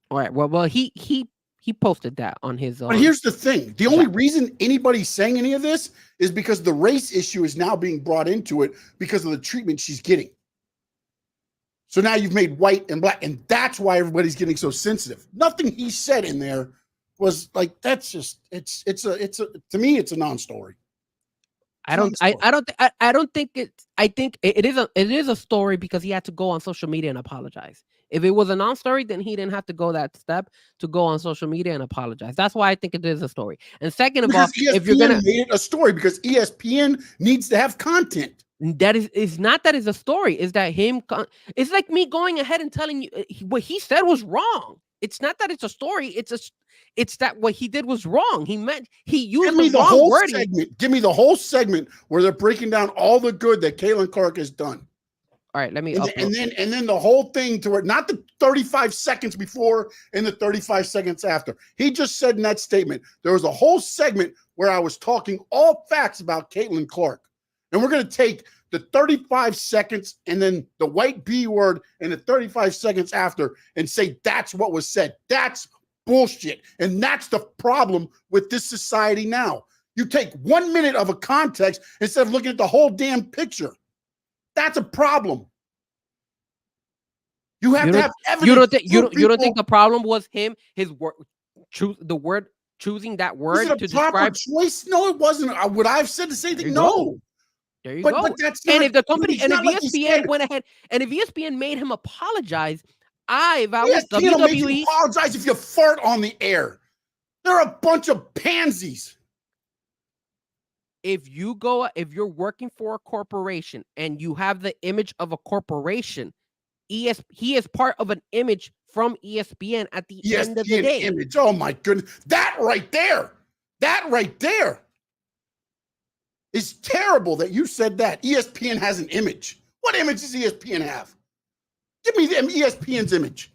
All right. Well, he posted that on his own. But here's the thing. The only reason anybody's saying any of this is because the race issue is now being brought into it because of the treatment she's getting. So now you've made white and black, and that's why everybody's getting so sensitive. Nothing he said in there was like, that's just, to me, it's a non-story. I think it is a story because he had to go on social media and apologize. If it was a non-story, then he didn't have to go that step to go on social media and apologize. That's why I think it is a story. And second of all, if you're gonna made it a story because ESPN needs to have content. That is not that is a story. Is that him? It's like me going ahead and telling you what he said was wrong. It's not that it's a story. It's that what he did was wrong. He used the wrong wording. Give me the whole segment where they're breaking down all the good that Caitlin Clark has done. All right, let me and then the whole thing to where not the 35 seconds before and the 35 seconds after. He just said in that statement, there was a whole segment where I was talking all facts about Caitlin Clark. And we're going to take the 35 seconds and then the white B word and the 35 seconds after and say that's what was said. That's bullshit. And that's the problem with this society now. You take 1 minute of a context instead of looking at the whole damn picture. That's a problem. You have to have evidence. You don't think the problem was him, his word, choosing that word to describe choice? No, it wasn't. Would I have said the same thing? No. There you go. But that's not, and if the company and if ESPN went ahead and if ESPN made him apologize, if I was WWE, apologize if you fart on the air. They're a bunch of pansies. If you're working for a corporation and you have the image of a corporation, he is part of an image from ESPN at the end of the day. Image. Oh my goodness. That right there is terrible that you said that. ESPN has an image. What image does ESPN have? Give me ESPN's image.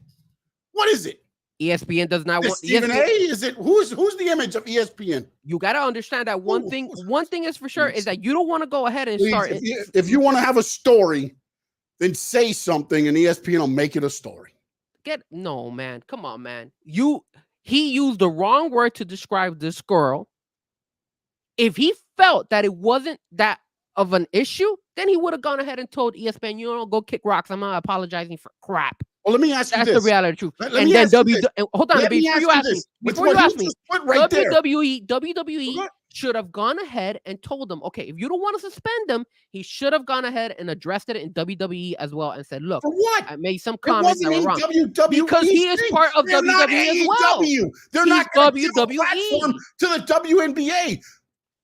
What is it? ESPN does not want Stephen A. Is it who's the image of ESPN? You got to understand that one thing is for sure is that you don't want to go ahead and start. If you want to have a story, then say something and ESPN will make it a story. No, man. Come on, man. He used the wrong word to describe this girl. If he felt that it wasn't that of an issue, then he would have gone ahead and told ESPN, you know, go kick rocks. I'm not apologizing for crap. Well, let me ask you That's this. the reality truth. Let and me then ask you this. hold on, Let me before ask you you ask me, this. before With you what ask you me, just put right there. WWE should have gone ahead and told them, okay, if you don't want to suspend him, he should have gone ahead and addressed it in WWE as well and said, look, For what? I made some It comments that wasn't were in wrong. WWE Because he is thing. part of They're not WWE as well. AEW. They're He's not going to give a WWE. platform to the WNBA.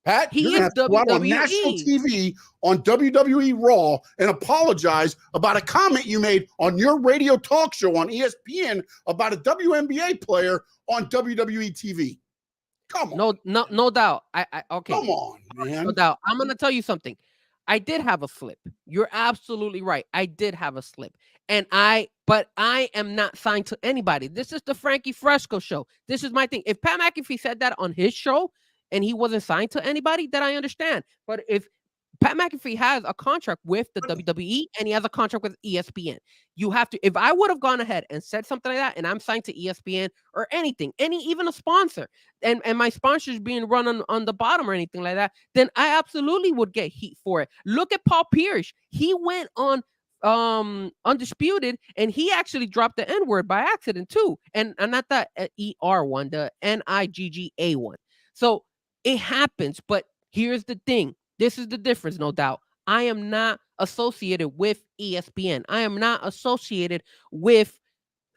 Pat, He you're going is to have to go out on national WWE. TV on WWE Raw and apologize about a comment you made on your radio talk show on ESPN about a WNBA player on WWE TV. Come on. No doubt. Okay. Come on, man. No doubt. I'm gonna tell you something. I did have a slip. You're absolutely right. I did have a slip. But I am not signed to anybody. This is the Frankie Fresco show. This is my thing. If Pat McAfee said that on his show and he wasn't signed to anybody, then I understand. But if Pat McAfee has a contract with the WWE and he has a contract with ESPN, you have to, if I would have gone ahead and said something like that and I'm signed to ESPN or anything, even a sponsor, and my sponsor is being run on the bottom or anything like that, then I absolutely would get heat for it. Look at Paul Pierce. He went on Undisputed and he actually dropped the N-word by accident too. And not the ER one, the NIGGA one. So it happens, but here's the thing. This is the difference, no doubt. I am not associated with ESPN. I am not associated with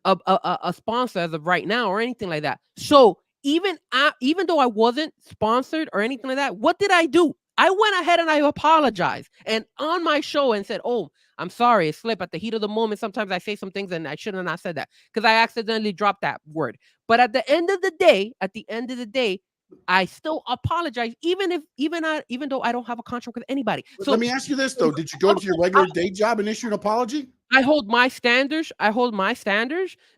a sponsor as of right now or anything like that. So even though I wasn't sponsored or anything like that, what did I do? I went ahead and I apologized and on my show and said, oh, I'm sorry, it slipped at the heat of the moment. Sometimes I say some things and I should have not said that because I accidentally dropped that word. But at the end of the day, I still apologize, even though I don't have a contract with anybody. So let me ask you this though: did you go to your regular day job and issue an apology? I hold my standards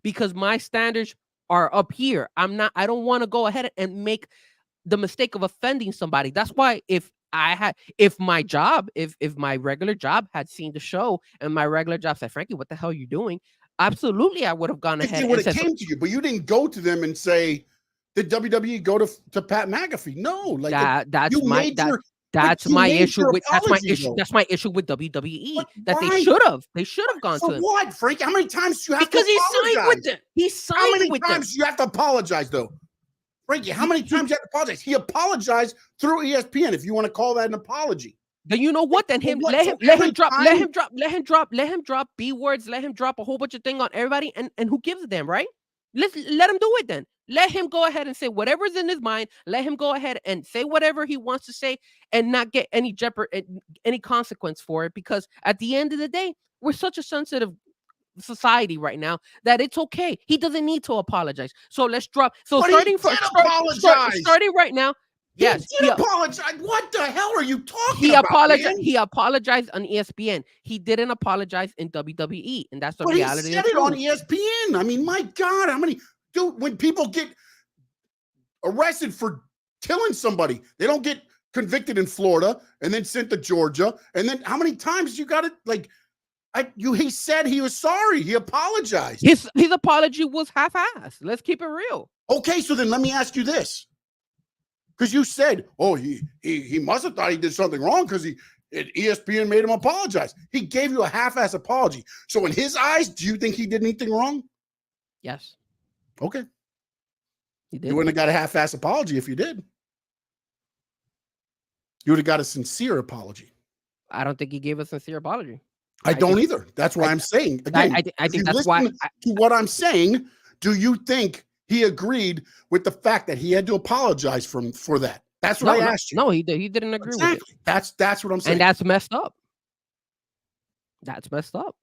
because my standards are up here. I don't want to go ahead and make the mistake of offending somebody. That's why if my regular job had seen the show and my regular job said, Frankie, what the hell are you doing? Absolutely, I would have gone ahead and said, came to you, but you didn't go to them and say, did WWE go to Pat McAfee? No, like that's my issue with WWE. That they should have gone to him. What, Frank? How many times do you have because to apologize? He signed with them. He signed with them. How many times do you have to apologize though? Frankie, how many times do you have to apologize? He apologized through ESPN, if you want to call that an apology. Then you know what? Then let him drop B words, let him drop a whole bunch of things on everybody, and who gives a damn, right? Let him do it then. Let him go ahead and say whatever's in his mind. Let him go ahead and say whatever he wants to say and not get any any consequence for it. Because at the end of the day, we're such a sensitive society right now that it's okay. He doesn't need to apologize. So let's drop. So but starting right now. Yes, he apologized. What the hell are you talking about? He apologized on ESPN. He didn't apologize in WWE, and that's the reality. He said it on ESPN. I mean, my God, how many? Dude, when people get arrested for killing somebody, they don't get convicted in Florida and then sent to Georgia. And then how many times you got it? Like, he said he was sorry. He apologized. His apology was half-assed. Let's keep it real. Okay, so then let me ask you this. Because you said, oh, he must have thought he did something wrong because ESPN made him apologize. He gave you a half-ass apology. So in his eyes, do you think he did anything wrong? Yes. Okay. He did. You wouldn't have got a half-ass apology if you did. You would have got a sincere apology. I don't think he gave a sincere apology. I don't either. That's why I'm saying. Again, I think that's why. To what I'm saying, do you think he agreed with the fact that he had to apologize for that? That's what I asked you. No, he didn't agree with it. That's what I'm saying. And that's messed up. That's messed up.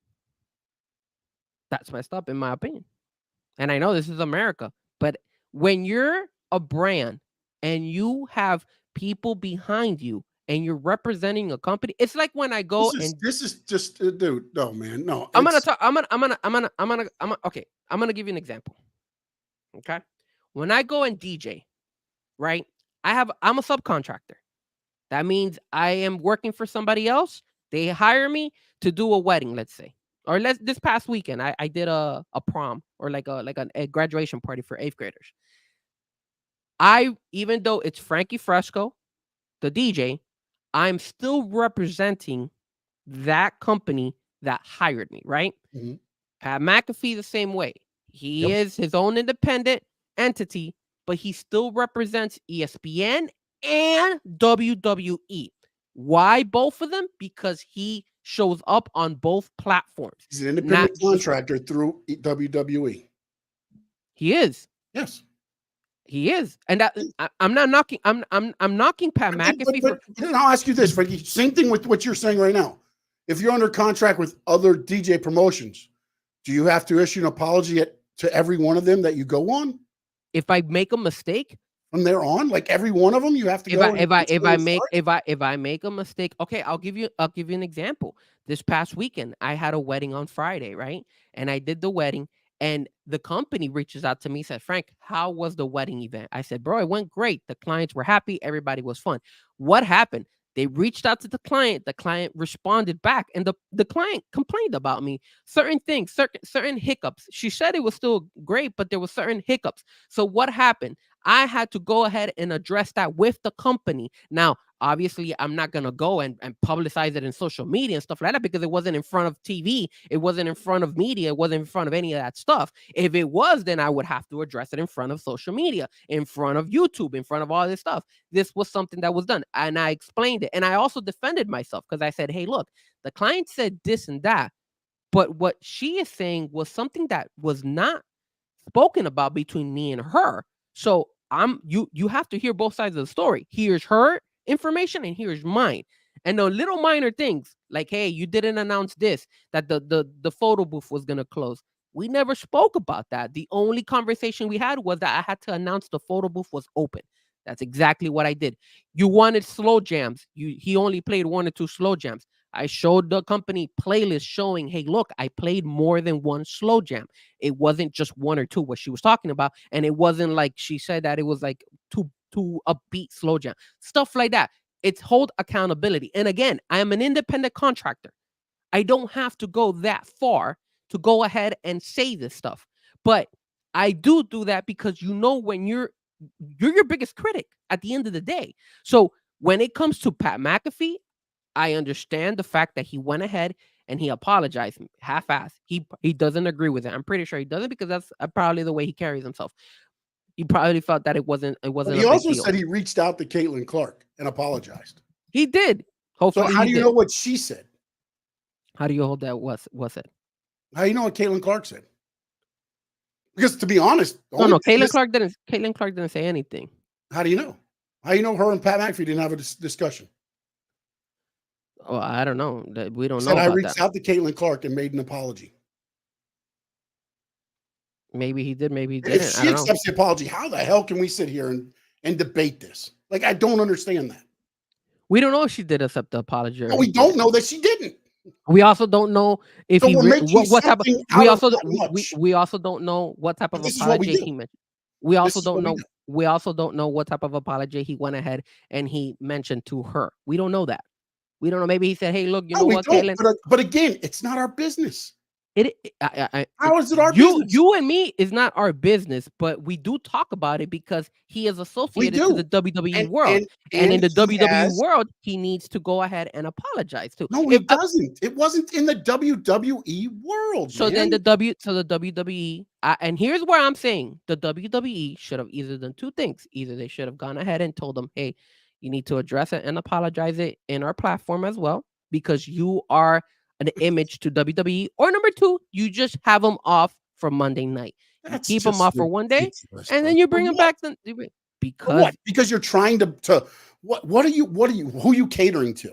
That's messed up, in my opinion. And I know this is America, but when you're a brand and you have people behind you and you're representing a company, it's like when I go this is just dude. No, man, no. I'm gonna give you an example. Okay, when I go and DJ, right? I'm a subcontractor. That means I am working for somebody else. They hire me to do a wedding, let's say. Or this past weekend, I did a prom or like a graduation party for 8th graders. Even though it's Frankie Fresco, the DJ, I'm still representing that company that hired me, right? Mhm. Pat McAfee the same way. He is his own independent entity, but he still represents ESPN and WWE. Why both of them? Because he shows up on both platforms. He's an independent contractor through WWE. He is. Yes. He is. And that I'm not knocking. I'm knocking Pat McAfee. But I'll ask you this, Frankie. Same thing with what you're saying right now. If you're under contract with other DJ promotions, do you have to issue an apology to every one of them that you go on? If I make a mistake from there on, like every one of them, you have to go. If I make a mistake, okay, I'll give you an example. This past weekend, I had a wedding on Friday, right? And I did the wedding, and the company reaches out to me, said, Frank, how was the wedding event? I said, bro, it went great. The clients were happy. Everybody was fun. What happened? They reached out to the client. The client responded back, and the client complained about me. Certain things, certain hiccups. She said it was still great, but there were certain hiccups. So what happened? I had to go ahead and address that with the company. Now, obviously, I'm not going to go and publicize it in social media and stuff like that because it wasn't in front of TV. It wasn't in front of media. It wasn't in front of any of that stuff. If it was, then I would have to address it in front of social media, in front of YouTube, in front of all this stuff. This was something that was done. And I explained it. And I also defended myself because I said, hey, look, the client said this and that. But what she is saying was something that was not spoken about between me and her. So you have to hear both sides of the story. Here's her information and here's mine. And the little minor things like, hey, you didn't announce this, that the photo booth was gonna close. We never spoke about that. The only conversation we had was that I had to announce the photo booth was open. That's exactly what I did. You wanted slow jams. He only played 1 or 2 slow jams. I showed the company playlist showing, hey, look, I played more than 1 slow jam. It wasn't just 1 or 2 what she was talking about. And it wasn't like she said that it was like two upbeat slow jam. Stuff like that. It's hold accountability. And again, I am an independent contractor. I don't have to go that far to go ahead and say this stuff. But I do that because when you're your biggest critic at the end of the day. So when it comes to Pat McAfee, I understand the fact that he went ahead and he apologized half-assed. He doesn't agree with it. I'm pretty sure he doesn't because that's probably the way he carries himself. He probably felt that it wasn't. But he also said he reached out to Caitlin Clark and apologized. He did. Hopefully, so how do you know what she said? How do you hold that? What's it? How do you know what Caitlin Clark said? Because to be honest, no, Caitlin Clark didn't say anything. How do you know? How do you know her and Pat McAfee didn't have a discussion? Oh, I don't know. We don't know. I reached out to Caitlin Clark and made an apology. Maybe he did. Maybe he didn't. If she accepts the apology, how the hell can we sit here and debate this? Like, I don't understand that. We don't know if she did accept the apology. No, we don't know that she didn't. We also don't know if what type of. We also don't know what type of apology he mentioned. We also don't know. We also don't know what type of apology he went ahead and he mentioned to her. We don't know that. We don't know. Maybe he said, "Hey, look, you know what, Caitlin?" But again, it's not our business. How is it our business? You and me is not our business, but we do talk about it because he is associated to the WWE world. And in the WWE world, he needs to go ahead and apologize to. No, he doesn't. It wasn't in the WWE world. So then the WWE, and here's where I'm saying the WWE should have either done 2 things. Either they should have gone ahead and told them, hey, you need to address it and apologize it in our platform as well, because you are an image to WWE, or number 2, you just have them off for Monday night. You keep them off for 1 day, and then you bring them back. Because you're trying to who are you catering to?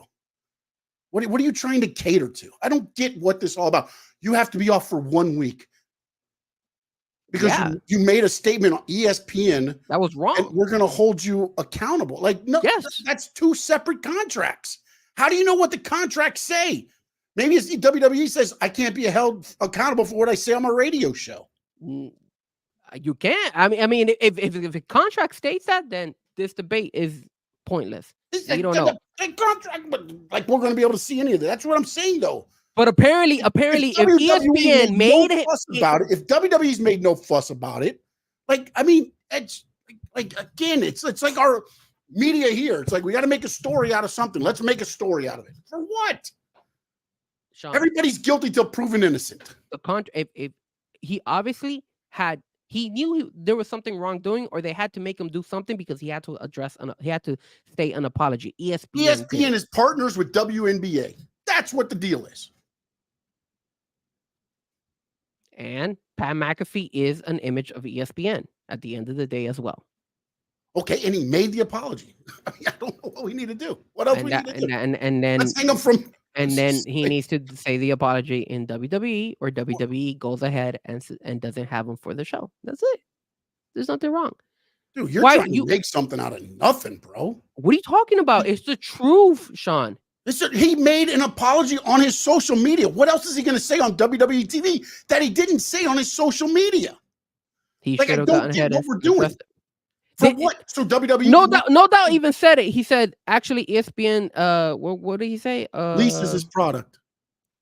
What are you trying to cater to? I don't get what this is all about. You have to be off for 1 week because you made a statement on ESPN that was wrong, and we're going to hold you accountable. Like, no, that's 2 separate contracts. How do you know what the contracts say? Maybe it's WWE says I can't be held accountable for what I say on my radio show. You can't. I mean, if the contract states that, then this debate is pointless. You don't know. The contract, but like we're going to be able to see any of that. That's what I'm saying, though. But apparently, if ESPN made no fuss about it, if WWE's made no fuss about it, like, I mean, it's like, again, it's like media here. It's like we got to make a story out of something. Let's make a story out of it. For what? Sean, Everybody's guilty till proven innocent. if he obviously had, he knew there was something wrong doing, or they had to make him do something because he had to he had to state an apology. ESPN is partners with WNBA. That's what the deal is. And Pat McAfee is an image of ESPN at the end of the day as well. Okay, and he made the apology. I mean, I don't know what we need to do. What else we need to do? And then let's hang him from. And then he needs to say the apology in WWE, or WWE goes ahead and doesn't have him for the show. That's it. There's nothing wrong. Dude, you're trying to make something out of nothing, bro. What are you talking about? It's the truth, Sean. He made an apology on his social media. What else is he going to say on WWE TV that he didn't say on his social media? He should have gotten ahead what we're doing. For what? So WWE no doubt even said it. He said actually ESPN what did he say? Leases his product.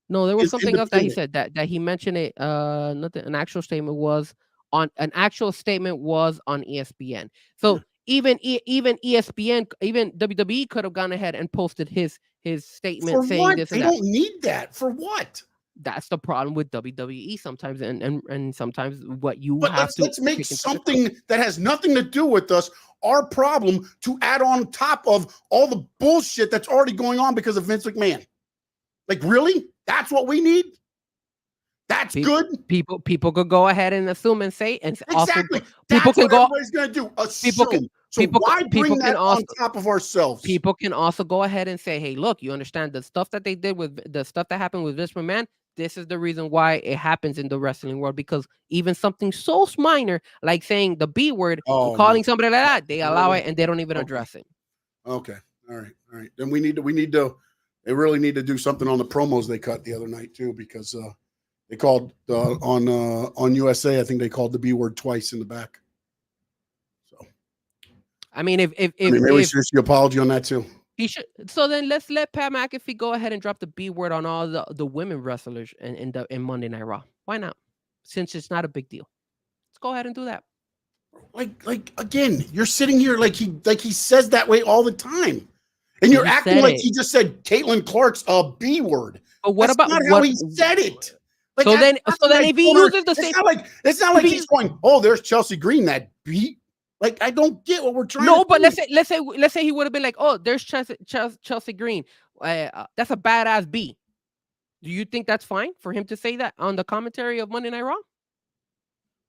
No, there was something else that he said that he mentioned it. Nothing. An actual statement was on ESPN. So even ESPN, even WWE could have gone ahead and posted his statement for saying what? this. They don't need that. For what? That's the problem with WWE sometimes, and sometimes what you but have let's make something that has nothing to do with us our problem to add on top of all the bullshit that's already going on because of Vince McMahon. Like, really? That's what we need? That's good? People could go ahead and assume and say, and exactly. Also people can go. Everybody's going to do a show. Why bring that on top of ourselves? People can also go ahead and say, hey, look, you understand the stuff that they did with the stuff that happened with Vince McMahon. This is the reason why it happens in the wrestling world, because even something so minor like saying the B word, calling somebody like that, they allow it and they don't even address it. Okay. All right. Then we need to, they really need to do something on the promos they cut the other night too, because they called on USA, I think they called the B word twice in the back. So, I mean, if maybe we should issue an apology on that too. He should. So then let's let Pat McAfee go ahead and drop the B word on all the women wrestlers in Monday Night Raw. Why not? Since it's not a big deal, let's go ahead and do that. Like again, you're sitting here like he says that way all the time, and you're acting like he just said Caitlin Clark's a B word. But what That's about not how he said it? Like, so then if he uses the same, it's not like he's going, oh, there's Chelsea Green, that B. Like, I don't get what we're trying to do. But let's say he would have been like, oh, there's Chelsea Green. That's a badass B. Do you think that's fine for him to say that on the commentary of Monday Night Raw?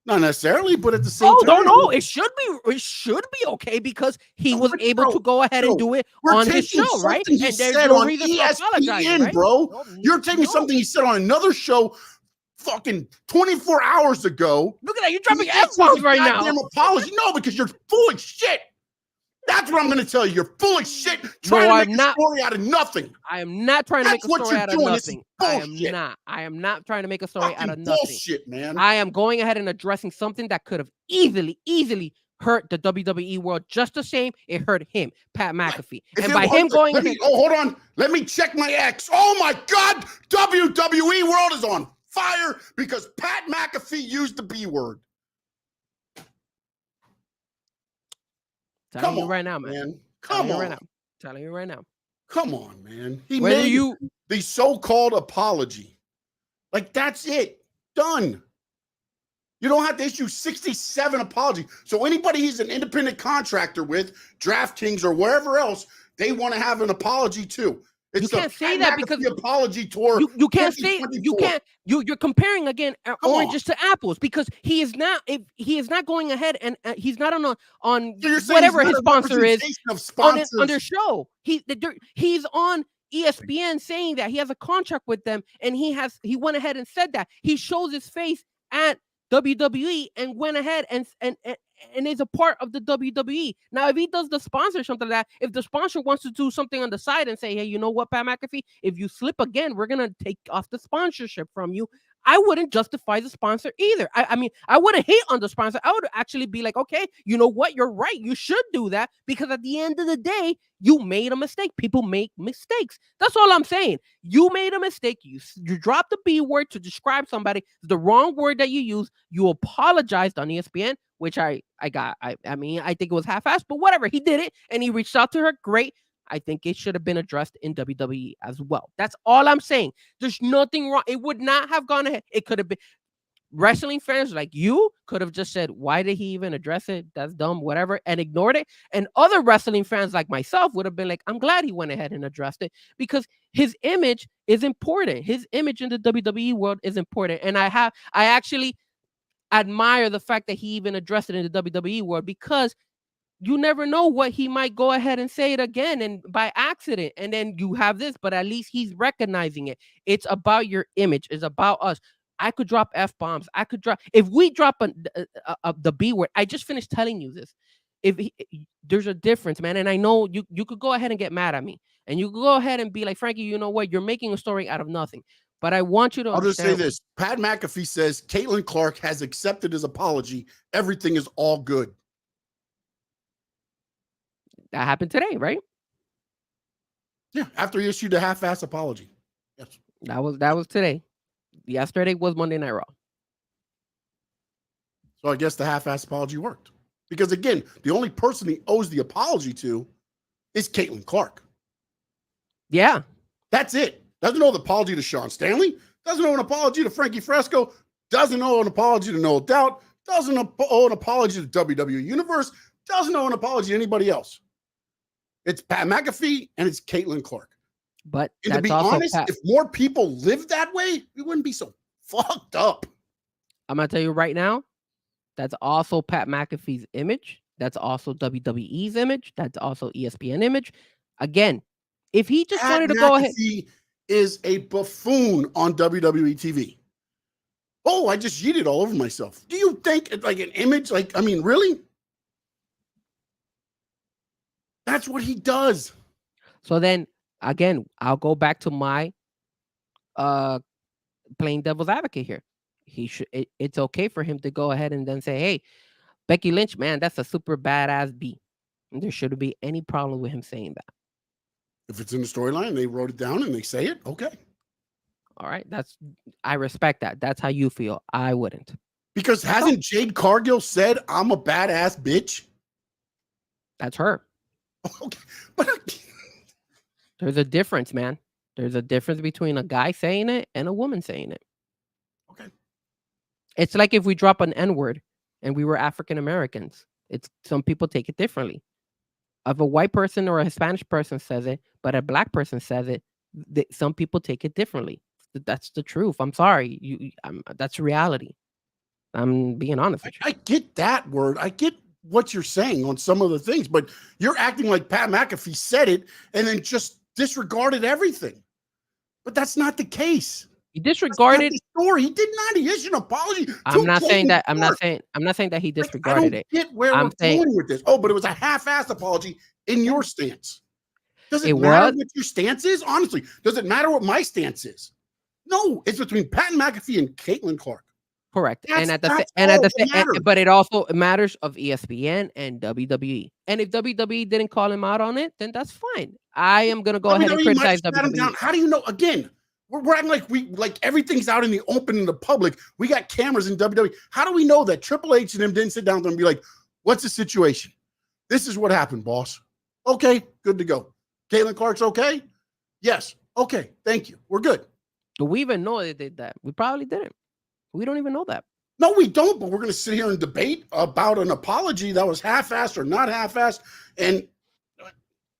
Not necessarily, but at the same time. No. It should be okay because he was able to go ahead and do it on his show, right? And there's no reason to apologize, right? Bro. You're taking something he said on another show fucking 24 hours ago. Look at that. You're dropping F-bombs right now. Goddamn apology. No, because you're full of shit. That's what I'm going to tell you. You're full of shit trying to make a story out of nothing. I am not trying to make a story out of nothing. I am not trying to make a story out of nothing. Bullshit, man. I am going ahead and addressing something that could have easily hurt the WWE world just the same it hurt him, Pat McAfee. And by him going ahead... hold on. Let me check my X. Oh, my God. WWE world is on fire because Pat McAfee used the B word. Telling you right now, man. Come on. Telling you right now. Come on, man. He made the so-called apology. Like, that's it. Done. You don't have to issue 67 apologies. So anybody he's an independent contractor with, DraftKings or wherever else, they want to have an apology too. You can't say that because the apology tour. You can't say you're comparing again oranges to apples because he is not going ahead and he's not on whatever his sponsor is on their show. He's on ESPN saying that he has a contract with them and he went ahead and said that he shows his face at WWE and went ahead and is a part of the WWE. Now, if he does the sponsor something like that, if the sponsor wants to do something on the side and say, hey, you know what, Pat McAfee, if you slip again, we're going to take off the sponsorship from you. I wouldn't justify the sponsor either. I mean, I wouldn't hate on the sponsor. I would actually be like, okay, you know what? You're right. You should do that because at the end of the day, you made a mistake. People make mistakes. That's all I'm saying. You made a mistake. You dropped the B word to describe somebody. The wrong word that you used. You apologized on ESPN, which I mean, I think it was half-assed, but whatever. He did it and he reached out to her. Great. I think it should have been addressed in WWE as well. That's all I'm saying. There's nothing wrong. It would not have gone ahead. It could have been wrestling fans like you could have just said, why did he even address it? That's dumb, whatever, and ignored it. And other wrestling fans like myself would have been like, I'm glad he went ahead and addressed it because his image is important. His image in the WWE world is important. And I actually admire the fact that he even addressed it in the WWE world because you never know what he might go ahead and say it again and by accident. And then you have this, but at least he's recognizing it. It's about your image. It's about us. I could drop F-bombs. If we drop the B word, I just finished telling you this. There's a difference, man. And I know you could go ahead and get mad at me and you could go ahead and be like, Frankie, you know what? You're making a story out of nothing. But I want you to understand. I'll just say this. Pat McAfee says Caitlin Clark has accepted his apology. Everything is all good. That happened today, right? Yeah, after he issued a half-ass apology. Yes. That was today. Yesterday was Monday Night Raw. So I guess the half-ass apology worked. Because again, the only person he owes the apology to is Caitlin Clark. Yeah. That's it. Doesn't owe an apology to Sean Stanley. Doesn't owe an apology to Frankie Fresco. Doesn't owe an apology to Noel Doubt. Doesn't owe an apology to WWE Universe. Doesn't owe an apology to anybody else. It's Pat McAfee and it's Caitlin Clark. But and to be honest, if more people lived that way, we wouldn't be so fucked up. I'm going to tell you right now, that's also Pat McAfee's image. That's also WWE's image. That's also ESPN image. Again, if he just wanted to go ahead. He is a buffoon on WWE TV. Oh, I just yeeted all over myself. Do you think it's like an image? Like, I mean, really? That's what he does. So then, again, I'll go back to my playing devil's advocate here. It's okay for him to go ahead and then say, hey, Becky Lynch, man, that's a super badass B. And there shouldn't be any problem with him saying that. If it's in the storyline, they wrote it down and they say it, okay. All right, I respect that. That's how you feel. I wouldn't. Because hasn't Jade Cargill said, I'm a badass bitch? That's her. Okay, but there's a difference, man. There's a difference between a guy saying it and a woman saying it. Okay. It's like if we drop an N-word and we were African Americans. Some people take it differently. If a white person or a Hispanic person says it, but a black person says it, some people take it differently. That's the truth. I'm sorry. That's reality. I'm being honest with you. I get that word. I get what you're saying on some of the things, but you're acting like Pat McAfee said it and then just disregarded everything. But that's not the case. He disregarded the story. He did not. He issued an apology. I'm not saying that he disregarded it. I don't get where we're going with this. Oh, but it was a half-assed apology in your stance. Does it matter what your stance is? Honestly, does it matter what my stance is? No, it's between Pat McAfee and Caitlin Clark. Correct. But it also matters of ESPN and WWE. And if WWE didn't call him out on it, then that's fine. I am going to go ahead and criticize WWE. How do you know? Again, we're acting like everything's out in the open in the public. We got cameras in WWE. How do we know that Triple H and them didn't sit down and be like, what's the situation? This is what happened, boss. Okay, good to go. Caitlin Clark's okay? Yes. Okay, thank you. We're good. Do we even know they did that? We probably didn't. We don't even know that. No, we don't, but we're going to sit here and debate about an apology that was half-assed or not half-assed, and it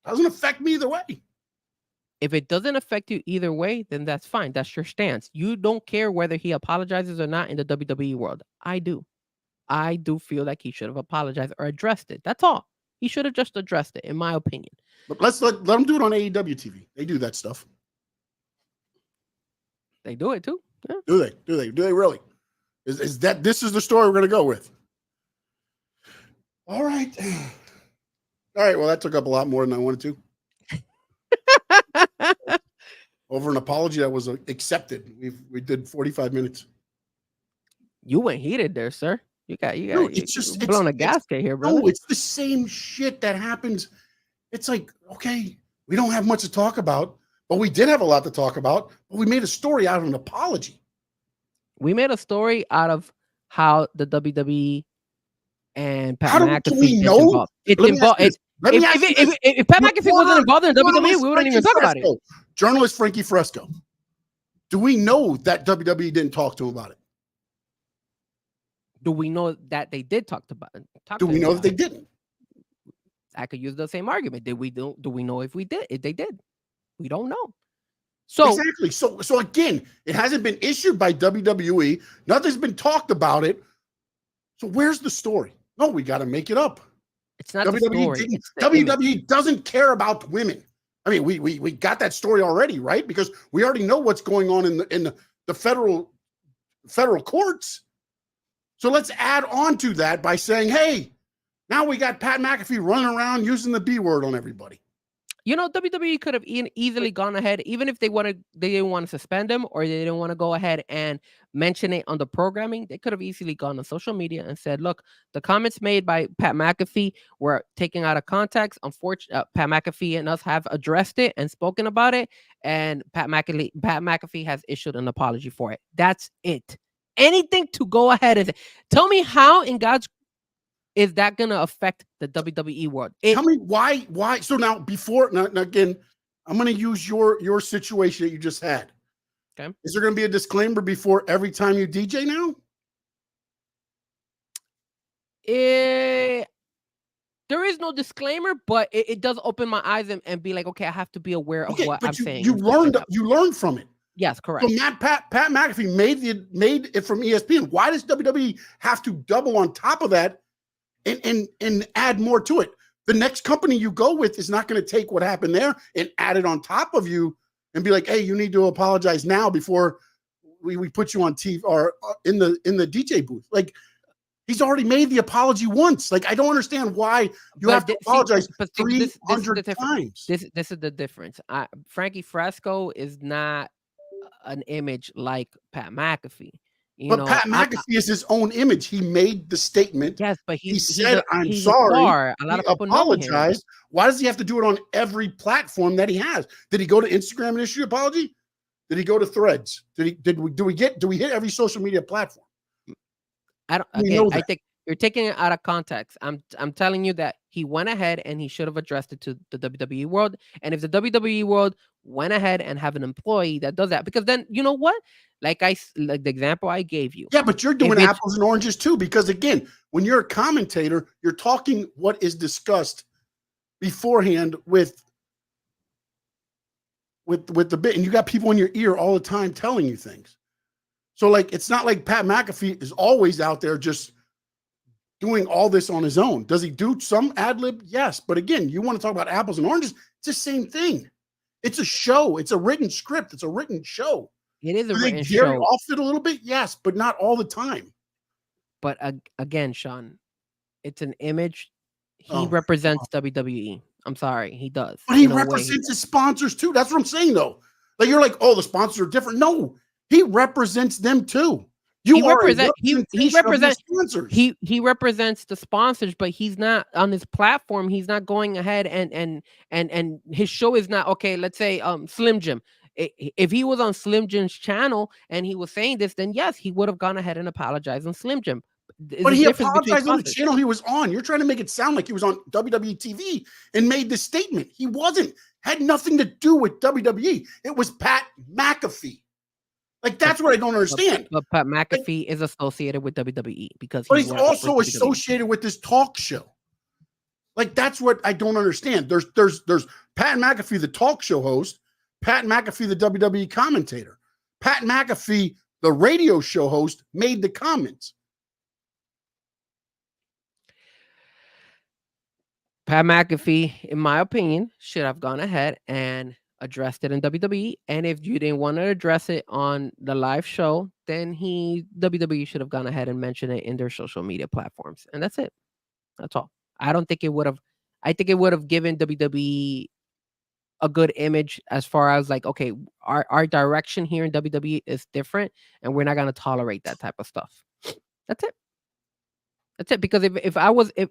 doesn't affect me either way. If it doesn't affect you either way, then that's fine. That's your stance. You don't care whether he apologizes or not in the WWE world. I do. I do feel like he should have apologized or addressed it. That's all. He should have just addressed it, in my opinion. But let's let them do it on AEW TV. They do that stuff. They do it too. Yeah. Do they really? Is that this is the story we're going to go with? All right. Well, that took up a lot more than I wanted to. Over an apology that was accepted. We did 45 minutes. You went heated there, sir. You Dude, it's just blowing a gasket here, brother. No, it's the same shit that happens. It's like, okay, we don't have much to talk about, but we did have a lot to talk about. But we made a story out of an apology. We made a story out of how the WWE and Pat How McAfee do we gets know? involved. It's involved. If Pat McAfee wasn't involved in WWE, we wouldn't even talk about it. Journalist Frankie Fresco. Do we know that WWE didn't talk to him about it? Do we know that they did talk about it? Do we know that they didn't? I could use the same argument. Do we know if we did? If they did? We don't know. So exactly. So again, it hasn't been issued by WWE. Nothing's been talked about it. So where's the story? No, we got to make it up. It's not the story. WWE doesn't care about women. I mean, we got that story already, right? Because we already know what's going on in the federal courts. So let's add on to that by saying, hey, now we got Pat McAfee running around using the B word on everybody. You know, WWE could have easily gone ahead, even if they didn't want to suspend him or they didn't want to go ahead and mention it on the programming. They could have easily gone on social media and said, look, the comments made by Pat McAfee were taken out of context. Unfortunately, Pat McAfee and us have addressed it and spoken about it. And Pat McAfee has issued an apology for it. That's it. Anything to go ahead and say. Tell me how in God's is that going to affect the WWE world? Tell me why. So now again, I'm going to use your situation that you just had. Okay. Is there going to be a disclaimer before every time you DJ now? There is no disclaimer, but it does open my eyes and be like, okay, I have to be aware of what I'm saying. You learned from it. Yes, correct. So Pat McAfee made it from ESPN. Why does WWE have to double on top of that and add more to it? The next company you go with is not going to take what happened there and add it on top of you and be like, hey, you need to apologize now before we put you on TV or in the DJ booth. Like, he's already made the apology once. Like, I don't understand why you have to apologize 300 times. This is the difference. Frankie Fresco is not an image like Pat McAfee. Pat McAfee is his own image. He made the statement. Yes, but he said, I'm sorry. A lot of people apologize. Why does he have to do it on every platform that he has? Did he go to Instagram and issue an apology? Did he go to Threads? Do we hit every social media platform? I think you're taking it out of context. I'm telling you that he went ahead and he should have addressed it to the WWE world. And if the WWE world went ahead and have an employee that does that, because then you know what? Like the example I gave you. Yeah, but you're doing apples and oranges too, because again, when you're a commentator, you're talking what is discussed beforehand with the bit, and you got people in your ear all the time telling you things. So like, it's not like Pat McAfee is always out there just doing all this on his own. Does he do some ad lib? Yes. But again, you want to talk about apples and oranges? It's the same thing. It's a show. It's a written script. It's a written show. It is a Do written they vary show. off it a little bit? Yes, but not all the time. But again, Sean, it's an image. He represents WWE. I'm sorry, he does. But he represents his sponsors too. That's what I'm saying, though. Like, you're like, oh, the sponsors are different. No, he represents them too. He represents the sponsors, but he's not on his platform. He's not going ahead and his show is not okay. Let's say Slim Jim. If he was on Slim Jim's channel and he was saying this, then yes, he would have gone ahead and apologized on Slim Jim. But he apologized on the channel he was on. You're trying to make it sound like he was on WWE TV and made this statement. He wasn't. Had nothing to do with WWE. It was Pat McAfee. Like, that's what I don't understand. But Pat McAfee is associated with WWE because he's also associated with this talk show. Like, that's what I don't understand. There's Pat McAfee, the talk show host, Pat McAfee, the WWE commentator. Pat McAfee, the radio show host, made the comments. Pat McAfee, in my opinion, should have gone ahead and addressed it in WWE. And if you didn't want to address it on the live show, then WWE should have gone ahead and mentioned it in their social media platforms. And that's it. That's all. I don't think it would have. I think it would have given WWE a good image as far as like, okay, our direction here in WWE is different, and we're not going to tolerate that type of stuff. That's it. That's it. Because if I was a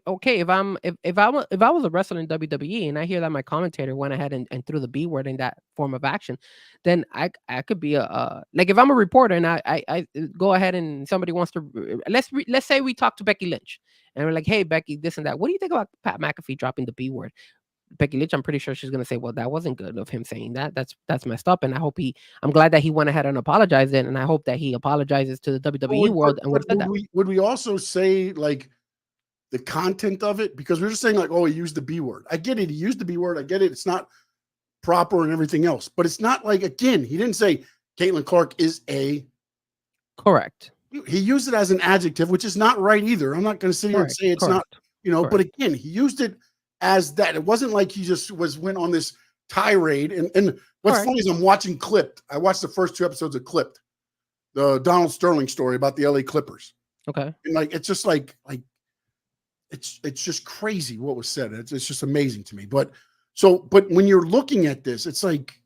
wrestler in WWE and I hear that my commentator went ahead and threw the B word in that form of action, then I could be like if I'm a reporter and I go ahead and somebody wants to let's say we talk to Becky Lynch and we're like, hey Becky, this and that. What do you think about Pat McAfee dropping the B word? Becky Lynch, I'm pretty sure she's gonna say, well, that wasn't good of him saying that. That's messed up. And I'm glad that he went ahead and apologized then, and I hope that he apologizes to the WWE world and would have said that. Would we also say like the content of it? Because we're just saying like, oh, he used the B word. I get it. He used the B word. I get it. It's not proper and everything else. But it's not like, again, he didn't say Caitlin Clark is a. Correct. He used it as an adjective, which is not right either. I'm not going to sit here and say it's not, but again, he used it as that. It wasn't like he just went on this tirade. And what's funny is I'm watching Clipped. I watched the first 2 episodes of Clipped, the Donald Sterling story about the LA Clippers. Okay. And like, it's just like it's just crazy what was said. It's just amazing to me. But when you're looking at this, it's like,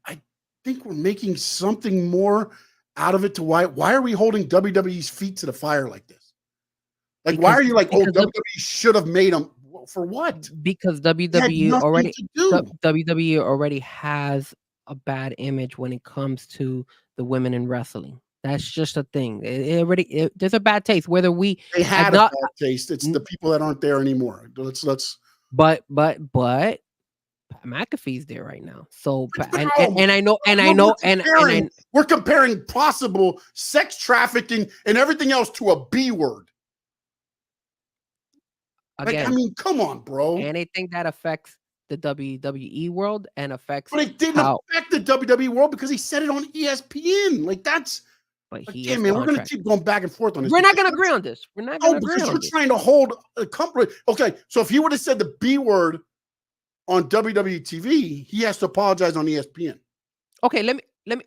I think we're making something more out of it. To why are we holding WWE's feet to the fire like this? Like, why are you like, oh, WWE should have made them? For what? Because WWE already has a bad image when it comes to the women in wrestling. That's just a thing. There's a bad taste. Whether they had a bad taste. It's the people that aren't there anymore. But McAfee's there right now. So and I know we're comparing possible sex trafficking and everything else to a B word. Again, I mean, come on, bro. Anything that affects the WWE world and affects. But it didn't affect the WWE world because he said it on ESPN. Like that's. But again, man, we're going to keep going back and forth on this. We're not going to agree on this. We're not going to agree on this. Because you're trying to hold a company. Okay, so if he would have said the B word on WWE TV, he has to apologize on ESPN. Okay, let me.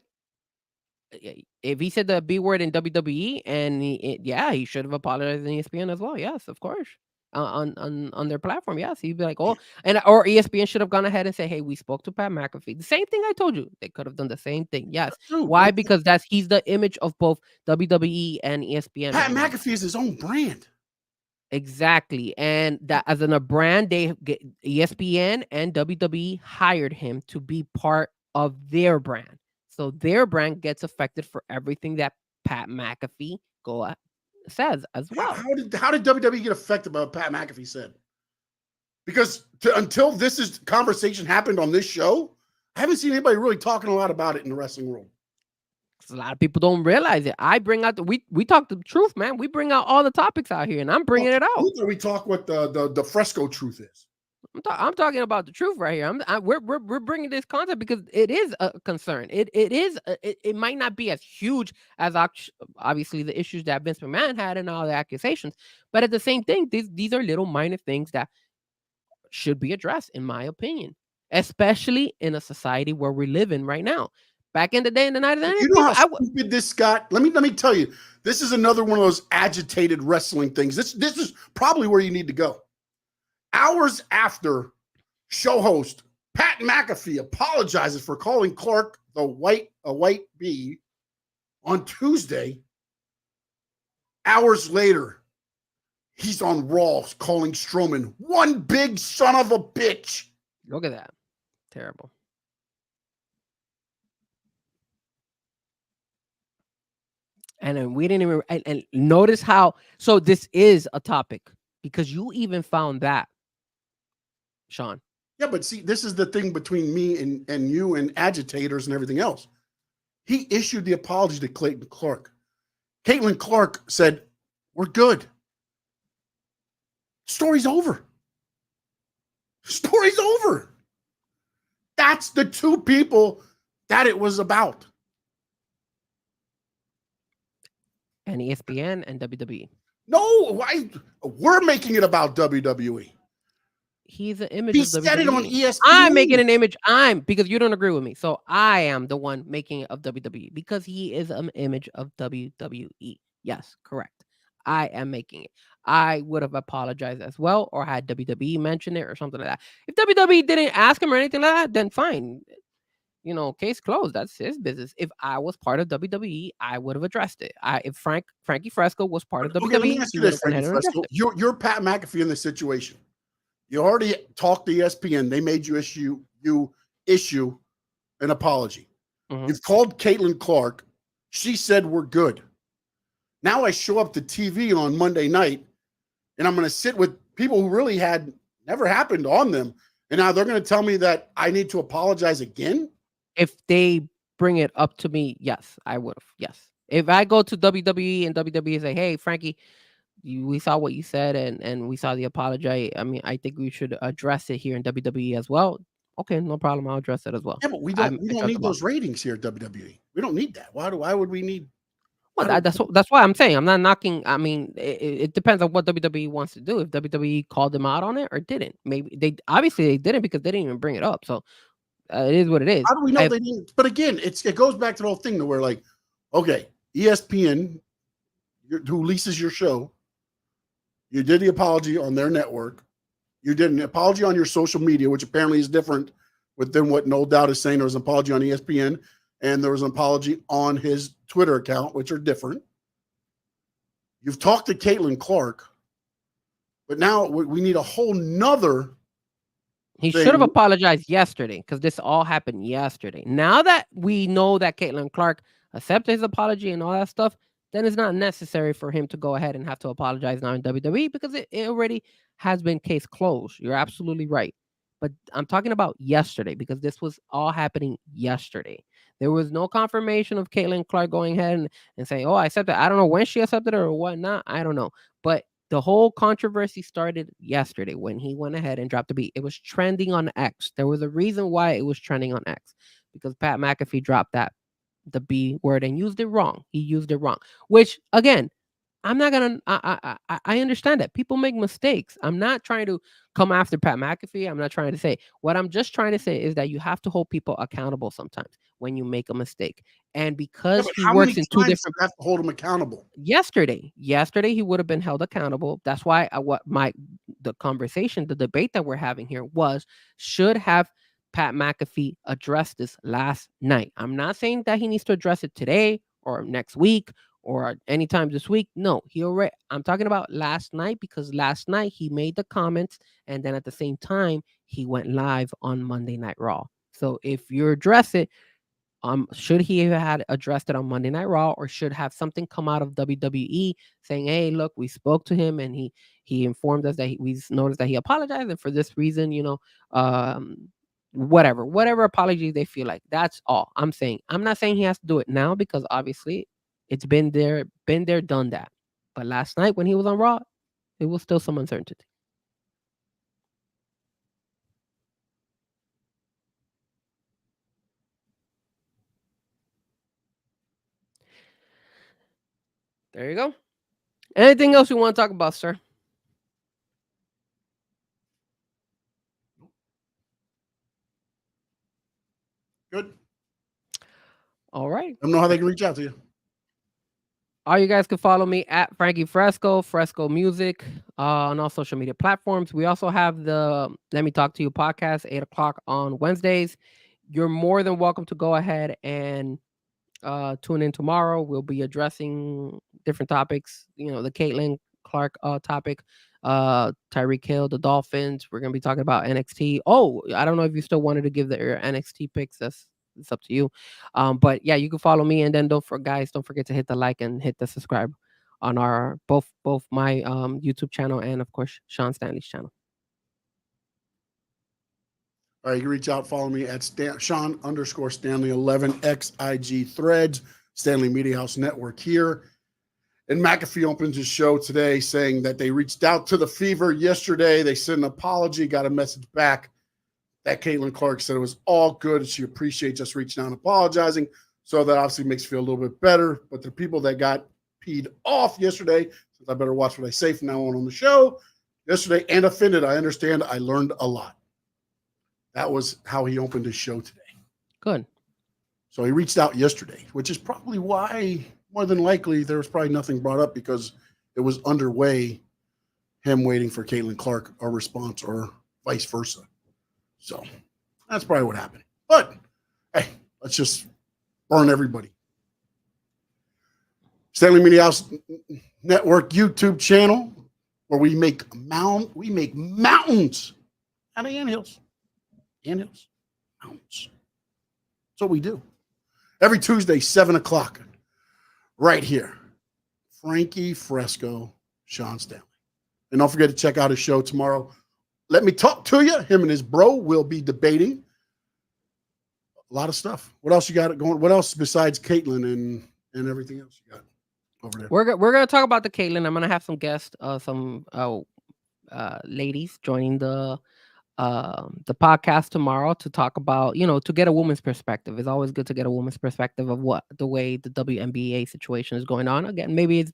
If he said the B word in WWE, and he should have apologized on ESPN as well. Yes, of course. On their platform, yes, he'd be like, oh, or ESPN should have gone ahead and say, hey, we spoke to Pat McAfee. The same thing I told you. They could have done the same thing. Yes. Why? Because he's the image of both WWE and ESPN. Pat McAfee is his own brand. Exactly, and that as a brand, they ESPN and WWE hired him to be part of their brand, so their brand gets affected for everything that Pat McAfee says as well. How did WWE get affected by what Pat McAfee said? Because until this conversation happened on this show, I haven't seen anybody really talking a lot about it in the wrestling world. A lot of people don't realize it. I bring out we talk the truth, man. We bring out all the topics out here, and I'm bringing it out. We talk what the fresco truth is. I'm talking about the truth right here. We're bringing this concept because it is a concern. It might not be as huge as obviously the issues that Vince McMahon had and all the accusations, but at the same thing, these are little minor things that should be addressed, in my opinion, especially in a society where we live in right now. Back in the day, in the 90s, you know how stupid this got. Let me tell you, this is another one of those agitated wrestling things. This is probably where you need to go. Hours after show host Pat McAfee apologizes for calling Clark a white bee on Tuesday, hours later, he's on Raw calling Strowman one big son of a bitch. Look at that. Terrible. And then we didn't even and notice how. So this is a topic because you even found that, Sean. Yeah, but see, this is the thing between me and you and agitators and everything else. He issued the apology to Caitlin Clark. Caitlin Clark said, "We're good. Story's over. Story's over." That's the two people that it was about. And ESPN and WWE. No, we're making it about WWE. He's an image he of WWE. He said it on ESPN. I'm making an image. Because you don't agree with me. So I am the one making it of WWE because he is an image of WWE. Yes, correct. I am making it. I would have apologized as well or had WWE mention it or something like that. If WWE didn't ask him or anything like that, then fine. case closed. That's his business. If I was part of WWE, I would have addressed it. If Frankie Fresco was part of Okay, WWE, let me ask he you would this, have gone ahead Frankie and addressed Fresco. it. You're Pat McAfee in this situation. You already talked to ESPN. They made you issue an apology. Mhm. You've called Caitlin Clark. She said we're good. Now I show up to TV on Monday night, and I'm going to sit with people who really had never happened on them. And now they're going to tell me that I need to apologize again? If they bring it up to me, yes, I would have. Yes. If I go to WWE and WWE say, hey, Frankie, we saw what you said and we saw the apology. I mean, I think we should address it here in WWE as well. Okay, no problem. I'll address it as well. Yeah, but we I don't trust need the those boss. ratings here at WWE. We don't need that. Why would we need? Well, why do- that's why I'm saying I'm not knocking. I mean, it depends on what WWE wants to do. If WWE called them out on it or didn't, maybe they didn't because they didn't even bring it up. So it is what it is. How do we know they didn't? But again, it goes back to the whole thing to where, like, okay, ESPN, who leases your show, you did the apology on their network. You did an apology on your social media, which apparently is different than what No Doubt is saying. There was an apology on ESPN, and there was an apology on his Twitter account, which are different. You've talked to Caitlin Clark, but now we need a whole nother. He should have apologized yesterday because this all happened yesterday. Now that we know that Caitlin Clark accepted his apology and all that stuff, then it's not necessary for him to go ahead and have to apologize now in WWE because it already has been case closed. You're absolutely right. But I'm talking about yesterday because this was all happening yesterday. There was no confirmation of Caitlin Clark going ahead and saying, oh, I accepted. I don't know when she accepted it or whatnot. I don't know. But the whole controversy started yesterday when he went ahead and dropped the beat. It was trending on X. There was a reason why it was trending on X because Pat McAfee dropped the B word and used it wrong. He used it wrong, which again, I'm not gonna. I understand that people make mistakes. I'm not trying to come after Pat McAfee. I'm not trying to say. What I'm just trying to say is that you have to hold people accountable sometimes when you make a mistake. And because he works in two different, you have to hold him accountable. Yesterday he would have been held accountable. That's why the conversation, the debate that we're having here was should have Pat McAfee addressed this last night. I'm not saying that he needs to address it today or next week or anytime this week. No, I'm talking about last night because last night he made the comments and then at the same time he went live on Monday Night Raw. So if you address it, should he have had addressed it on Monday Night Raw or should have something come out of WWE saying, hey, look, we spoke to him and he informed us that we noticed that he apologized and for this reason, whatever apology they feel like. That's all I'm saying. I'm not saying he has to do it now because obviously it's been there, done that. But last night when he was on Raw, it was still some uncertainty. There you go. Anything else you want to talk about, sir? Good. All right. I don't know how they can reach out to you. All you guys can follow me at Frankie Fresco Music on all social media platforms. We also have the Let Me Talk to You podcast, 8 o'clock on Wednesdays. You're more than welcome to go ahead and tune in tomorrow. We'll be addressing different topics, the Caitlin Clark topic, Tyreek Hill, the Dolphins. We're going to be talking about NXT. Oh, I don't know if you still wanted to give the NXT picks. It's up to you. But yeah, you can follow me. And then don't forget to hit the like and hit the subscribe on our both my YouTube channel and of course Sean Stanley's channel. All right, you can reach out, follow me at Sean_Stanley11 XIG Threads, Stanley Media House Network here. And McAfee opens his show today saying that they reached out to the Fever yesterday. They sent an apology, got a message back that Caitlin Clark said it was all good. She appreciates us reaching out and apologizing. So that obviously makes me feel a little bit better. But the people that got peed off yesterday, since I better watch what I say from now on the show, yesterday and offended, I understand. I learned a lot. That was how he opened his show today. Good. So he reached out yesterday, which is probably why, more than likely, there was probably nothing brought up because it was underway, him waiting for Caitlin Clark a response or vice versa. So that's probably what happened. But hey, let's just burn everybody. Stanley Media House Network YouTube channel, where we make mountains out of anthills. Anthills, mountains. That's what we do. Every Tuesday, 7 o'clock, right here. Frankie Fresco, Sean Stanley. And don't forget to check out his show tomorrow. Let Me Talk to You. Him and his bro will be debating a lot of stuff. What else you got going? What else besides Caitlyn and everything else you got over there? We're gonna talk about the Caitlyn. I'm gonna have some guests, some ladies joining the podcast tomorrow to talk about, to get a woman's perspective. It's always good to get a woman's perspective of what the way the WNBA situation is going on. Again, maybe it's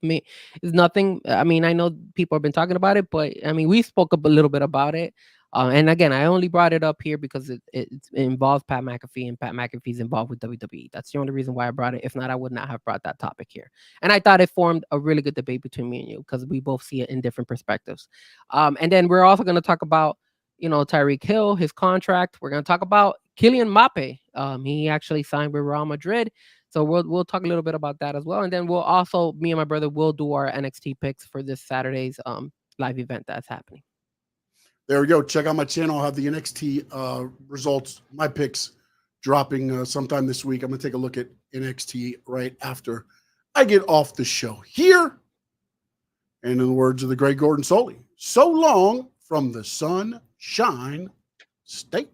nothing. I mean, I know people have been talking about it, but I mean, we spoke a little bit about it. And again, I only brought it up here because it involves Pat McAfee, and Pat McAfee's involved with WWE. That's the only reason why I brought it. If not, I would not have brought that topic here. And I thought it formed a really good debate between me and you because we both see it in different perspectives. And then we're also going to talk about, Tyreek Hill, his contract. We're going to talk about Kylian Mbappe. He actually signed with Real Madrid. So we'll talk a little bit about that as well. And then we'll also, me and my brother will do our NXT picks for this Saturday's live event that's happening. There we go. Check out my channel. I'll have the NXT results, my picks dropping sometime this week. I'm going to take a look at NXT right after I get off the show here. And in the words of the great Gordon Soley, so long from the Sunshine State.